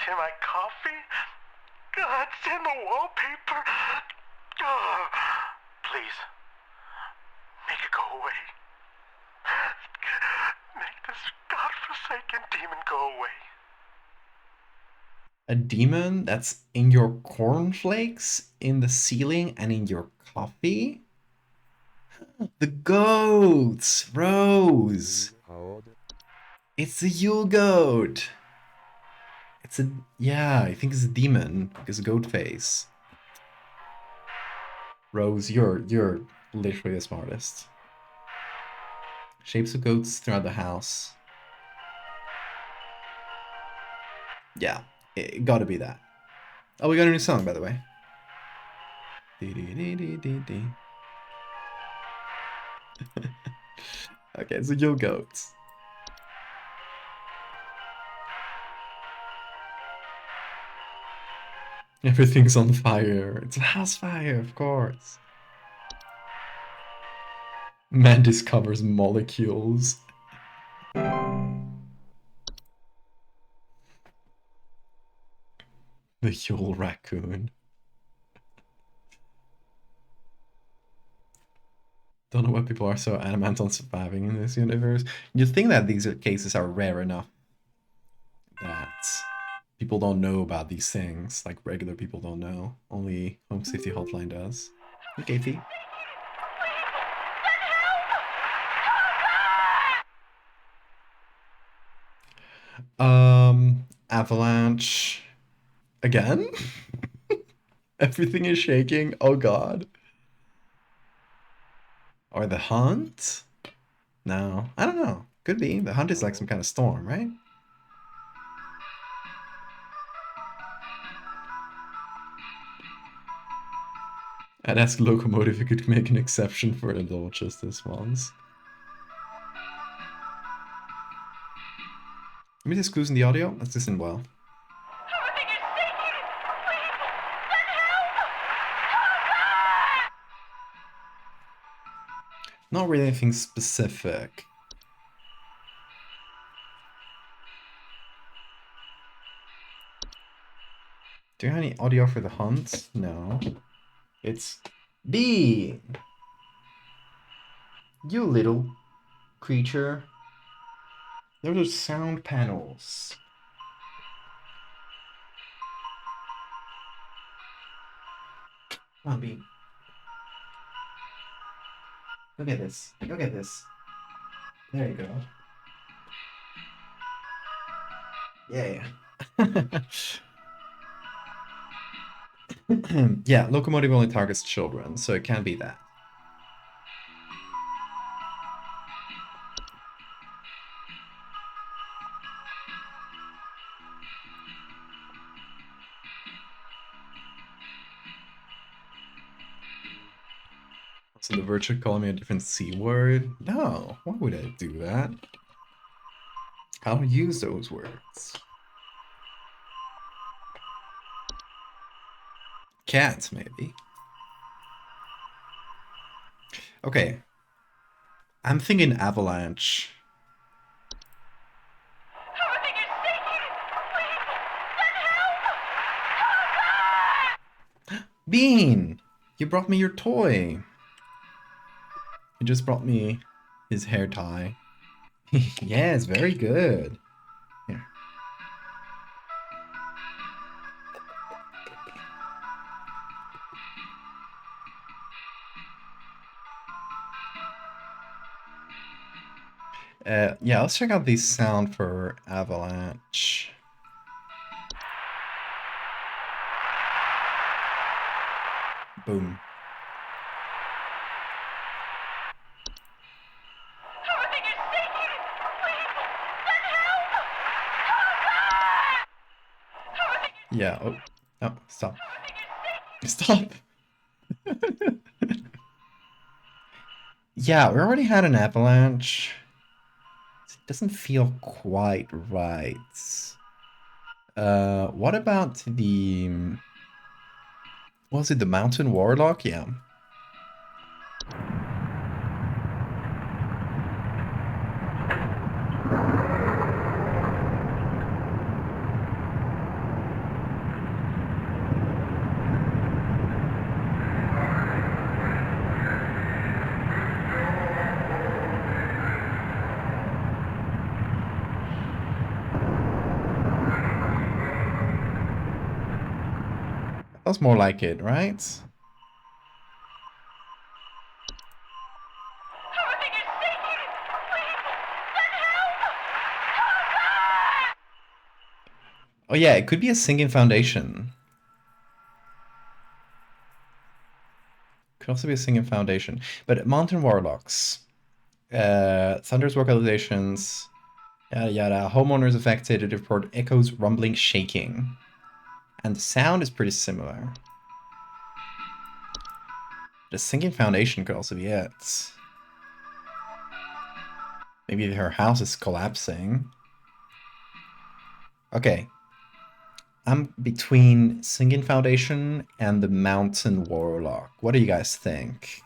Speaker 4: in my coffee. It's in the wallpaper. Please, make it go away. Make this godforsaken demon go away.
Speaker 1: A demon that's in your cornflakes, in the ceiling, and in your coffee? The goats! Rose!
Speaker 5: Hold.
Speaker 1: It's a Yule goat! It's a... yeah, I think it's a demon, because a goat face. Rose, you're literally the smartest. Shapes of goats throughout the house. Yeah, it gotta be that. Oh, we got a new song, by the way. Okay, it's the Yule goats. Everything's on fire. It's a house fire, of course. Man discovers molecules. The Yule raccoon. Don't know why people are so adamant on surviving in this universe. You'd think that these cases are rare enough that people don't know about these things. Like regular people don't know. Only Home Safety Hotline does. Okay, Fee. Avalanche. Again? Everything is shaking. Oh god. Or the hunt? No, I don't know. Could be. The hunt is like some kind of storm, right? I'd ask Locomotive if it could make an exception for the Dorchester ones. Let me just loosen the audio. Let's listen well. Not really anything specific. Do you have any audio for the hunt? No. It's Bean! You little creature. Those are sound panels. Come on, Bean. Look at this. Look at this. There you go. Yeah. Yeah, Locomotive only targets children, so it can't be that. So the virtue calling me a different C word? No, why would I do that? I don't use those words. Cats, maybe. Okay. I'm thinking avalanche. Bean! You brought me your toy. He just brought me his hair tie. Yes, very good. Here. Yeah, let's check out the sound for avalanche. Boom. Yeah, oh, no, stop. Stop! Yeah, we already had an avalanche. It doesn't feel quite right. What about the... Was it the Mountain Warlock? Yeah. That's more like it, right? Oh yeah, it could be a sinking foundation. Could also be a sinking foundation. But Mountain Warlocks. Thunder's vocalizations. Yada yada. Homeowners affected report echoes, rumbling, shaking. And the sound is pretty similar. The sinking foundation could also be it. Maybe her house is collapsing. Okay. I'm between Sinking Foundation and the Mountain Warlock. What do you guys think?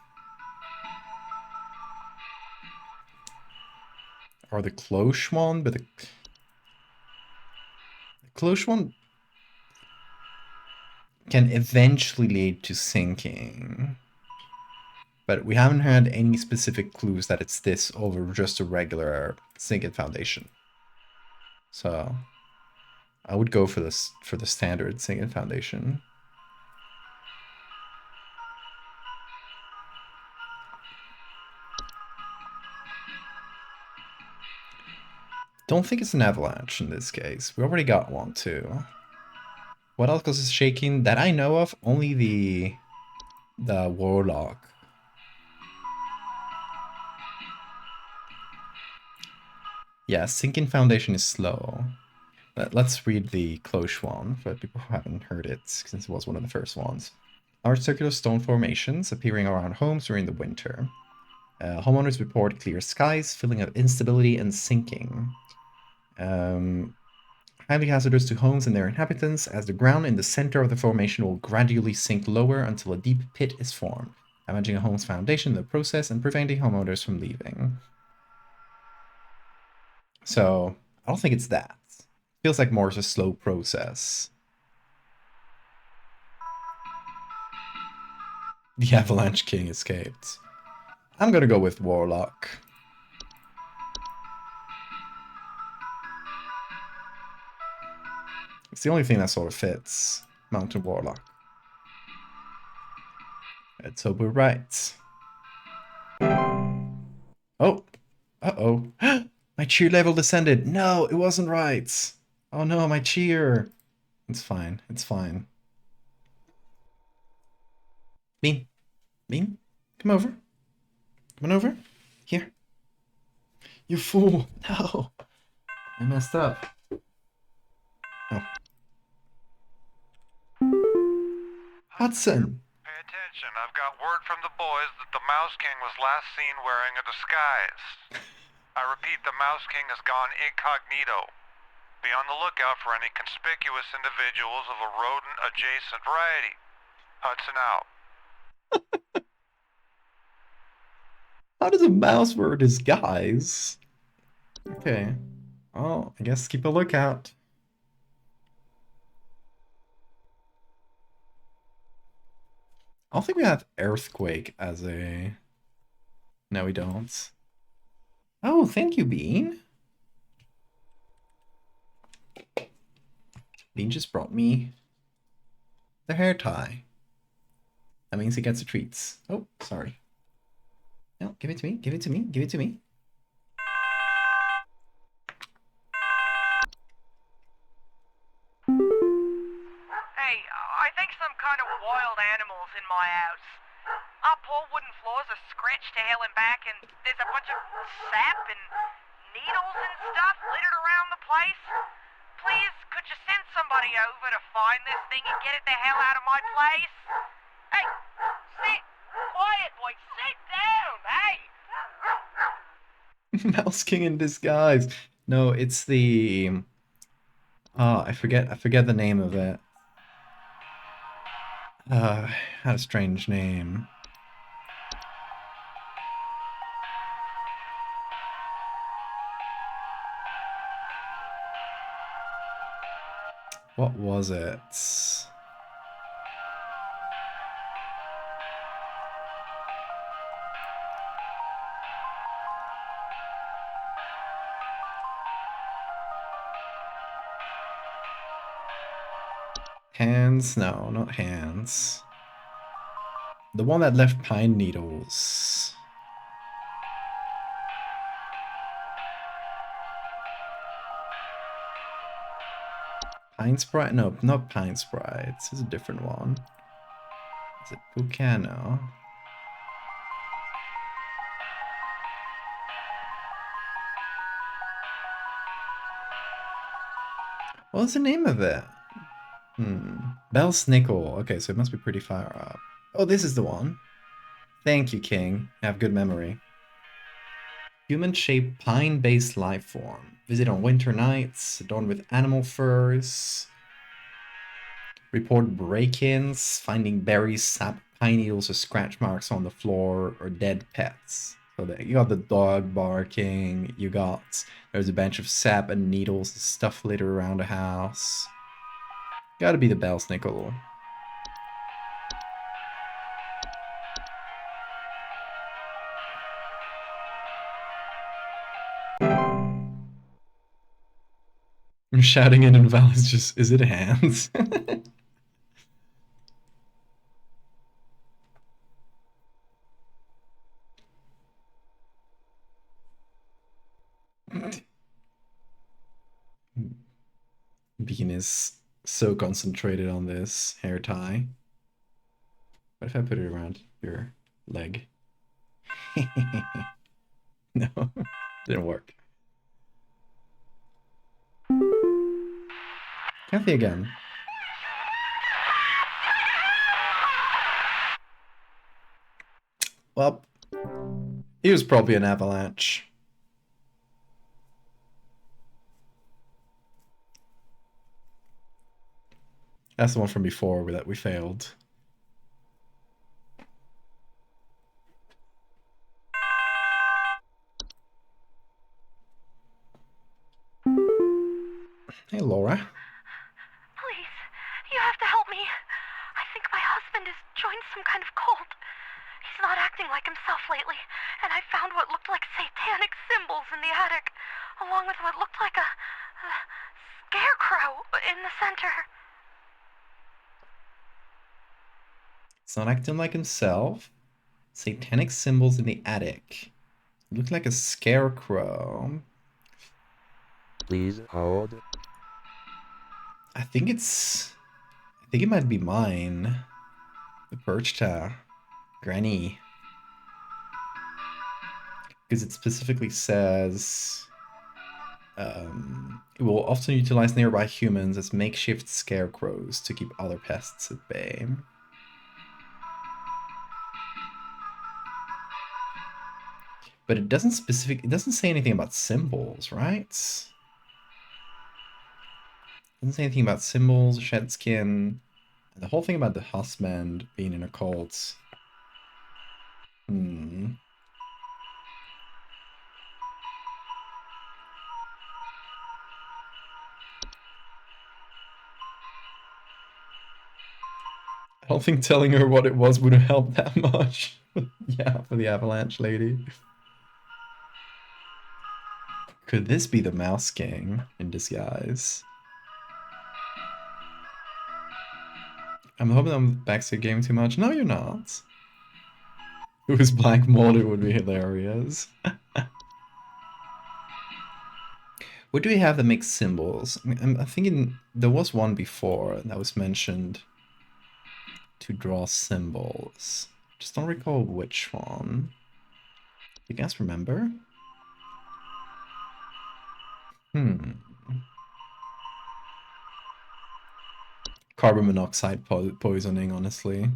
Speaker 1: Or the Cloche one, but the Cloche one can eventually lead to sinking. But we haven't had any specific clues that it's this over just a regular Sinking Foundation. So I would go for this for the standard Sinking Foundation. Don't think it's an avalanche in this case. We already got one too. What else is shaking that I know of? Only the warlock. Yeah, Sinking Foundation is slow. Let's read the cloche one for people who haven't heard it, since it was one of the first ones. Large circular stone formations appearing around homes during the winter. Homeowners report clear skies, feeling of instability and sinking. Highly hazardous to homes and their inhabitants, as the ground in the center of the formation will gradually sink lower until a deep pit is formed, damaging a home's foundation in the process and preventing homeowners from leaving. So, I don't think it's that. Feels like more of a slow process. The Avalanche King escaped. I'm gonna go with Warlock. It's the only thing that sort of fits. Mountain Warlock. Let's hope we're right. Oh! Uh-oh. My cheer level descended. No, it wasn't right. Oh no, my cheer. It's fine. It's fine. Bean. Bean? Come over. Come on over. Here. You fool. No. I messed up. Oh. Hudson.
Speaker 4: Pay attention. I've got word from the boys that the Mouse King was last seen wearing a disguise. I repeat, the Mouse King has gone incognito. Be on the lookout for any conspicuous individuals of a rodent-adjacent variety. Hudson out.
Speaker 1: How does a mouse wear a disguise? Okay. Well, I guess keep a lookout. I don't think we have Earthquake as a... No, we don't. Oh, thank you, Bean. Bean just brought me the hair tie. That means he gets a treat. Oh, sorry. No, give it to me, give it to me, give it to me.
Speaker 7: Hey, I think some kind of wild animal's in my house. Our poor wooden floors are scratched to hell and back, and there's a bunch of sap and needles and stuff littered around the place. Please, could you send somebody over to find this thing and get it the hell out of my place? Hey, sit quiet, boy, sit down, hey!
Speaker 1: Mouse King in disguise. No, it's the... Oh, I forget the name of it. Had a strange name. What was it? Hands? No, not hands. The one that left pine needles. Pine Sprite? No, not Pine Sprite. This is a different one. Is it Bucano? What's the name of it? Bell's Nickel. Okay, so it must be pretty far up. Oh, this is the one. Thank you, King. I have good memory. Human-shaped pine-based life form. Visit on winter nights, adorned with animal furs. Report break-ins, finding berries, sap, pine needles, or scratch marks on the floor, or dead pets. So you got the dog barking, there's a bunch of sap and needles and stuff littered around the house. Gotta be the Bell's Nickel. I'm shouting it and Val is just, is it hands? Bean is so concentrated on this hair tie. What if I put it around your leg? No, didn't work. Kathy again. Well, he was probably an avalanche. That's the one from before that we failed. Hey, Laura.
Speaker 3: Please, you have to help me. I think my husband has joined some kind of cult. He's not acting like himself lately, and I found what looked like satanic symbols in the attic, along with what looked like a scarecrow in the center.
Speaker 1: It's not acting like himself. Satanic symbols in the attic. Looked like a scarecrow.
Speaker 5: Please hold.
Speaker 1: I think it might be mine. The perch tower. Granny. Because it specifically says it will often utilize nearby humans as makeshift scarecrows to keep other pests at bay. But it doesn't say anything about symbols, right? It doesn't say anything about symbols, shed skin, and the whole thing about the husband being in a cult. I don't think telling her what it was would have helped that much. Yeah, for the avalanche lady. Could this be the Mouse King in disguise? I'm hoping I'm backseat gaming too much. No, you're not. If it was Black Mold, it would be hilarious. What do we have that makes symbols? I mean, I'm thinking there was one before that was mentioned to draw symbols. Just don't recall which one. You guys remember? Carbon monoxide poisoning, honestly.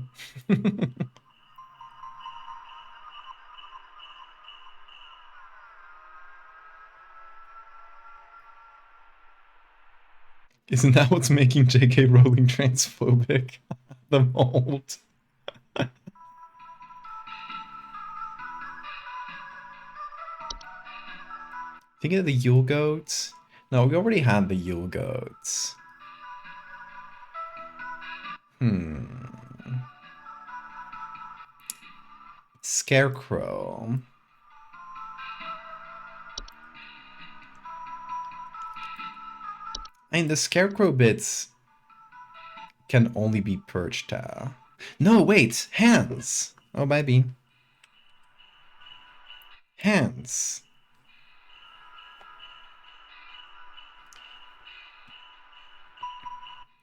Speaker 1: Isn't that what's making J.K. Rowling transphobic? The mold. Thinking of the Yule goats? No, we already had the Yule goats. Scarecrow. I mean, the scarecrow bits can only be perched. No, wait! Hands! Oh, baby. Hands.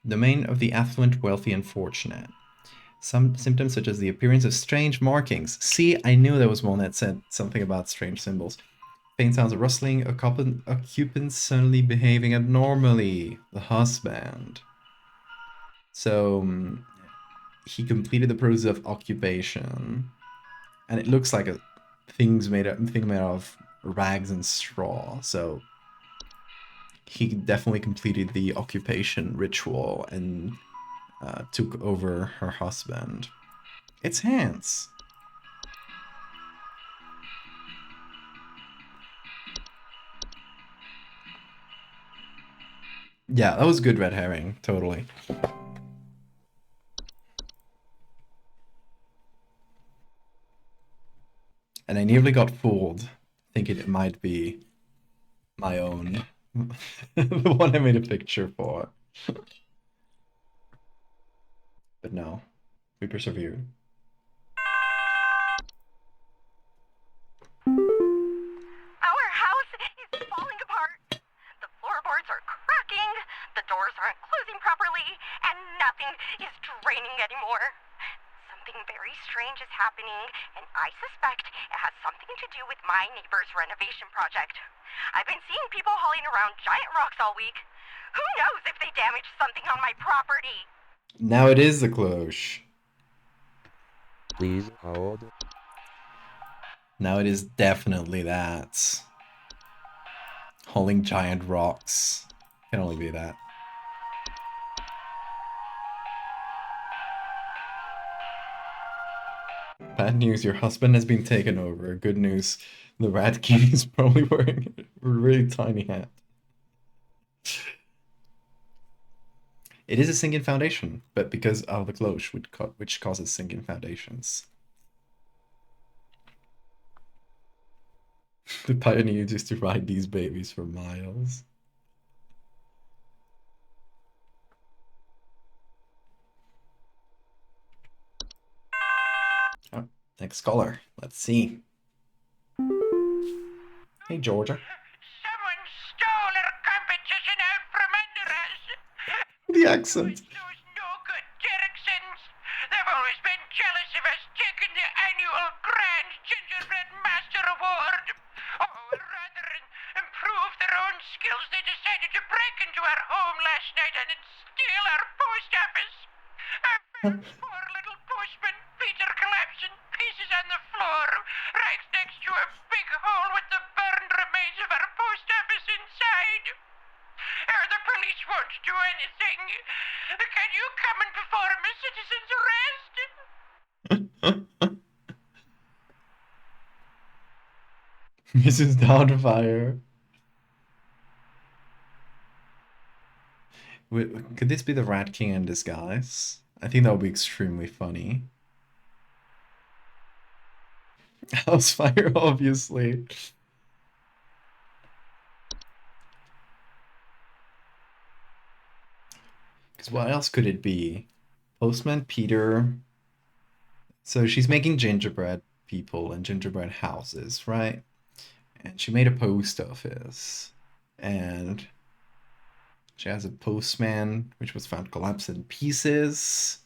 Speaker 1: Domain of the affluent, wealthy, and fortunate. Some symptoms such as the appearance of strange markings. See, I knew there was one that said something about strange symbols. Faint sounds of rustling, occupants suddenly behaving abnormally. The husband. So, he completed the process of occupation. And it looks like a thing made of rags and straw. So, he definitely completed the occupation ritual and took over her husband. It's hands. Yeah, that was good red herring, totally. And I nearly got fooled, thinking it might be my own The one I made a picture for. But no, we persevered.
Speaker 3: Our house is falling apart. The floorboards are cracking, the doors aren't closing properly, and nothing is draining anymore. Something very strange is happening, and I suspect it has something to do with my neighbor's renovation project. I've been seeing people hauling around giant rocks all week. Who knows if they damaged something on my property?
Speaker 1: Now it is the cloche.
Speaker 5: Please hold.
Speaker 1: Now it is definitely that. Hauling giant rocks. Can only be that. Bad news, your husband has been taken over. Good news, the Rat King is probably wearing a really tiny hat. It is a sinking foundation, but because of the cloche, which causes sinking foundations. The pioneers used to ride these babies for miles. Oh, next caller. Let's see. Hey, Georgia.
Speaker 7: Someone stole our competition out from under us.
Speaker 1: The accent.
Speaker 7: Those no good Derricksons. They've always been jealous of us taking the annual Grand Gingerbread Master Award. Oh, rather than improve their own skills, they decided to break into our home last night and steal our post office. Our poor little postman, Peter, collapsed in pieces on the floor, right next to a big hole with the burned remains of our post office inside. The police won't do anything. Can you come and perform a citizen's arrest?
Speaker 1: Mrs. Doubtfire. Wait, could this be the Rat King in disguise? I think that would be extremely funny. Housefire, obviously. Because what else could it be? Postman Peter. So she's making gingerbread people and gingerbread houses, right? And she made a post office. And she has a postman, which was found collapsed in pieces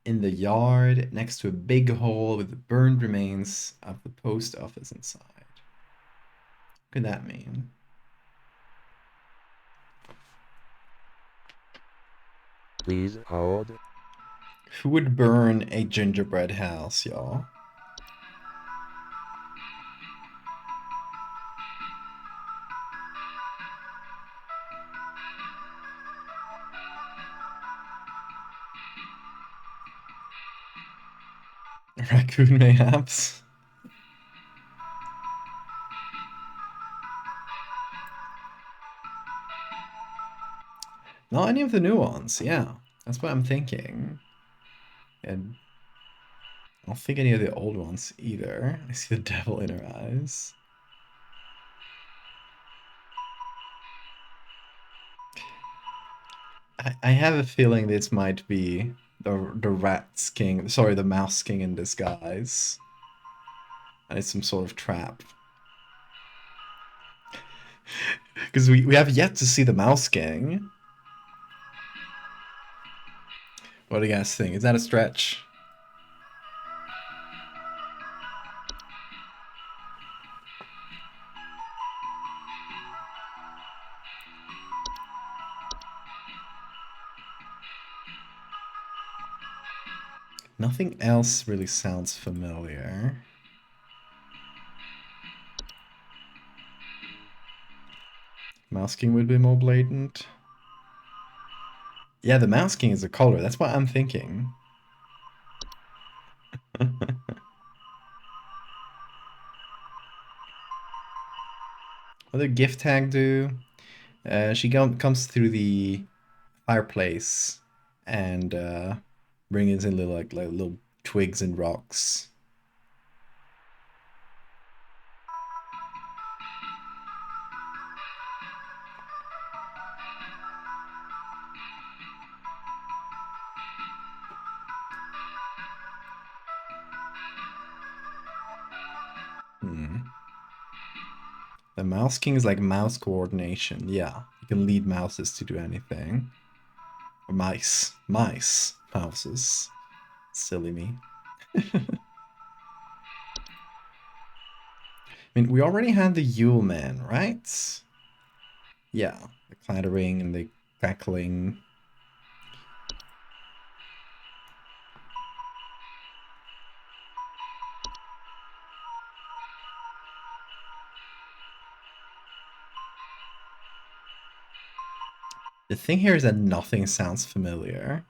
Speaker 1: in the yard next to a big hole with the burned remains of the post office inside. What could that mean?
Speaker 5: Please hold.
Speaker 1: Who would burn a gingerbread house, y'all? Raccoon mayhaps? Not any of the new ones, yeah. That's what I'm thinking. And I don't think any of the old ones either. I see the devil in her eyes. I have a feeling this might be the Rat's King, sorry, the Mouse King in disguise. And it's some sort of trap. Because we have yet to see the Mouse King. What do you guys think? Is that a stretch? Nothing else really sounds familiar. Mouse King would be more blatant. Yeah, the Mouse King is a color. That's what I'm thinking. What did gift tag do? She comes through the fireplace and brings in little like little twigs and rocks. The Mouse King is like mouse coordination. Yeah, you can lead mouses to do anything. Or mice. Mice. Mouses. Silly me. I mean, we already had the Yule Man, right? Yeah, the clattering and the crackling. The thing here is that nothing sounds familiar.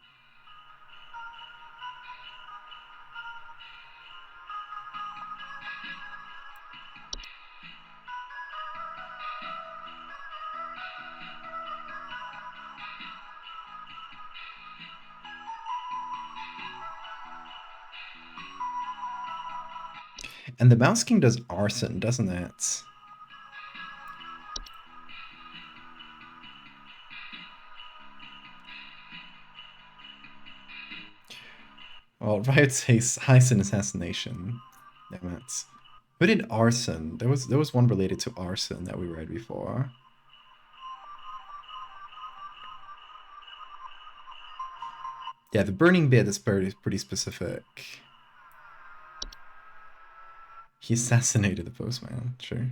Speaker 1: And the Mouse King does arson, doesn't it? Well, Riot says Hyson assassination. Damn it. Who did arson? There was one related to arson that we read before. Yeah, the burning bit is pretty specific. He assassinated the postman, sure.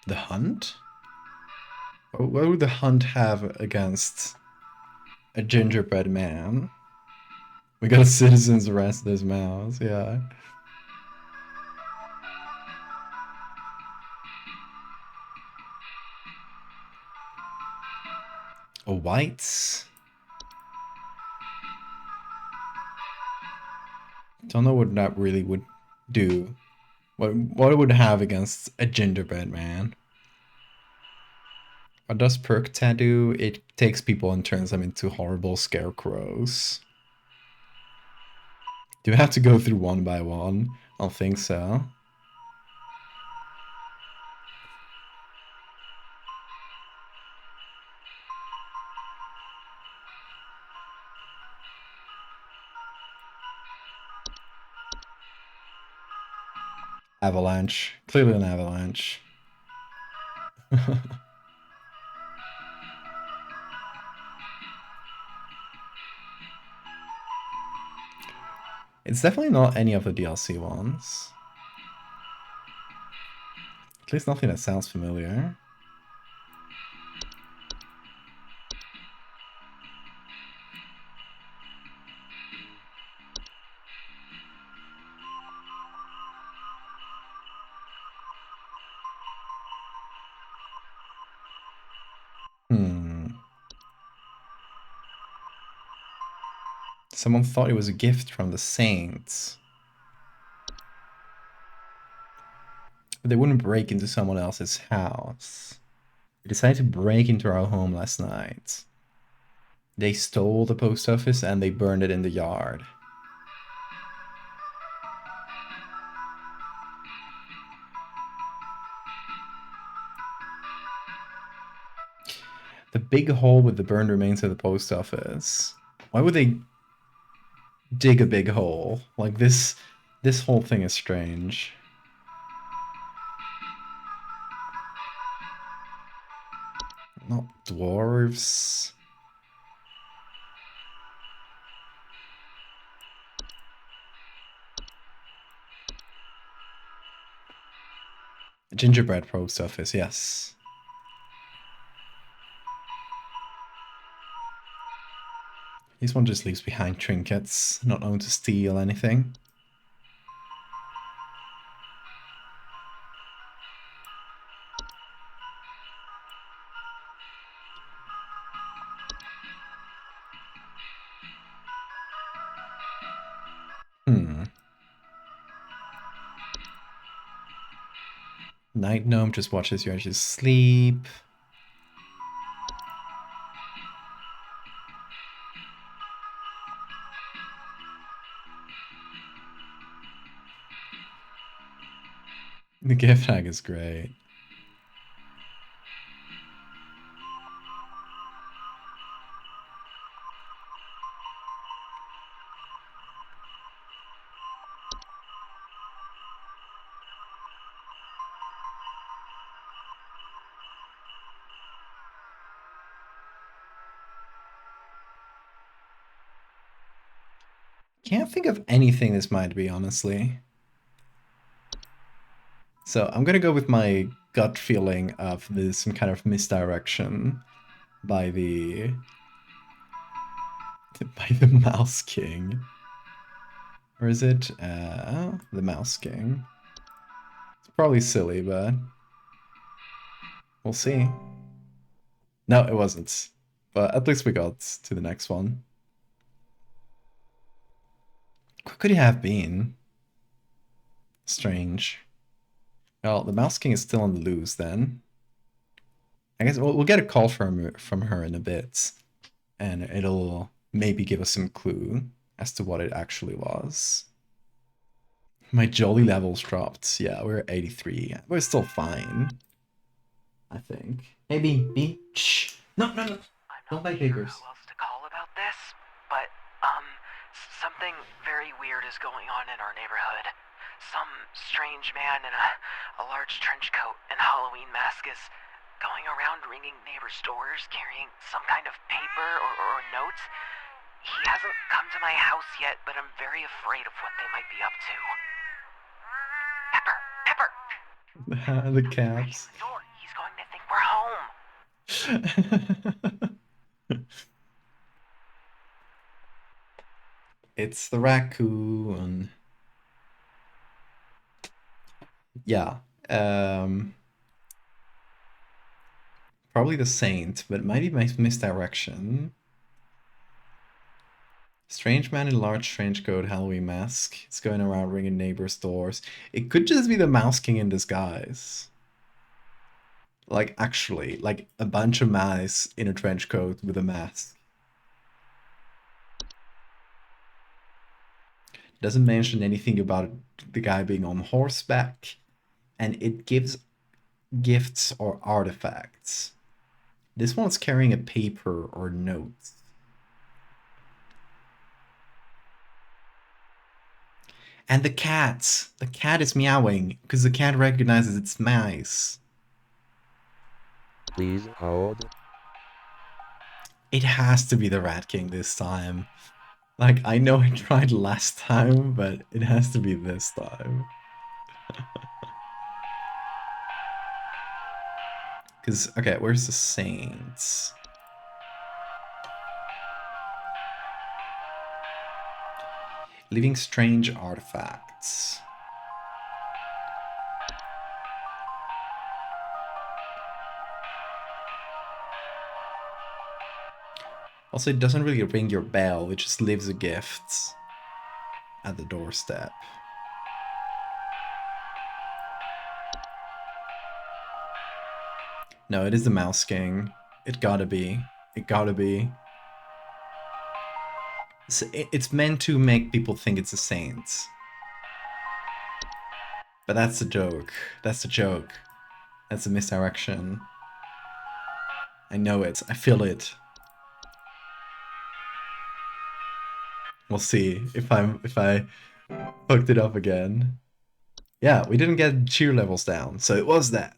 Speaker 1: The Hunt? What would the Hunt have against a gingerbread man? We got a citizen's arrest this mouse, yeah. A white? Don't know what that really would do. What it would have against a gingerbread man. What does perk tattoo? It takes people and turns them into horrible scarecrows. Do we have to go through one by one? I don't think so. Avalanche. Clearly an avalanche. It's definitely not any of the DLC ones. At least nothing that sounds familiar. Someone thought it was a gift from the saints. But they wouldn't break into someone else's house. They decided to break into our home last night. They stole the post office and they burned it in the yard. The big hole with the burned remains of the post office. Why would they dig a big hole? Like this whole thing is strange. Not dwarves. Gingerbread post office, yes. This one just leaves behind trinkets, not known to steal anything. Night Gnome just watches you as you sleep. The gift tag is great. Can't think of anything this might be, honestly. So I'm gonna go with my gut feeling of this some kind of misdirection by the Mouse King. Or is it the Mouse King? It's probably silly, but we'll see. No, it wasn't. But at least we got to the next one. What could he have been? Strange. Well, the Mouse King is still on the loose then. I guess we'll get a call from her in a bit. And it'll maybe give us some clue as to what it actually was. My jolly levels dropped. Yeah, we're 83. We're still fine. I think. Maybe B. Shh. No. Don't buy papers.
Speaker 6: Who else to call about this, but something very weird is going on in our neighborhood. Some strange man in a large trench coat and Halloween mask is going around ringing neighbors' doors, carrying some kind of paper or notes. He hasn't come to my house yet, but I'm very afraid of what they might be up to. Pepper!
Speaker 1: The cats.
Speaker 6: The door. He's going to think we're home.
Speaker 1: It's the raccoon. Yeah. Probably the saint, but it might be my misdirection. Strange man in large trench coat, Halloween mask. He's going around ringing neighbors' doors. It could just be the Mouse King in disguise. Like, actually, like a bunch of mice in a trench coat with a mask. Doesn't mention anything about the guy being on horseback, and it gives gifts or artifacts. This one's carrying a paper or note. And the cat is meowing because the cat recognizes it's mice.
Speaker 5: Please hold.
Speaker 1: It has to be the Rat King this time. Like, I know I tried last time, but it has to be this time. Because, okay, where's the saints? Leaving strange artifacts. Also, it doesn't really ring your bell, it just leaves a gift at the doorstep. No, it is the Mouse King. It gotta be. It gotta be. It's meant to make people think it's a saint. But that's the joke. That's the joke. That's a misdirection. I know it. I feel it. We'll see if I fucked it up again. Yeah, we didn't get cheer levels down, so it was that.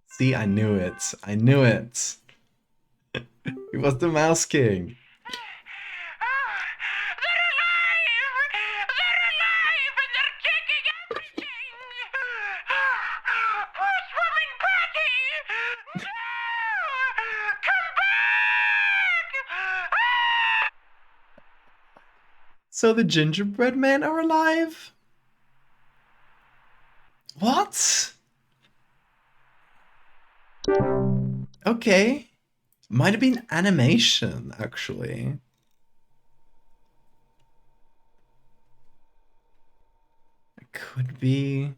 Speaker 1: See, I knew it. I knew it. It was the Mouse King. So the gingerbread men are alive? What? Okay. Might have been animation, actually. It could be.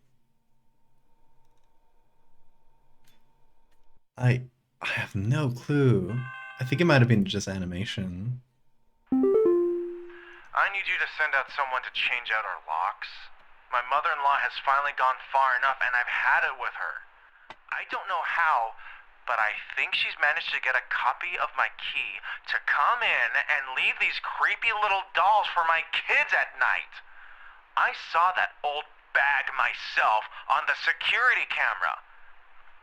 Speaker 1: I have no clue. I think it might have been just animation.
Speaker 4: I need you to send out someone to change out our locks. My mother-in-law has finally gone far enough, and I've had it with her. I don't know how, but I think she's managed to get a copy of my key to come in and leave these creepy little dolls for my kids at night. I saw that old bag myself on the security camera.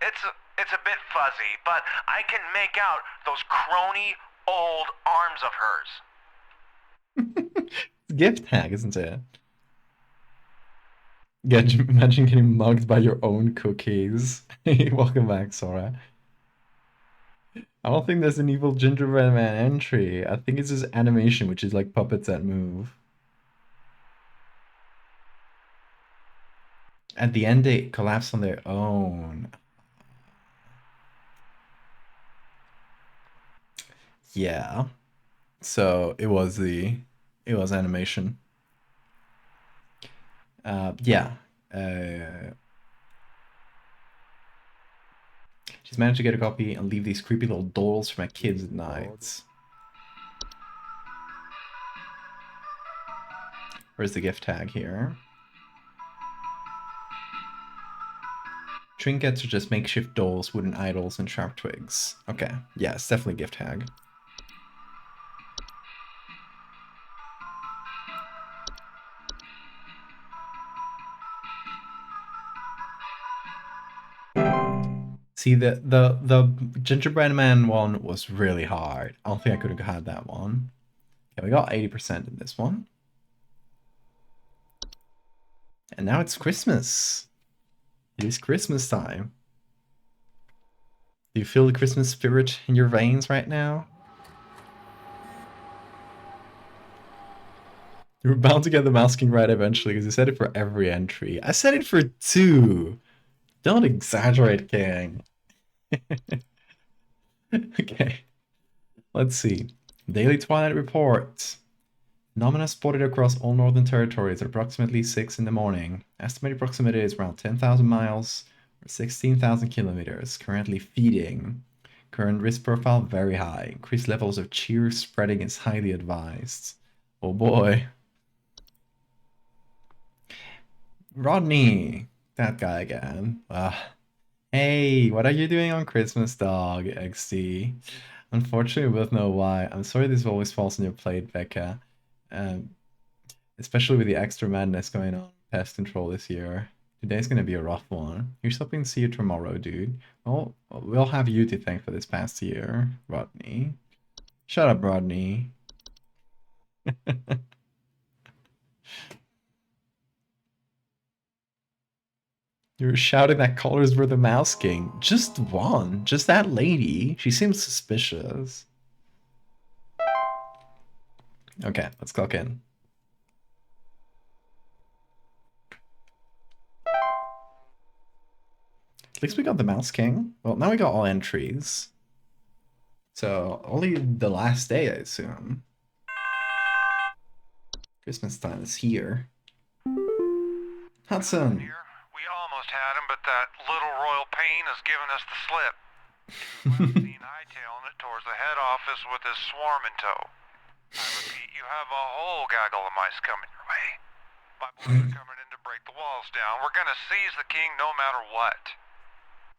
Speaker 4: It's a bit fuzzy, but I can make out those crony old arms of hers.
Speaker 1: gift tag, isn't it? Yeah, imagine getting mugged by your own cookies. Welcome back, Sora. I don't think there's an evil gingerbread man entry. I think it's just animation, which is like puppets that move. At the end, they collapse on their own. Yeah. So it was animation. Yeah. She's managed to get a copy and leave these creepy little dolls for my kids at night. Where's the gift tag here? Trinkets are just makeshift dolls, wooden idols, and sharp twigs. Okay, yeah, it's definitely gift tag. See, the gingerbread man one was really hard. I don't think I could have had that one. Yeah, we got 80% in this one. And now it's Christmas. It is Christmas time. Do you feel the Christmas spirit in your veins right now? You're bound to get the masking right eventually because you said it for every entry. I said it for 2. Don't exaggerate, King. Okay. Let's see. Daily Twilight Report. Phenomena spotted across all northern territories at approximately 6 in the morning. Estimated proximity is around 10,000 miles or 16,000 kilometers. Currently feeding. Current risk profile very high. Increased levels of cheer spreading is highly advised. Oh boy. Rodney. That guy again. Hey, what are you doing on Christmas, dog? XD. Unfortunately, we both know why. I'm sorry this always falls on your plate, Becca. Especially with the extra madness going on pest control this year. Today's gonna be a rough one. Here's hoping to see you tomorrow, dude. Well, we'll have you to thank for this past year, Rodney. Shut up, Rodney. You're shouting that callers were the Mouse King. Just one. Just that lady. She seems suspicious. Okay, let's clock in. At least we got the Mouse King. Well, now we got all entries. So, only the last day, I assume. Christmas time is here. Hudson!
Speaker 4: We almost had him, but that little royal pain has given us the slip. Well, seen hightailing it towards the head office with his swarm in tow. I repeat, you have a whole gaggle of mice coming your way. My boys are coming in to break the walls down. We're gonna seize the king no matter what.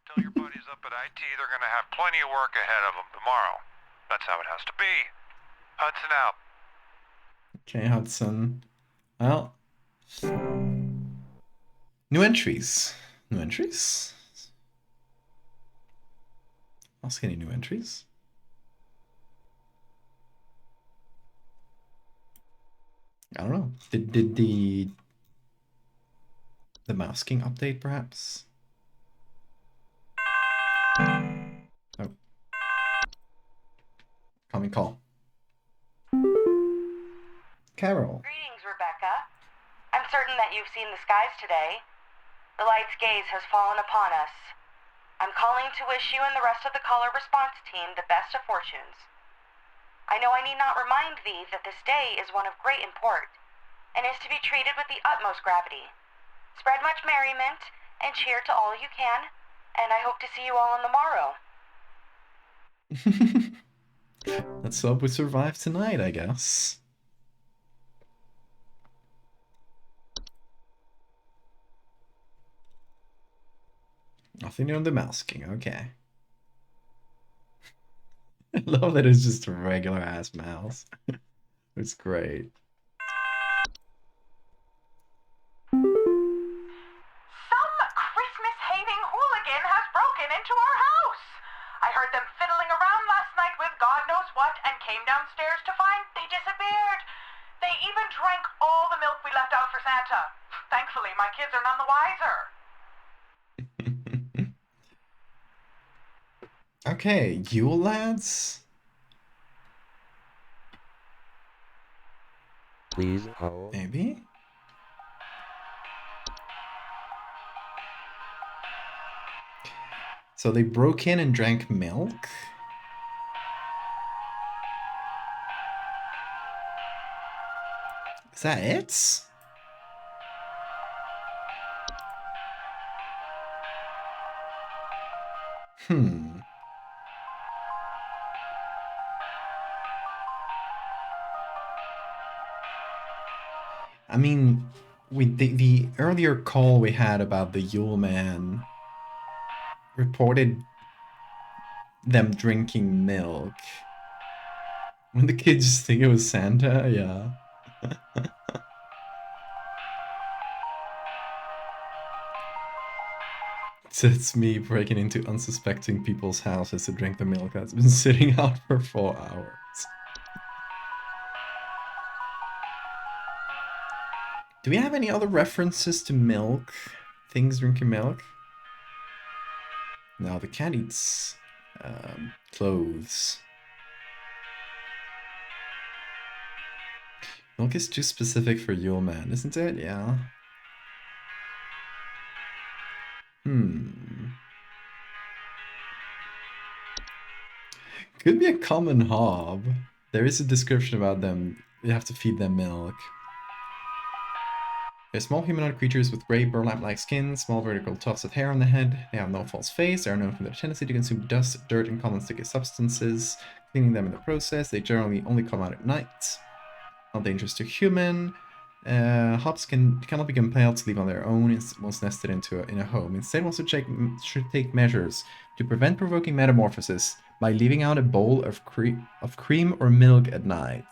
Speaker 4: Tell your buddies up at IT they're gonna have plenty of work ahead of them tomorrow. That's how it has to be. Hudson out.
Speaker 1: Okay, Hudson. Well... New entries. New entries? I'll see any new entries. I don't know. Did the Mouse King update perhaps? Oh. Coming call. Carol.
Speaker 3: Greetings, Rebecca. I'm certain that you've seen the skies today. The light's gaze has fallen upon us. I'm calling to wish you and the rest of the caller response team the best of fortunes. I know I need not remind thee that this day is one of great import, and is to be treated with the utmost gravity. Spread much merriment, and cheer to all you can, and I hope to see you all on the morrow.
Speaker 1: Let's hope we survive tonight, I guess. Nothing new on the Mouse King, okay. I love that it's just a regular ass mouse. It's great.
Speaker 7: Some Christmas-hating hooligan has broken into our house. I heard them fiddling around last night with God knows what and came downstairs to find they disappeared. They even drank
Speaker 3: Santa. Thankfully, my kids are none the wiser.
Speaker 1: Okay, Yule lads?
Speaker 5: Please hold.
Speaker 1: Maybe? So they broke in and drank milk? Is that it? I mean, the earlier call we had about the Yule Man reported them drinking milk. When the kids think it was Santa, yeah. So it's me breaking into unsuspecting people's houses to drink the milk that's been sitting out for 4 hours. Do we have any other references to milk? Things drinking milk? No, the cat eats clothes. Milk is too specific for Yule Man, isn't it? Yeah. Could be a common hob. There is a description about them. You have to feed them milk. They're small humanoid creatures with grey burlap-like skin, small vertical tufts of hair on the head. They have no false face. They are known for their tendency to consume dust, dirt, and common sticky substances, cleaning them in the process. They generally only come out at night. Not dangerous to human. Hops cannot be compelled to leave on their own once nested in a home. Instead, one should take measures to prevent provoking metamorphosis by leaving out a bowl of cream or milk at night.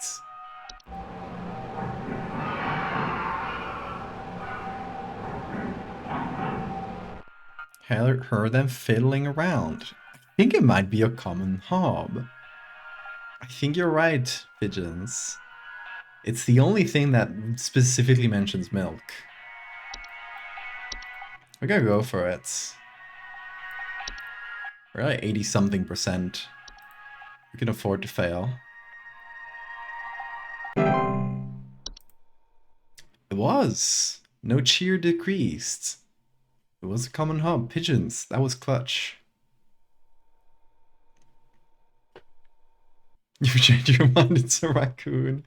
Speaker 1: Heard them fiddling around. I think it might be a common hob. I think you're right, Pigeons. It's the only thing that specifically mentions milk. We're gonna go for it. We're at 80-something%. We can afford to fail. It was. No cheer decreased. It was a common hob. Pigeons. That was clutch. You changed your mind, it's a raccoon.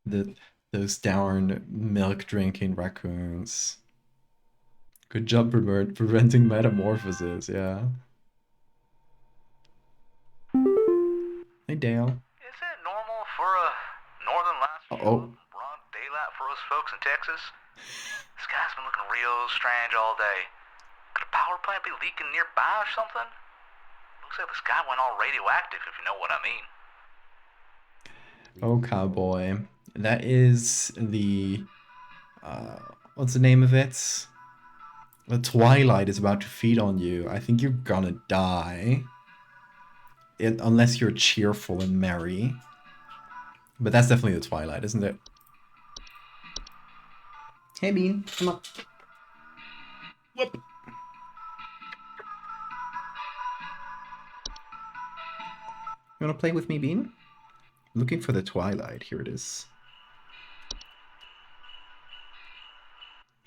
Speaker 1: Those darn milk-drinking raccoons. Good job preventing metamorphosis, yeah. Hey, Dale.
Speaker 4: Is it normal for a northern lights
Speaker 1: Uh-oh.
Speaker 4: broad daylight for us folks in Texas? The sky's been looking real strange all day. Could a power plant be leaking nearby or something? Looks like the sky went all radioactive, if you know what I mean.
Speaker 1: Oh, cowboy. That is the... what's the name of it? The twilight is about to feed on you. I think you're gonna die. Unless you're cheerful and merry. But that's definitely the twilight, isn't it? Hey, Bean. Come on. Whoop. You wanna play with me, Bean? Looking for the twilight. Here it is.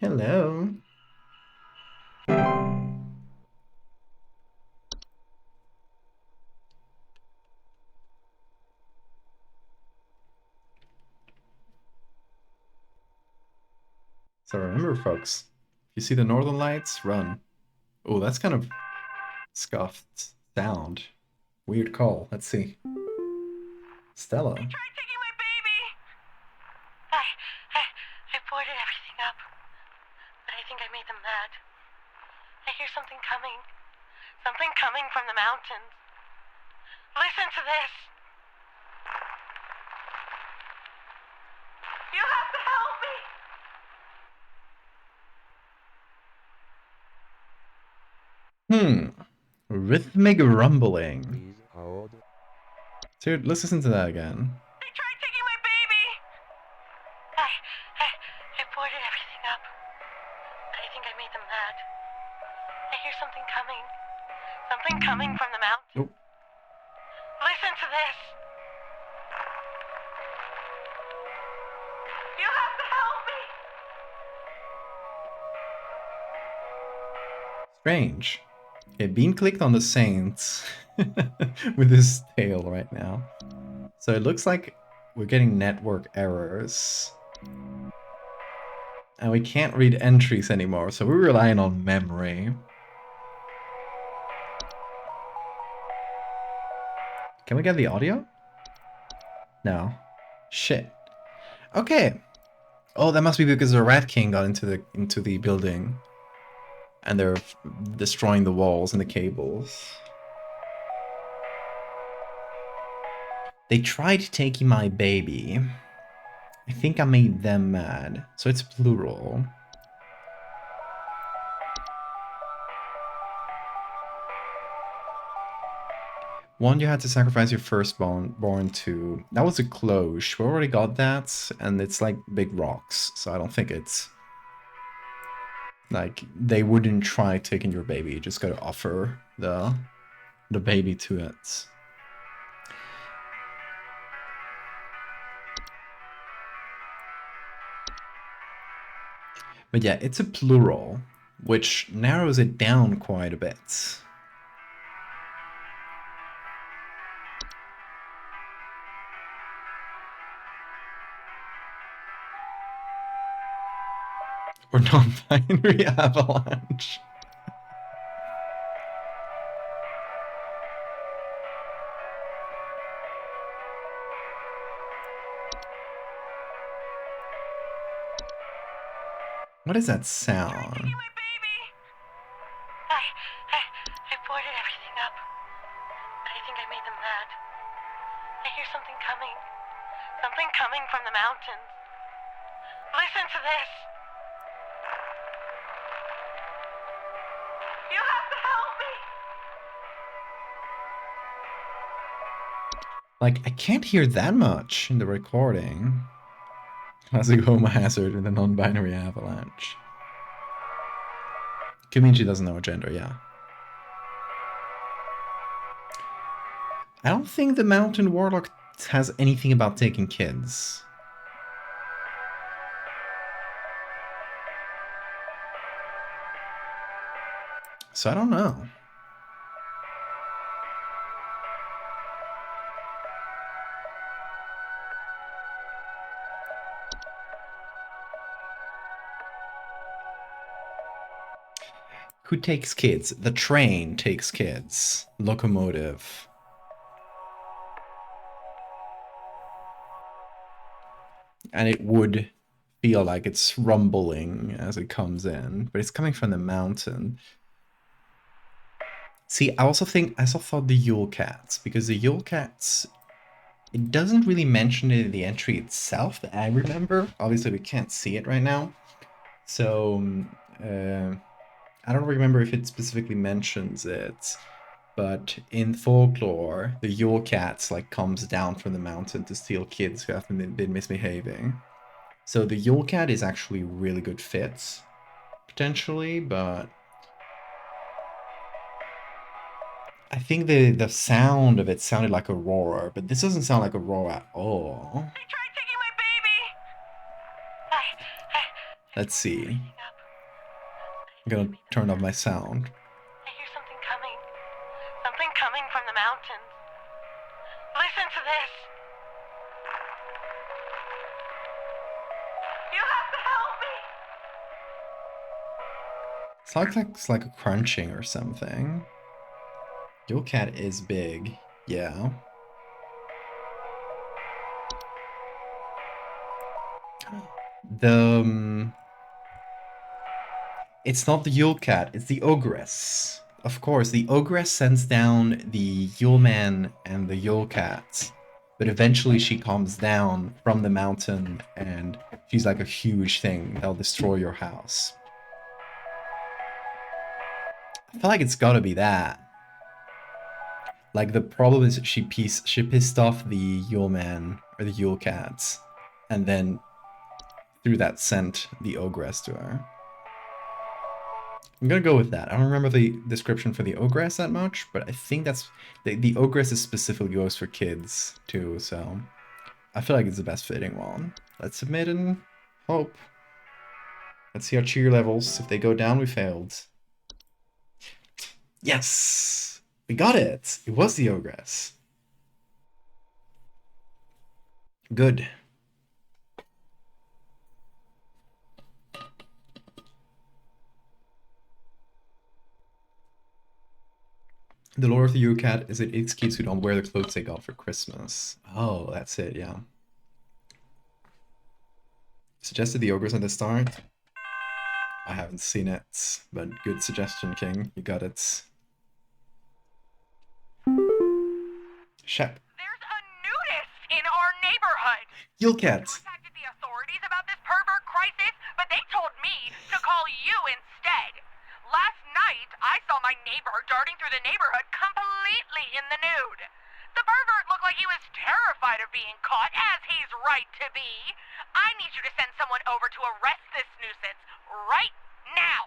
Speaker 1: Hello. So remember, folks, if you see the northern lights, run. Oh, that's kind of scuffed sound. Weird call. Let's see. Stella.
Speaker 7: They tried taking my baby! I boarded everything up, but I think I made them mad. I hear something coming. Something coming from the mountains. Listen to this. You have to help me!
Speaker 1: Rhythmic rumbling.
Speaker 5: Please hold.
Speaker 1: Dude, let's listen to that again.
Speaker 7: They tried taking my baby!
Speaker 6: something coming from the mountain.
Speaker 1: Nope.
Speaker 6: Listen to this. You have to help me.
Speaker 1: Strange. Okay, Bean clicked on the Saints with his tail right now. So it looks like we're getting network errors. And we can't read entries anymore, so we're relying on memory. Can we get the audio? No. Shit. Okay. Oh, that must be because the Rat King got into the building. And they're destroying the walls and the cables. They tried taking my baby. I think I made them mad. So it's plural. One, you had to sacrifice your firstborn to. That was a cloche. We already got that, and it's like big rocks. So I don't think it's like they wouldn't try taking your baby. You just gotta offer the baby to it. But yeah, it's a plural, which narrows it down quite a bit. Or non-binary avalanche. What is that sound?
Speaker 6: My baby. I boarded everything up, but I think I made them mad. I hear something coming. Something coming from the mountains. Listen to this. You have to help me.
Speaker 1: Like, I can't hear that much in the recording. Classic Homo hazard in the non-binary avalanche. Community doesn't know gender, yeah. I don't think the Mountain Warlock has anything about taking kids. So I don't know. Who takes kids? The train takes kids. Locomotive. And it would feel like it's rumbling as it comes in, but it's coming from the mountain. See, I also thought the Yule Cats, because the Yule Cats, it doesn't really mention it in the entry itself that I remember. Obviously, we can't see it right now. So, I don't remember if it specifically mentions it, but in folklore, the Yule Cats like comes down from the mountain to steal kids who have been misbehaving. So the Yule Cat is actually really good fit, potentially, but I think the sound of it sounded like a roar, but this doesn't sound like a roar at all.
Speaker 6: They tried taking my baby.
Speaker 1: Let's see. I'm gonna turn off my sound.
Speaker 6: I hear something coming. Something coming from the mountains. Listen to this. You have to help me.
Speaker 1: It's like a crunching or something. Yule Cat is big, yeah. It's not the Yule Cat, it's the Ogress. Of course, the Ogress sends down the Yule Man and the Yule Cat, but eventually she comes down from the mountain and she's like a huge thing that'll destroy your house. I feel like it's gotta be that. Like, the problem is she pissed off the Yule Man or the Yule Cats, and then through that sent the Ogress to her. I'm gonna go with that. I don't remember the description for the ogress that much, but I think that's the ogress is specifically goes for kids too, so I feel like it's the best fitting one. Let's submit and hope. Let's see our cheer levels. If they go down, we failed. Yes! We got it! It was the ogress. Good. The lore of the Yule Cat is it eats kids who don't wear the clothes they got for Christmas. Oh, that's it, yeah. Suggested the ogress at the start. I haven't seen it, but good suggestion, King. You got it. Shep.
Speaker 7: There's a nudist in our neighborhood.
Speaker 1: Yule Cat.
Speaker 7: Contacted the authorities about this pervert crisis, but they told me to call you instead. Last night, I saw my neighbor darting through the neighborhood completely in the nude. The pervert looked like he was terrified of being caught, as he's right to be. I need you to send someone over to arrest this nuisance right now.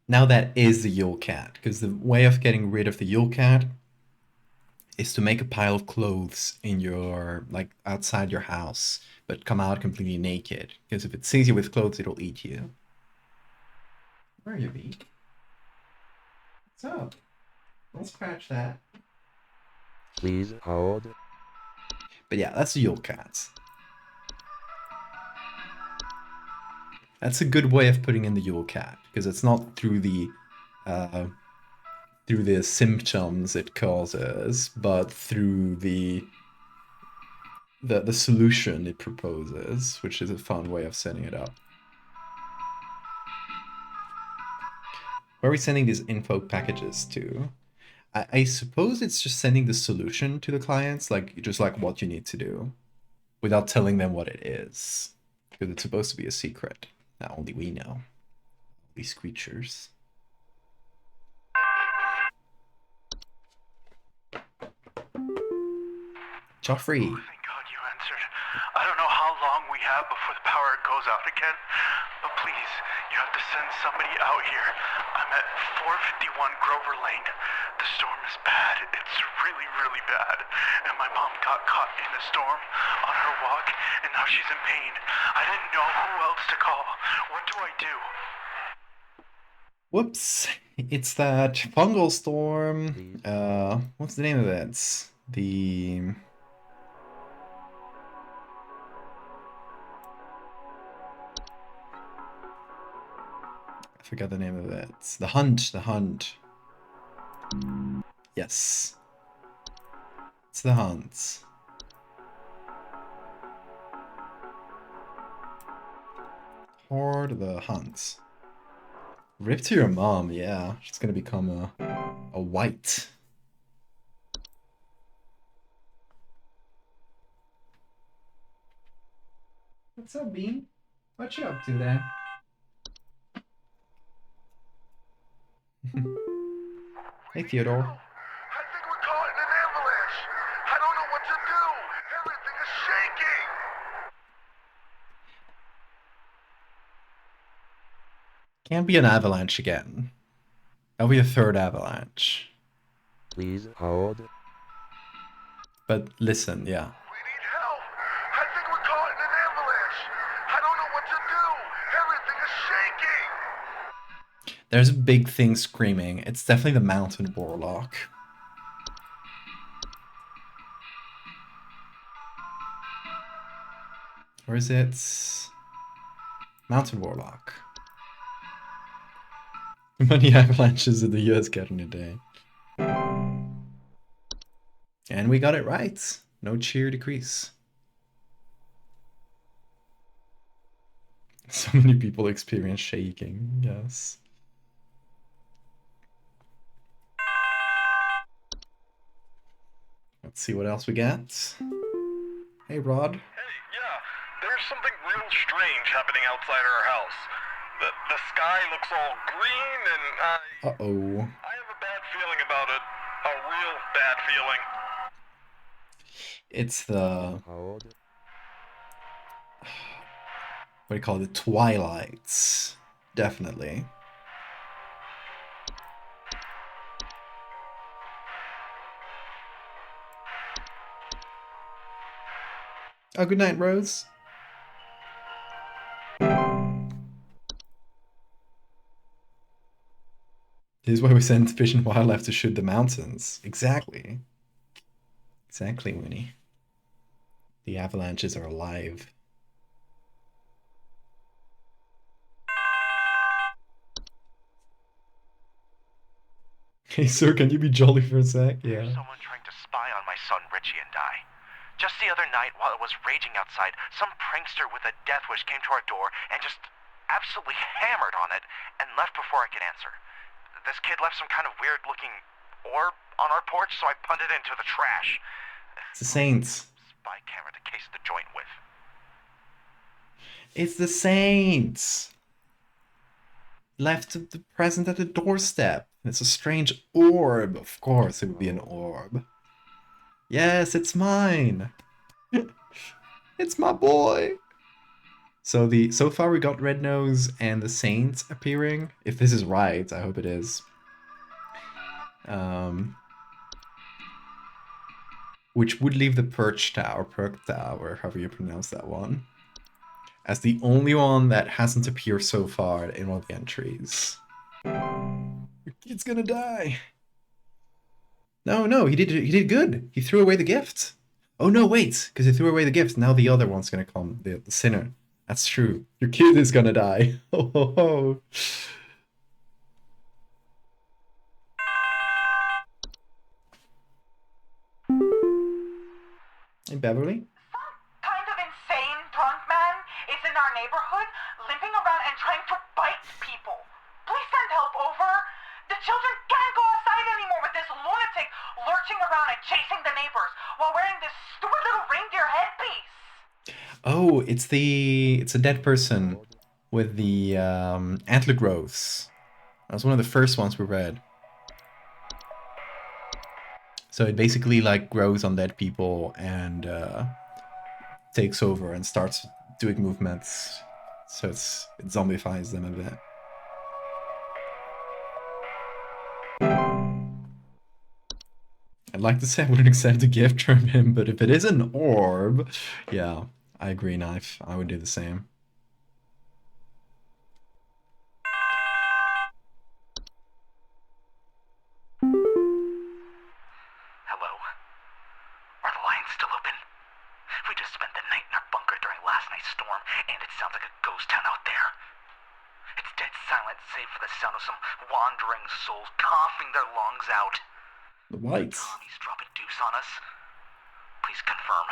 Speaker 1: Now that is the Yule Cat, because the way of getting rid of the Yule Cat is to make a pile of clothes in your, like, outside your house, but come out completely naked. Because if it sees you with clothes, it'll eat you. Where are you, Bee? What's up? Don't scratch that.
Speaker 5: Please hold.
Speaker 1: But yeah, that's the Yule Cat. That's a good way of putting in the Yule Cat, because it's not through the symptoms it causes, but through the solution it proposes, which is a fun way of setting it up. Where are we sending these info packages to? I suppose it's just sending the solution to the clients, like just like what you need to do, without telling them what it is, because it's supposed to be a secret that only we know. These creatures. Joffrey.
Speaker 4: Oh, thank God you answered. I don't know how long we have before the power goes out again, but please, you have to send somebody out here. I'm at 451 Grover Lane. The storm is bad. It's really, really bad. And my mom got caught in a storm on her walk, and now she's in pain. I didn't know who else to call. What do I do?
Speaker 1: Whoops. It's that fungal storm. What's the name of it? I forgot the name of it. The Hunt. Yes. It's the Hunt. Horde the Hunt. Rip to your mom, yeah. She's gonna become a white. What's up, Bean? What you up to there? Hey, Theodore.
Speaker 4: I think we're caught in an avalanche. I don't know what to do. Everything is shaking.
Speaker 1: Can't be an avalanche again. That'll be a third avalanche.
Speaker 5: Please hold.
Speaker 1: But listen, yeah.
Speaker 4: We need help. I think we're caught in an avalanche. I don't know what to do. Everything is shaking.
Speaker 1: There's a big thing screaming. It's definitely the mountain warlock. Or is it mountain warlock? Many avalanches in the US get in a day. And we got it right. No cheer decrease. So many people experience shaking, yes. Let's see what else we got. Hey, Rod.
Speaker 4: Hey, yeah, there's something real strange happening outside our house. The sky looks all green, and
Speaker 1: Uh-oh.
Speaker 4: I have a bad feeling about it. A real bad feeling.
Speaker 1: It's the...
Speaker 5: Hold.
Speaker 1: what do you call it? The twilights. Definitely. Oh, good night, Rose. This is why we send fish and wildlife to shoot the mountains. Exactly. Exactly, Winnie. The avalanches are alive. Hey, sir, can you be jolly for a sec? Yeah.
Speaker 4: There's someone trying to spy on my son Richie and I. Just the other night, while it was raging outside, some prankster with a death wish came to our door and just absolutely hammered on it and left before I could answer. This kid left some kind of weird-looking orb on our porch, so I punted it into the trash.
Speaker 1: It's the Saints.
Speaker 4: Spy camera to case the joint with.
Speaker 1: It's the Saints. Left the present at the doorstep. It's a strange orb. Of course, it would be an orb. Yes, it's mine. It's my boy. So far we got Red Nose and the Saints appearing. If this is right, I hope it is. Which would leave the Perk Tower, however you pronounce that one, as the only one that hasn't appeared so far in one of the entries. Your kid's gonna die. No, he did good. He threw away the gift. Oh no, wait, because he threw away the gift. Now the other one's gonna come, the sinner. That's true. Your kid is gonna die. Ho ho ho. Hey, Beverly.
Speaker 3: Some kind of insane drunk man is in our neighborhood, limping around and trying to bite people. Please send help over. The children can't go outside anymore with this lunatic lurching around and chasing the neighbors while wearing this stupid little reindeer headpiece.
Speaker 1: Oh, it's a dead person with the antler growths. That was one of the first ones we read. So it basically like grows on dead people and takes over and starts doing movements. So it zombifies them a bit. I'd like to say I wouldn't accept a gift from him, but if it is an orb, yeah, I agree, Knife. I would do the same.
Speaker 4: Hello? Are the lines still open? We just spent the night in our bunker during last night's storm, and it sounds like a ghost town out there. It's dead silent, save for the sound of some wandering souls coughing their lungs out.
Speaker 1: The whites.
Speaker 4: Commies drop a deuce on us. Please confirm.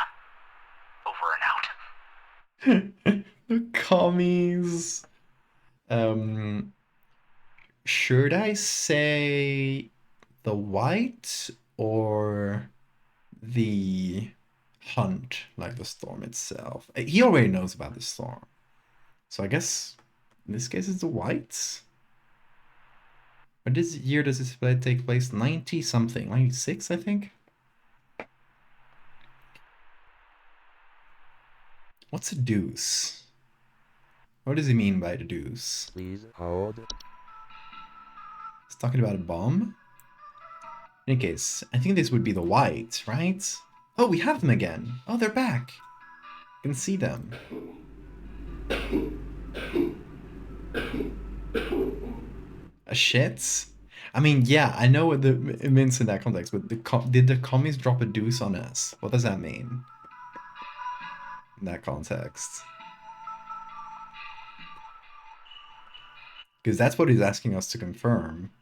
Speaker 4: Over and out.
Speaker 1: The commies. Should I say the white or the hunt, like the storm itself? He already knows about the storm. So I guess in this case it's the whites. But this year does this play take place? 90 something, 96 I think? What's a deuce? What does he mean by the deuce?
Speaker 5: Please hold.
Speaker 1: He's talking about a bomb? In any case, I think this would be the white, right? Oh, we have them again. Oh, they're back. You can see them. A shit? I mean, yeah, I know what it means in that context, but did the commies drop a deuce on us? What does that mean? In that context. Because that's what he's asking us to confirm.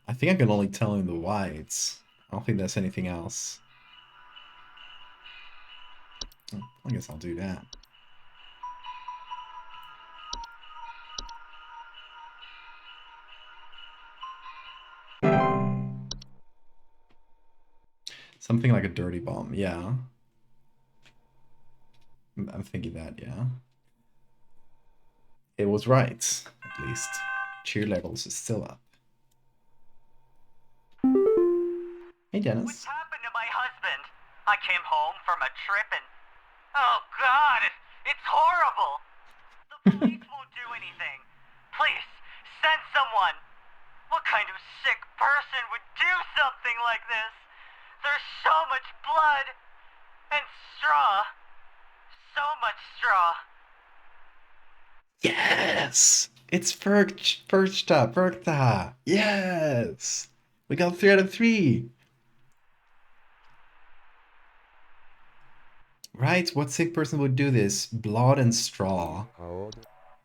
Speaker 1: I think I can only tell him the whites. I don't think there's anything else. Oh, I guess I'll do that. Something like a dirty bomb, yeah. I'm thinking that, yeah. It was right, at least. Cheer levels is still up. Hey, Dennis.
Speaker 8: What's happened to my husband? I came home from a trip and... Oh, God, it's horrible.
Speaker 3: Police won't do anything. Please, send someone. What kind of sick person would do something like this? There's so much blood. And straw. So much straw.
Speaker 1: Yes! It's Berchta. Yes! We got 3 out of 3. Right, what sick person would do this? Blood and straw.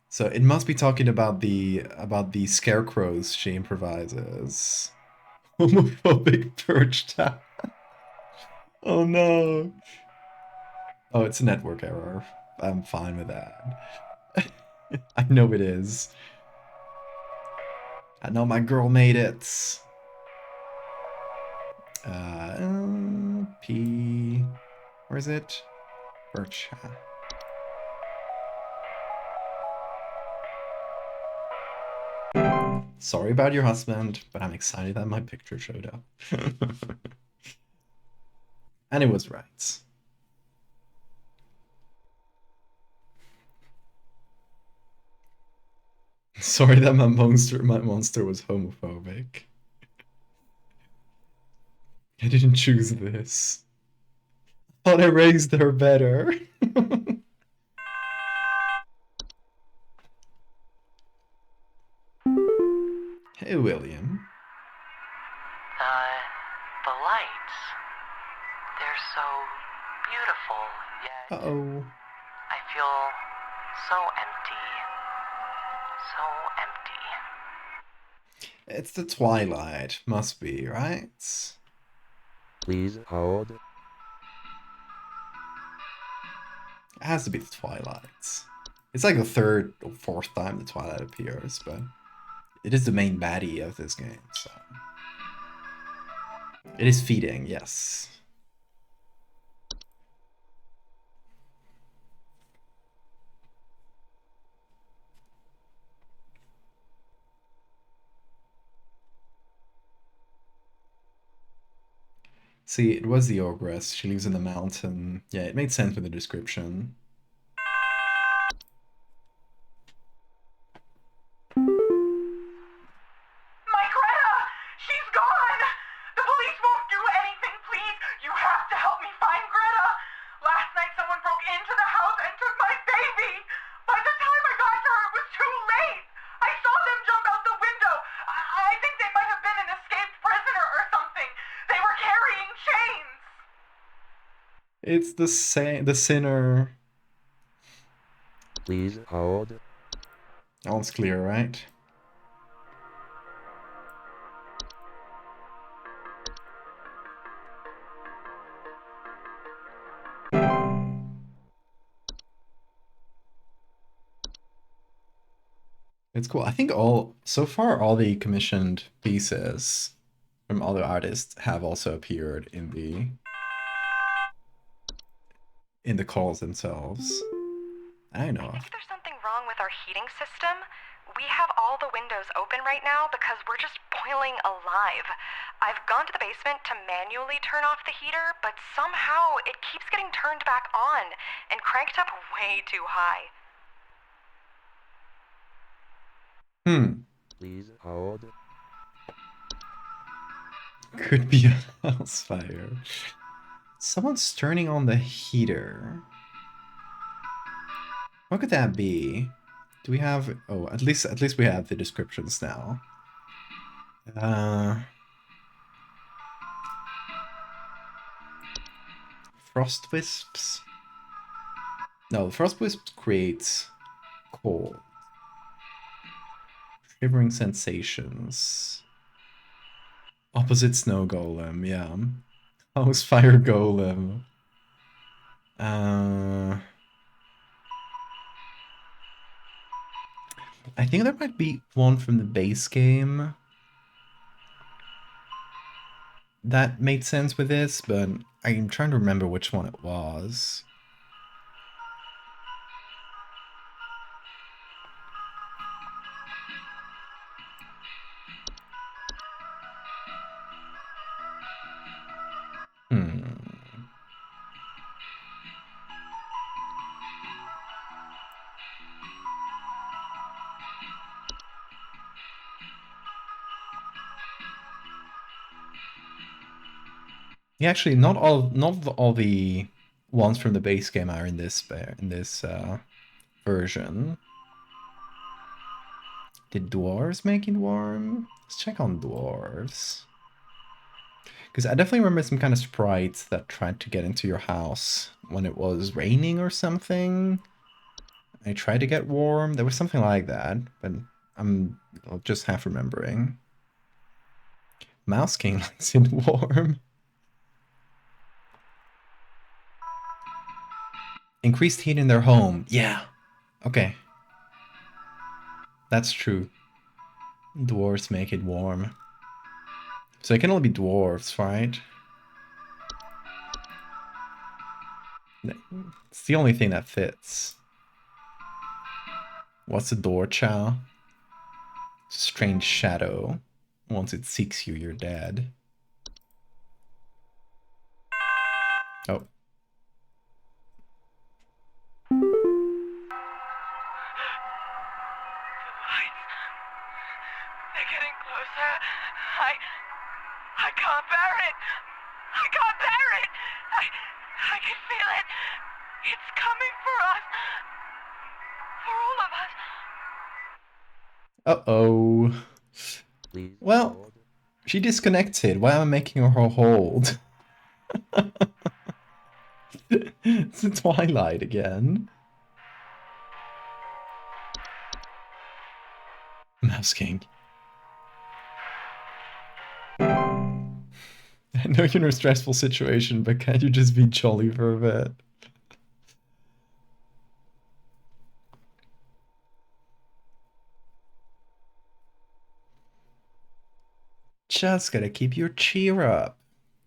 Speaker 1: So it must be talking about the scarecrows she improvises. Homophobic Berchta. Oh no. Oh, it's a network error. I'm fine with that. I know it is. I know my girl made it. P. Where is it? Birch. Sorry about your husband, but I'm excited that my picture showed up. And it was right. Sorry that my monster was homophobic. I didn't choose this. I thought I raised her better. Hey, William.
Speaker 6: The lights. They're so beautiful, yet
Speaker 1: Uh-oh.
Speaker 6: I feel so empty. So empty.
Speaker 1: It's the twilight. Must be, right?
Speaker 5: Please hold.
Speaker 1: It has to be the twilight. It's like the 3rd or 4th time the twilight appears, but it is the main baddie of this game, so... It is feeding, yes. See, it was the ogress. She lives in the mountain. Yeah, it made sense with the description.
Speaker 3: My Greta! She's gone! The police won't do anything, please! You have to help me find Greta! Last night someone broke into the house and took my baby! By the time I got to her, it was too late! I saw them jump out the window! I think they might have been an escaped prisoner or something! They were carrying chains!
Speaker 1: It's the sinner.
Speaker 5: Please hold.
Speaker 1: All's clear, right? It's cool. I think so far all the commissioned pieces from other artists have also appeared in the calls themselves. I know.
Speaker 3: I think there's something wrong with our heating system. We have all the windows open right now because we're just boiling alive. I've gone to the basement to manually turn off the heater, but somehow it keeps getting turned back on and cranked up way too high.
Speaker 5: Please hold.
Speaker 1: Could be a house fire. Someone's turning on the heater. What could that be? Do we have... Oh, at least we have the descriptions now. Frost wisps? No, frost wisps creates cold. Shivering sensations. Opposite snow golem, yeah. House fire golem. I think there might be one from the base game that made sense with this, but I'm trying to remember which one it was. Yeah, actually, not all the ones from the base game are in this version. Did dwarves make it warm? Let's check on dwarves. Because I definitely remember some kind of sprites that tried to get into your house when it was raining or something. I tried to get warm. There was something like that, but I'm just half remembering. Mouse King likes it warm. Increased heat in their home. Yeah. Okay. That's true. Dwarves make it warm. So it can only be dwarves, right? It's the only thing that fits. What's a door chow? Strange shadow. Once it seeks you, you're dead. Oh.
Speaker 7: They're getting closer. I can't bear it. I can't bear it. I can feel it. It's coming for us. For all of us.
Speaker 1: Uh-oh.
Speaker 5: Please
Speaker 1: Well,
Speaker 5: hold.
Speaker 1: she disconnected. Why am I making her hold? It's the Twilight again. Mouse King. I know you're in a stressful situation, but can't you just be jolly for a bit? Just gotta keep your cheer up.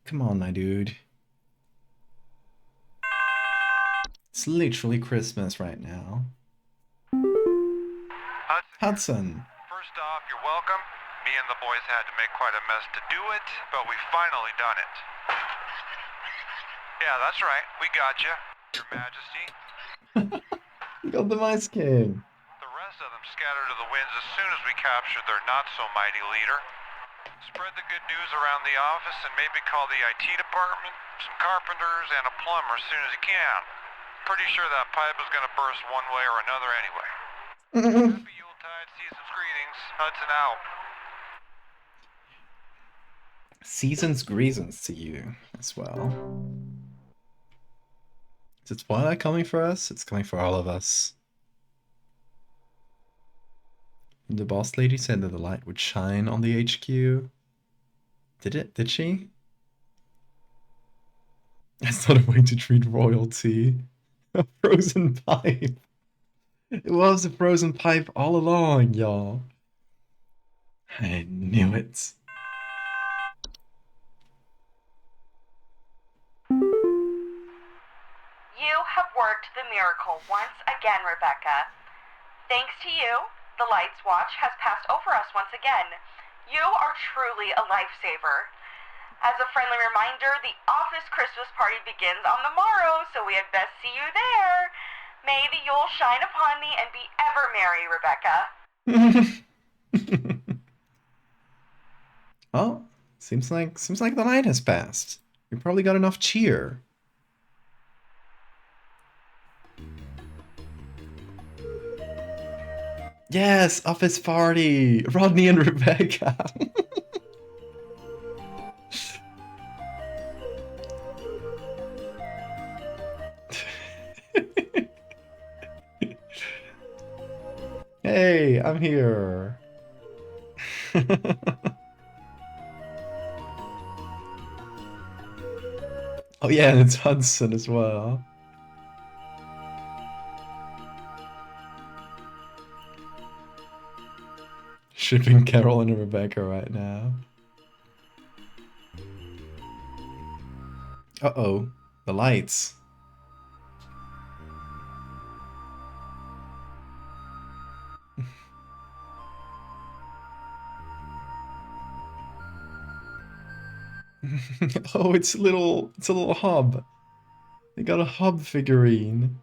Speaker 1: Come on, my dude. It's literally Christmas right now. Hudson.
Speaker 4: First off, you're welcome. Me and the boys had to make quite a mess to do it, but we finally done it. Yeah, that's right. We got you, Your Majesty.
Speaker 1: You got the Mice King.
Speaker 4: The rest of them scattered to the winds as soon as we captured their not-so-mighty leader. Spread the good news around the office and maybe call the IT department, some carpenters, and a plumber as soon as you can. Pretty sure that pipe is gonna burst one way or another anyway. Happy Yuletide, season's greetings. Hudson out.
Speaker 1: Season's greetings to you as well. Is it Twilight coming for us? It's coming for all of us. The boss lady said that the light would shine on the HQ. Did it? Did she? That's not a way to treat royalty. A frozen pipe. It was a frozen pipe all along, y'all. I knew it.
Speaker 3: You have worked the miracle once again, Rebecca. Thanks to you, the Lights Watch has passed over us once again. You are truly a lifesaver. As a friendly reminder, the office Christmas party begins on the morrow, so we had best see you there. May the Yule shine upon me and be ever merry, Rebecca.
Speaker 1: Well, seems like the night has passed. You probably got enough cheer. Yes, office party! Rodney and Rebecca! Hey, I'm here! Oh yeah, and it's Hudson as well. Shipping Carol and Rebecca right now. Uh-oh, the lights. Oh, it's a little hub. They got a hub figurine.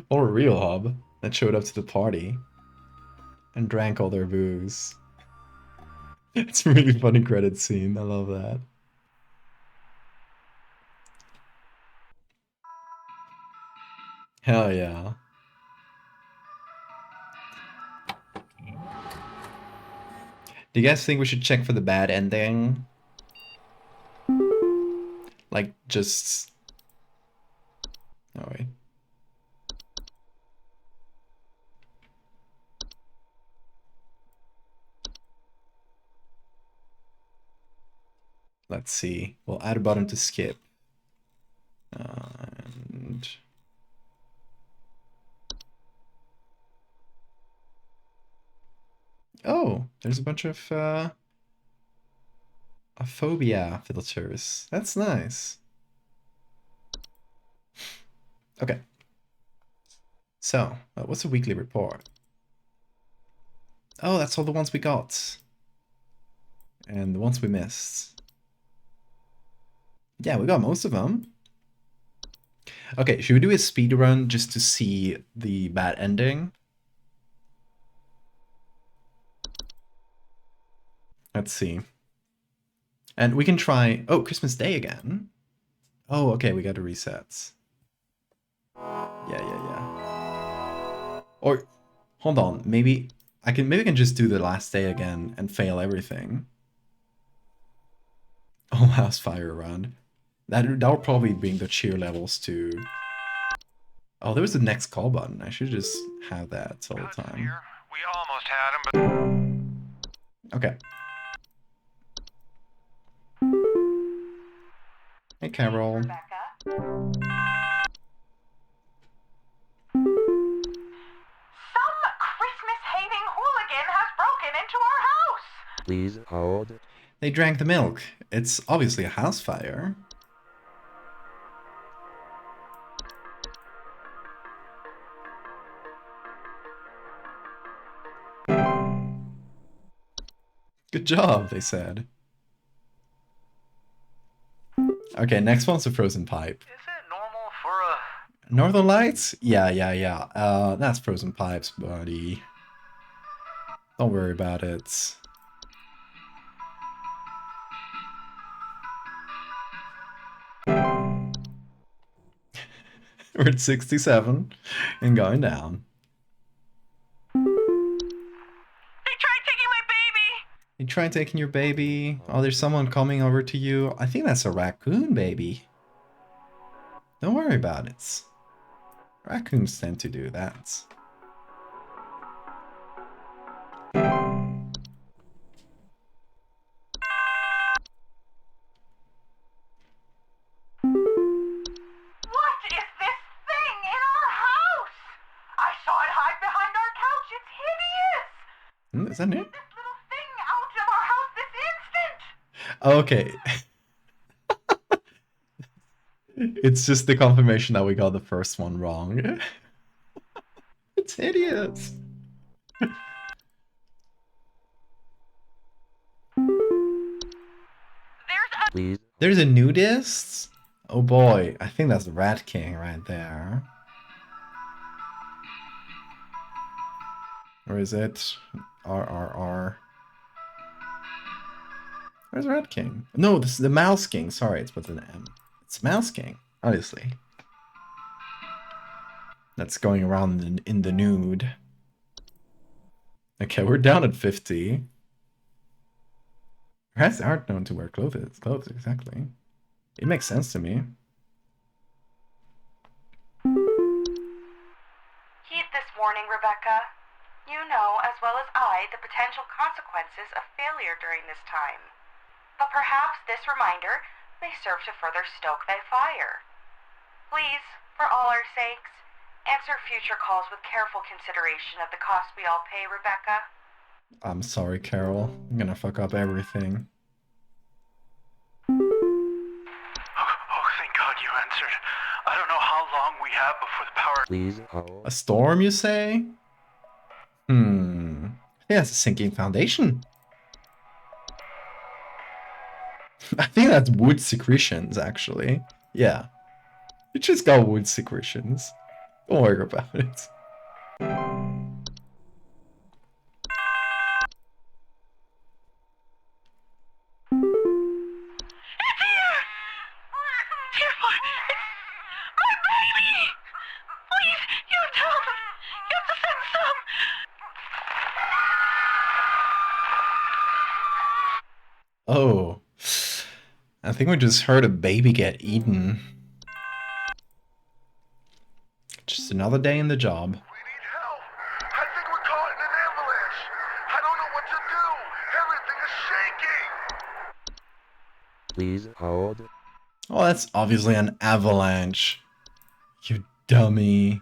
Speaker 1: Or a real hub that showed up to the party and drank all their booze. It's a really funny credit scene. I love that. Hell yeah. Do you guys think we should check for the bad ending? Like, just... Oh, wait. Let's see. We'll add a button to skip. And... Oh, there's a bunch of phobia filters. That's nice. Okay. So, what's the weekly report? Oh, that's all the ones we got. And the ones we missed. Yeah, we got most of them. Okay, should we do a speed run just to see the bad ending? Let's see. And we can try... Oh, Christmas Day again. Oh, okay, we got to reset. Yeah. Or, hold on, maybe I can just do the last day again and fail everything. Oh, house fire around. That'll probably bring the cheer levels to... Oh, there was the next call button. I should just have that all the time.
Speaker 4: Here. We almost had him, but...
Speaker 1: Okay. Hey, Carol.
Speaker 3: Rebecca. Some Christmas-hating hooligan has broken into our house!
Speaker 5: Please hold.
Speaker 1: They drank the milk. It's obviously a house fire. Good job, they said. Okay, next one's a frozen pipe.
Speaker 4: Is it normal for a...
Speaker 1: Northern Lights? Yeah. That's frozen pipes, buddy. Don't worry about it. We're at 67 and going down. You try taking your baby. Oh, there's someone coming over to you. I think that's a raccoon, baby. Don't worry about it. Raccoons tend to do that.
Speaker 3: What is this thing in our house? I saw it hide behind our couch. It's hideous.
Speaker 1: Is that it?
Speaker 3: This little thing out of our house this instant.
Speaker 1: Okay. It's just the confirmation that we got the first one wrong. It's hideous.
Speaker 5: Please.
Speaker 1: There's a nudist? Oh boy, I think that's the Rat King right there. Or is it RRR? Where's Rat King? No, this is the Mouse King. Sorry, it's with an M. It's Mouse King, obviously. That's going around in the nude. Okay, we're down at 50. Rats aren't known to wear clothes, exactly. It makes sense to me.
Speaker 3: Heed this warning, Rebecca. You know, as well as I, the potential consequences of failure during this time. But perhaps this reminder may serve to further stoke thy fire. Please, for all our sakes, answer future calls with careful consideration of the cost we all pay, Rebecca.
Speaker 1: I'm sorry, Carol. I'm gonna fuck up everything.
Speaker 4: Oh, thank God you answered. I don't know how long we have before the power...
Speaker 5: Please hold.
Speaker 1: A storm, you say? I think that's a sinking foundation. I think that's wood secretions, actually. Yeah. It just got wood secretions. Don't worry about it. Oh. I think we just heard a baby get eaten. Just another day in the job.
Speaker 4: We need help. I think we're caught in an avalanche. I don't know what to do. Everything is shaking.
Speaker 5: Please hold.
Speaker 1: Oh, that's obviously an avalanche. You dummy.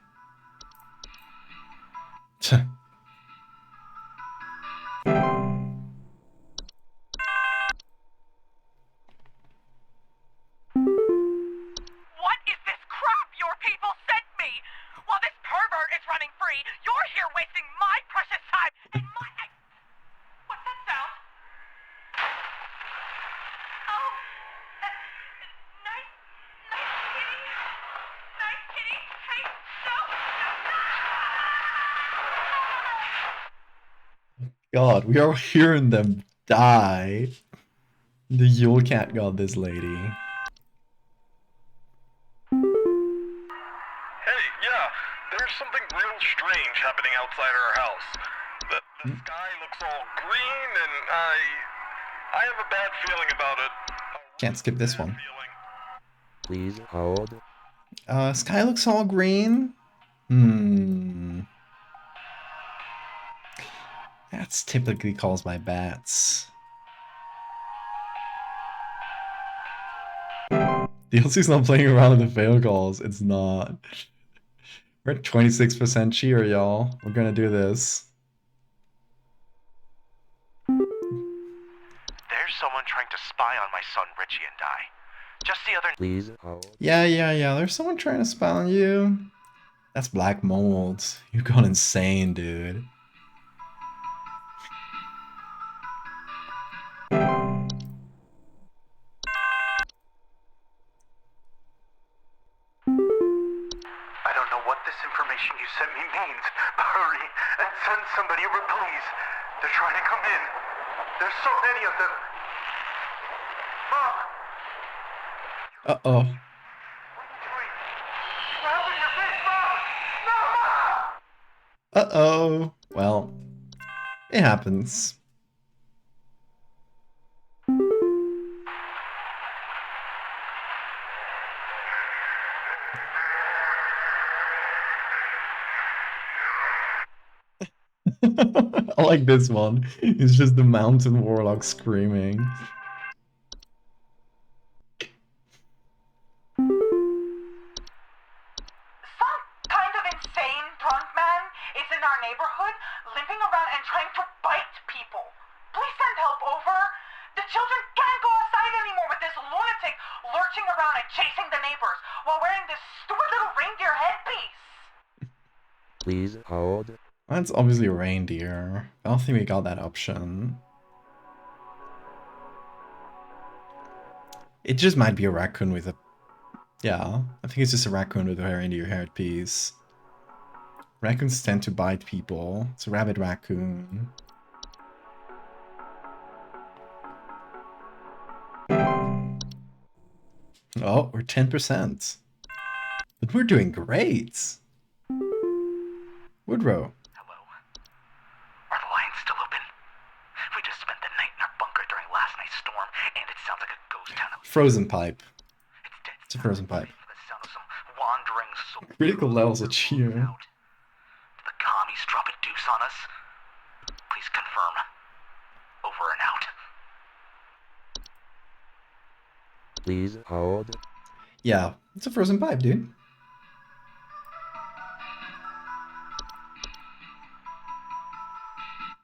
Speaker 7: What is this crap your people sent me? While this pervert is running free, you're here wasting my precious time and my... What's that sound? Oh, nice kitty. Nice kitty. Hey, no,
Speaker 1: God, we are hearing them die. The Yule Cat got this lady.
Speaker 4: Hey, yeah, there's something real strange happening outside our house. The sky looks all green, and I have a bad feeling about it.
Speaker 1: Can't skip this one.
Speaker 5: Please hold.
Speaker 1: Sky looks all green. That's typically caused by bats. DLC's not playing around with the fail calls. It's not. We're at 26% cheer, y'all. We're gonna do this.
Speaker 4: There's someone trying to spy on my son Richie and I. Just the other...
Speaker 5: Please hold.
Speaker 1: Yeah. There's someone trying to spy on you. That's black mold. You've gone insane, dude.
Speaker 4: I don't know what this information you sent me means, but hurry and send somebody over, please. They're trying to come in. There's so many of them. Mom!
Speaker 1: Uh-oh.
Speaker 4: What happened to your face, Mom? No, Mom!
Speaker 1: Uh-oh. Well, it happens. I like this one. It's just the mountain warlock screaming.
Speaker 3: Some kind of insane drunk man is in our neighborhood, limping around and trying to bite people. Please send help over. The children can't go outside anymore with this lunatic lurching around and chasing the neighbors while wearing this stupid little reindeer headpiece.
Speaker 5: Please hold.
Speaker 1: That's obviously a reindeer. I don't think we got that option. It just might be a raccoon with a... Yeah, I think it's just a raccoon with a reindeer headpiece. Raccoons tend to bite people. It's a rabid raccoon. Oh, we're 10%. But we're doing great. Woodrow.
Speaker 4: Hello. Are the lines still open? We just spent the night in our bunker during last night's storm, and it sounds like a ghost town.
Speaker 1: Frozen pipe.
Speaker 4: It's dead.
Speaker 1: It's a frozen pipe.
Speaker 4: For the sound of some wandering soul.
Speaker 1: Critical levels of cheer.
Speaker 4: Did the commies drop a deuce on us? Please confirm. Over and out.
Speaker 5: Please hold.
Speaker 1: Yeah, it's a frozen pipe, dude.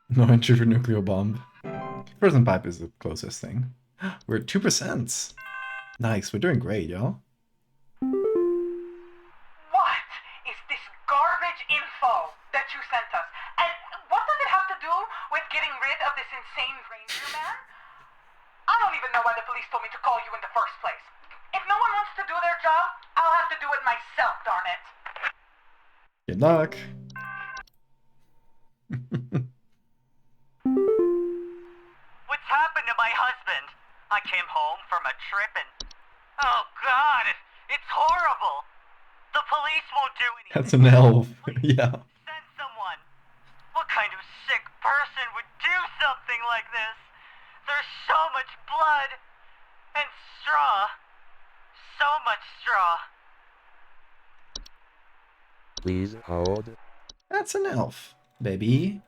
Speaker 1: No entry for nuclear bomb. Frozen pipe is the closest thing. We're at 2%. Nice, we're doing great, y'all.
Speaker 3: What is this garbage info that you sent us? And what does it have to do with getting rid of this insane reindeer man? I don't even know why the police told me to call you in the first place. If no one wants to do their job, I'll have to do it myself, darn it.
Speaker 1: Good luck.
Speaker 7: What's happened to my husband? I came home from a trip and... Oh, God, it's horrible. The police won't do anything.
Speaker 1: That's an elf. Yeah.
Speaker 7: Send someone. What kind of sick person would do something like this?
Speaker 3: There's so much blood and straw. So much straw.
Speaker 5: Please hold.
Speaker 1: That's an elf, baby.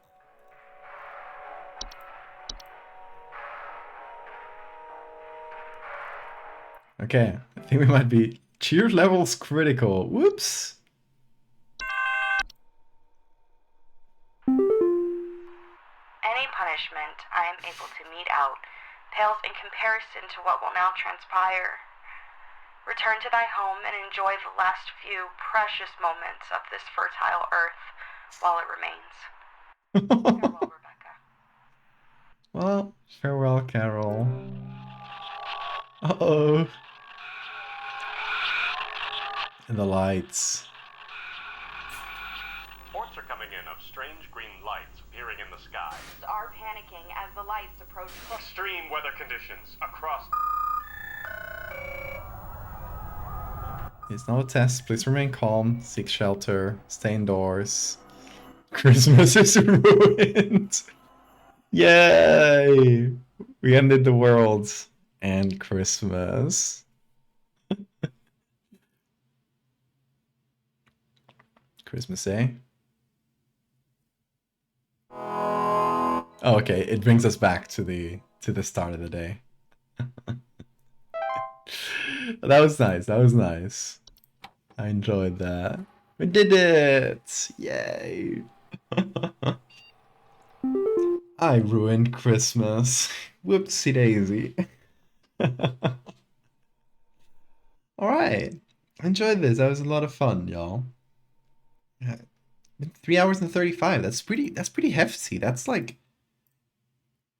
Speaker 1: Okay, I think we might be cheer levels critical. Whoops.
Speaker 3: Any punishment I am able to mete out pales in comparison to what will now transpire. Return to thy home and enjoy the last few precious moments of this fertile earth while it remains. Farewell, Rebecca.
Speaker 1: Well, farewell, Carol. Uh-oh. And the lights.
Speaker 8: Reports are coming in of strange green lights appearing in the sky.
Speaker 3: Are panicking as the lights approach.
Speaker 8: Extreme weather conditions across.
Speaker 1: It's not a test. Please remain calm. Seek shelter. Stay indoors. Christmas is ruined. Yay! We ended the world and Christmas. Christmas Day. Oh, okay, it brings us back to the start of the day. That was nice. That was nice. I enjoyed that. We did it! Yay! I ruined Christmas. Whoopsie daisy. Alright. I enjoyed this. That was a lot of fun, y'all. 3 hours and 35. That's pretty hefty. That's like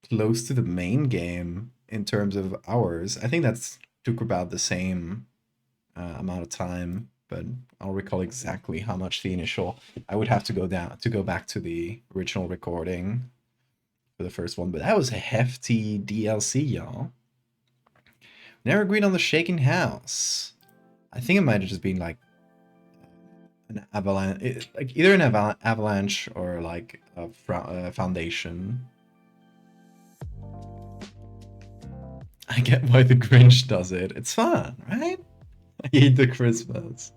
Speaker 1: close to the main game in terms of hours. I think that's took about the same amount of time, but I don't recall exactly how much the initial. I would have to go back to the original recording for the first one, but that was a hefty DLC, y'all. Never agreed on the shaking house. I think it might have just been like an avalanche, like either an avalanche or like a foundation. I get why the Grinch does it. It's fun, right? I hate the Christmas.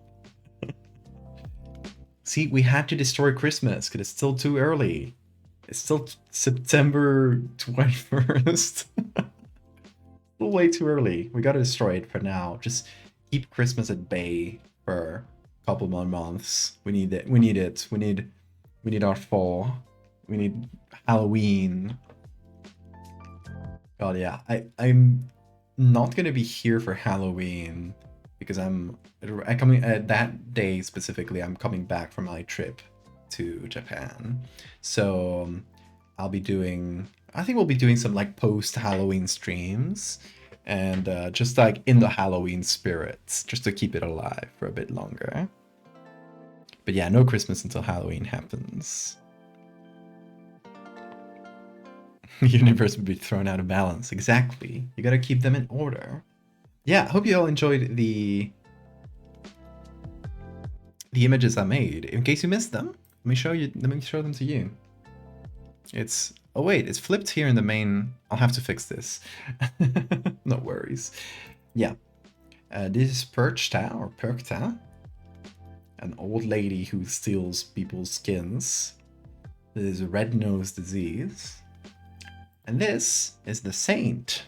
Speaker 1: See, we had to destroy Christmas because it's still too early. It's still September 21st. Still way too early. We gotta destroy it for now. Just keep Christmas at bay for a couple more months. We need it. We need it. We need our fall. We need Halloween. God, yeah. I'm not gonna be here for Halloween because I'm coming that day specifically. I'm coming back from my trip to Japan, so I'll be doing. I think we'll be doing some like post Halloween streams and just like in the Halloween spirits, just to keep it alive for a bit longer. But yeah, no Christmas until Halloween happens. Universe would be thrown out of balance. Exactly. You gotta keep them in order. Yeah, I hope you all enjoyed the images I made. In case you missed them, let me show them to you. It's oh wait, it's flipped here in the main. I'll have to fix this. No worries. Yeah. This is Perchta or Perkta, an old lady who steals people's skins. This is red nose disease. And this is the Saint,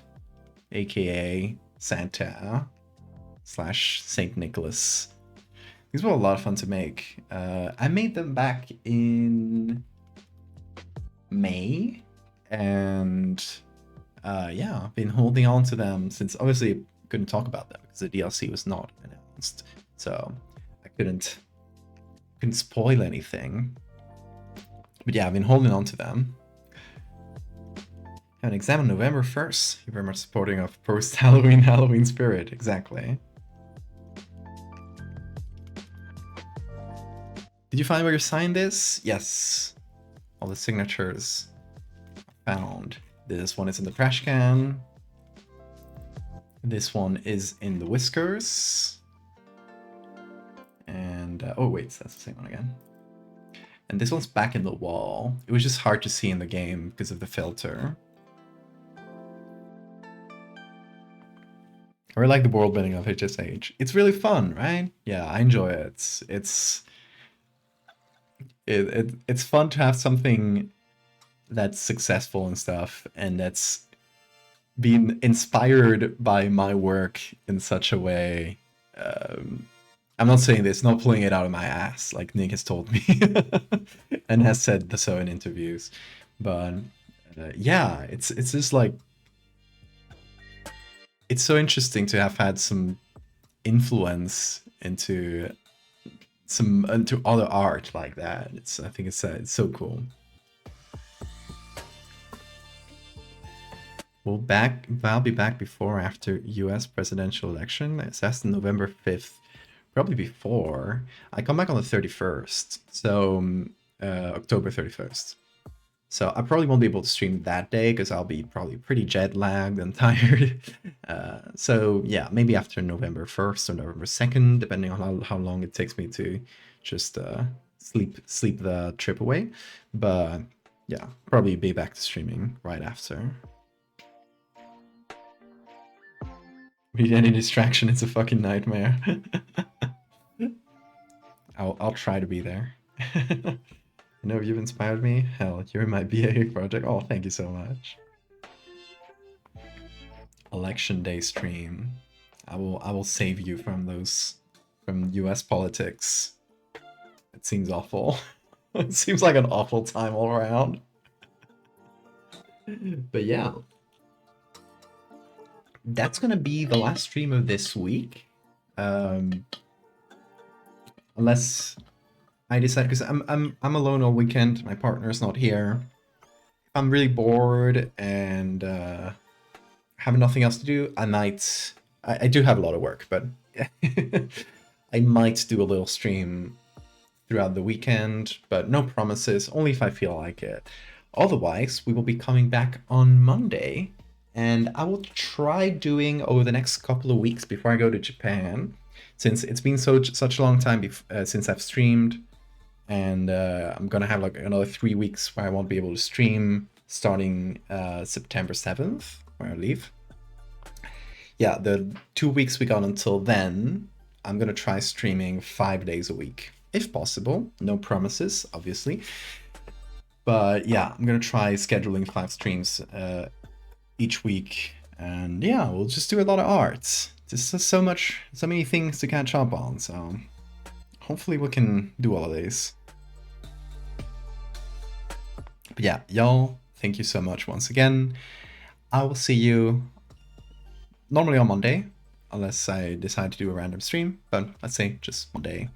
Speaker 1: aka Santa / Saint Nicholas. These were a lot of fun to make. I made them back in May, and yeah, I've been holding on to them since. Obviously, I couldn't talk about them because the DLC was not announced, so I couldn't spoil anything. But yeah, I've been holding on to them. Have an exam on November 1st. You're very much supporting of post-Halloween spirit. Exactly. Did you find where your signed is? Yes. All the signatures are found. This one is in the trash can. This one is in the whiskers. And, oh wait, that's the same one again. And this one's back in the wall. It was just hard to see in the game because of the filter. I really like the world building of HSH. It's really fun, right? Yeah, I enjoy it. It's fun to have something that's successful and stuff, and that's been inspired by my work in such a way. I'm not saying this, not pulling it out of my ass, like Nick has told me and has said so in interviews. But yeah, it's just like, it's so interesting to have had some influence into other art like that. I think it's so cool. Val be back before or after US presidential election. It says November 5th. Probably before. I come back on the 31st. So October 31st. So I probably won't be able to stream that day because I'll be probably pretty jet lagged and tired. So yeah, maybe after November 1st or November 2nd, depending on how long it takes me to just sleep the trip away. But yeah, probably be back to streaming right after. Read any distraction, it's a fucking nightmare. I'll try to be there. You know, you've inspired me. Hell, you're my BA project. Oh, thank you so much. Election day stream. I will save you from US politics. It seems awful. It seems like an awful time all around. But yeah. That's gonna be the last stream of this week. Unless I decide, because I'm alone all weekend, my partner's not here. If I'm really bored and have nothing else to do, I do have a lot of work, but I might do a little stream throughout the weekend, but no promises, only if I feel like it. Otherwise, we will be coming back on Monday, and I will try doing over the next couple of weeks before I go to Japan, since it's been such a long time since I've streamed, and I'm gonna have like another 3 weeks where I won't be able to stream starting September 7th, where I leave. Yeah, the 2 weeks we got until then, I'm gonna try streaming 5 days a week, if possible. No promises, obviously. But yeah, I'm gonna try scheduling 5 streams each week, and yeah, we'll just do a lot of art. Just so many things to catch up on, so hopefully we can do all of these. But yeah, y'all, thank you so much once again. I will see you normally on Monday, unless I decide to do a random stream, but let's say just Monday.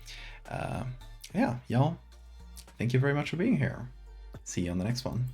Speaker 1: Yeah, y'all, thank you very much for being here. See you on the next one.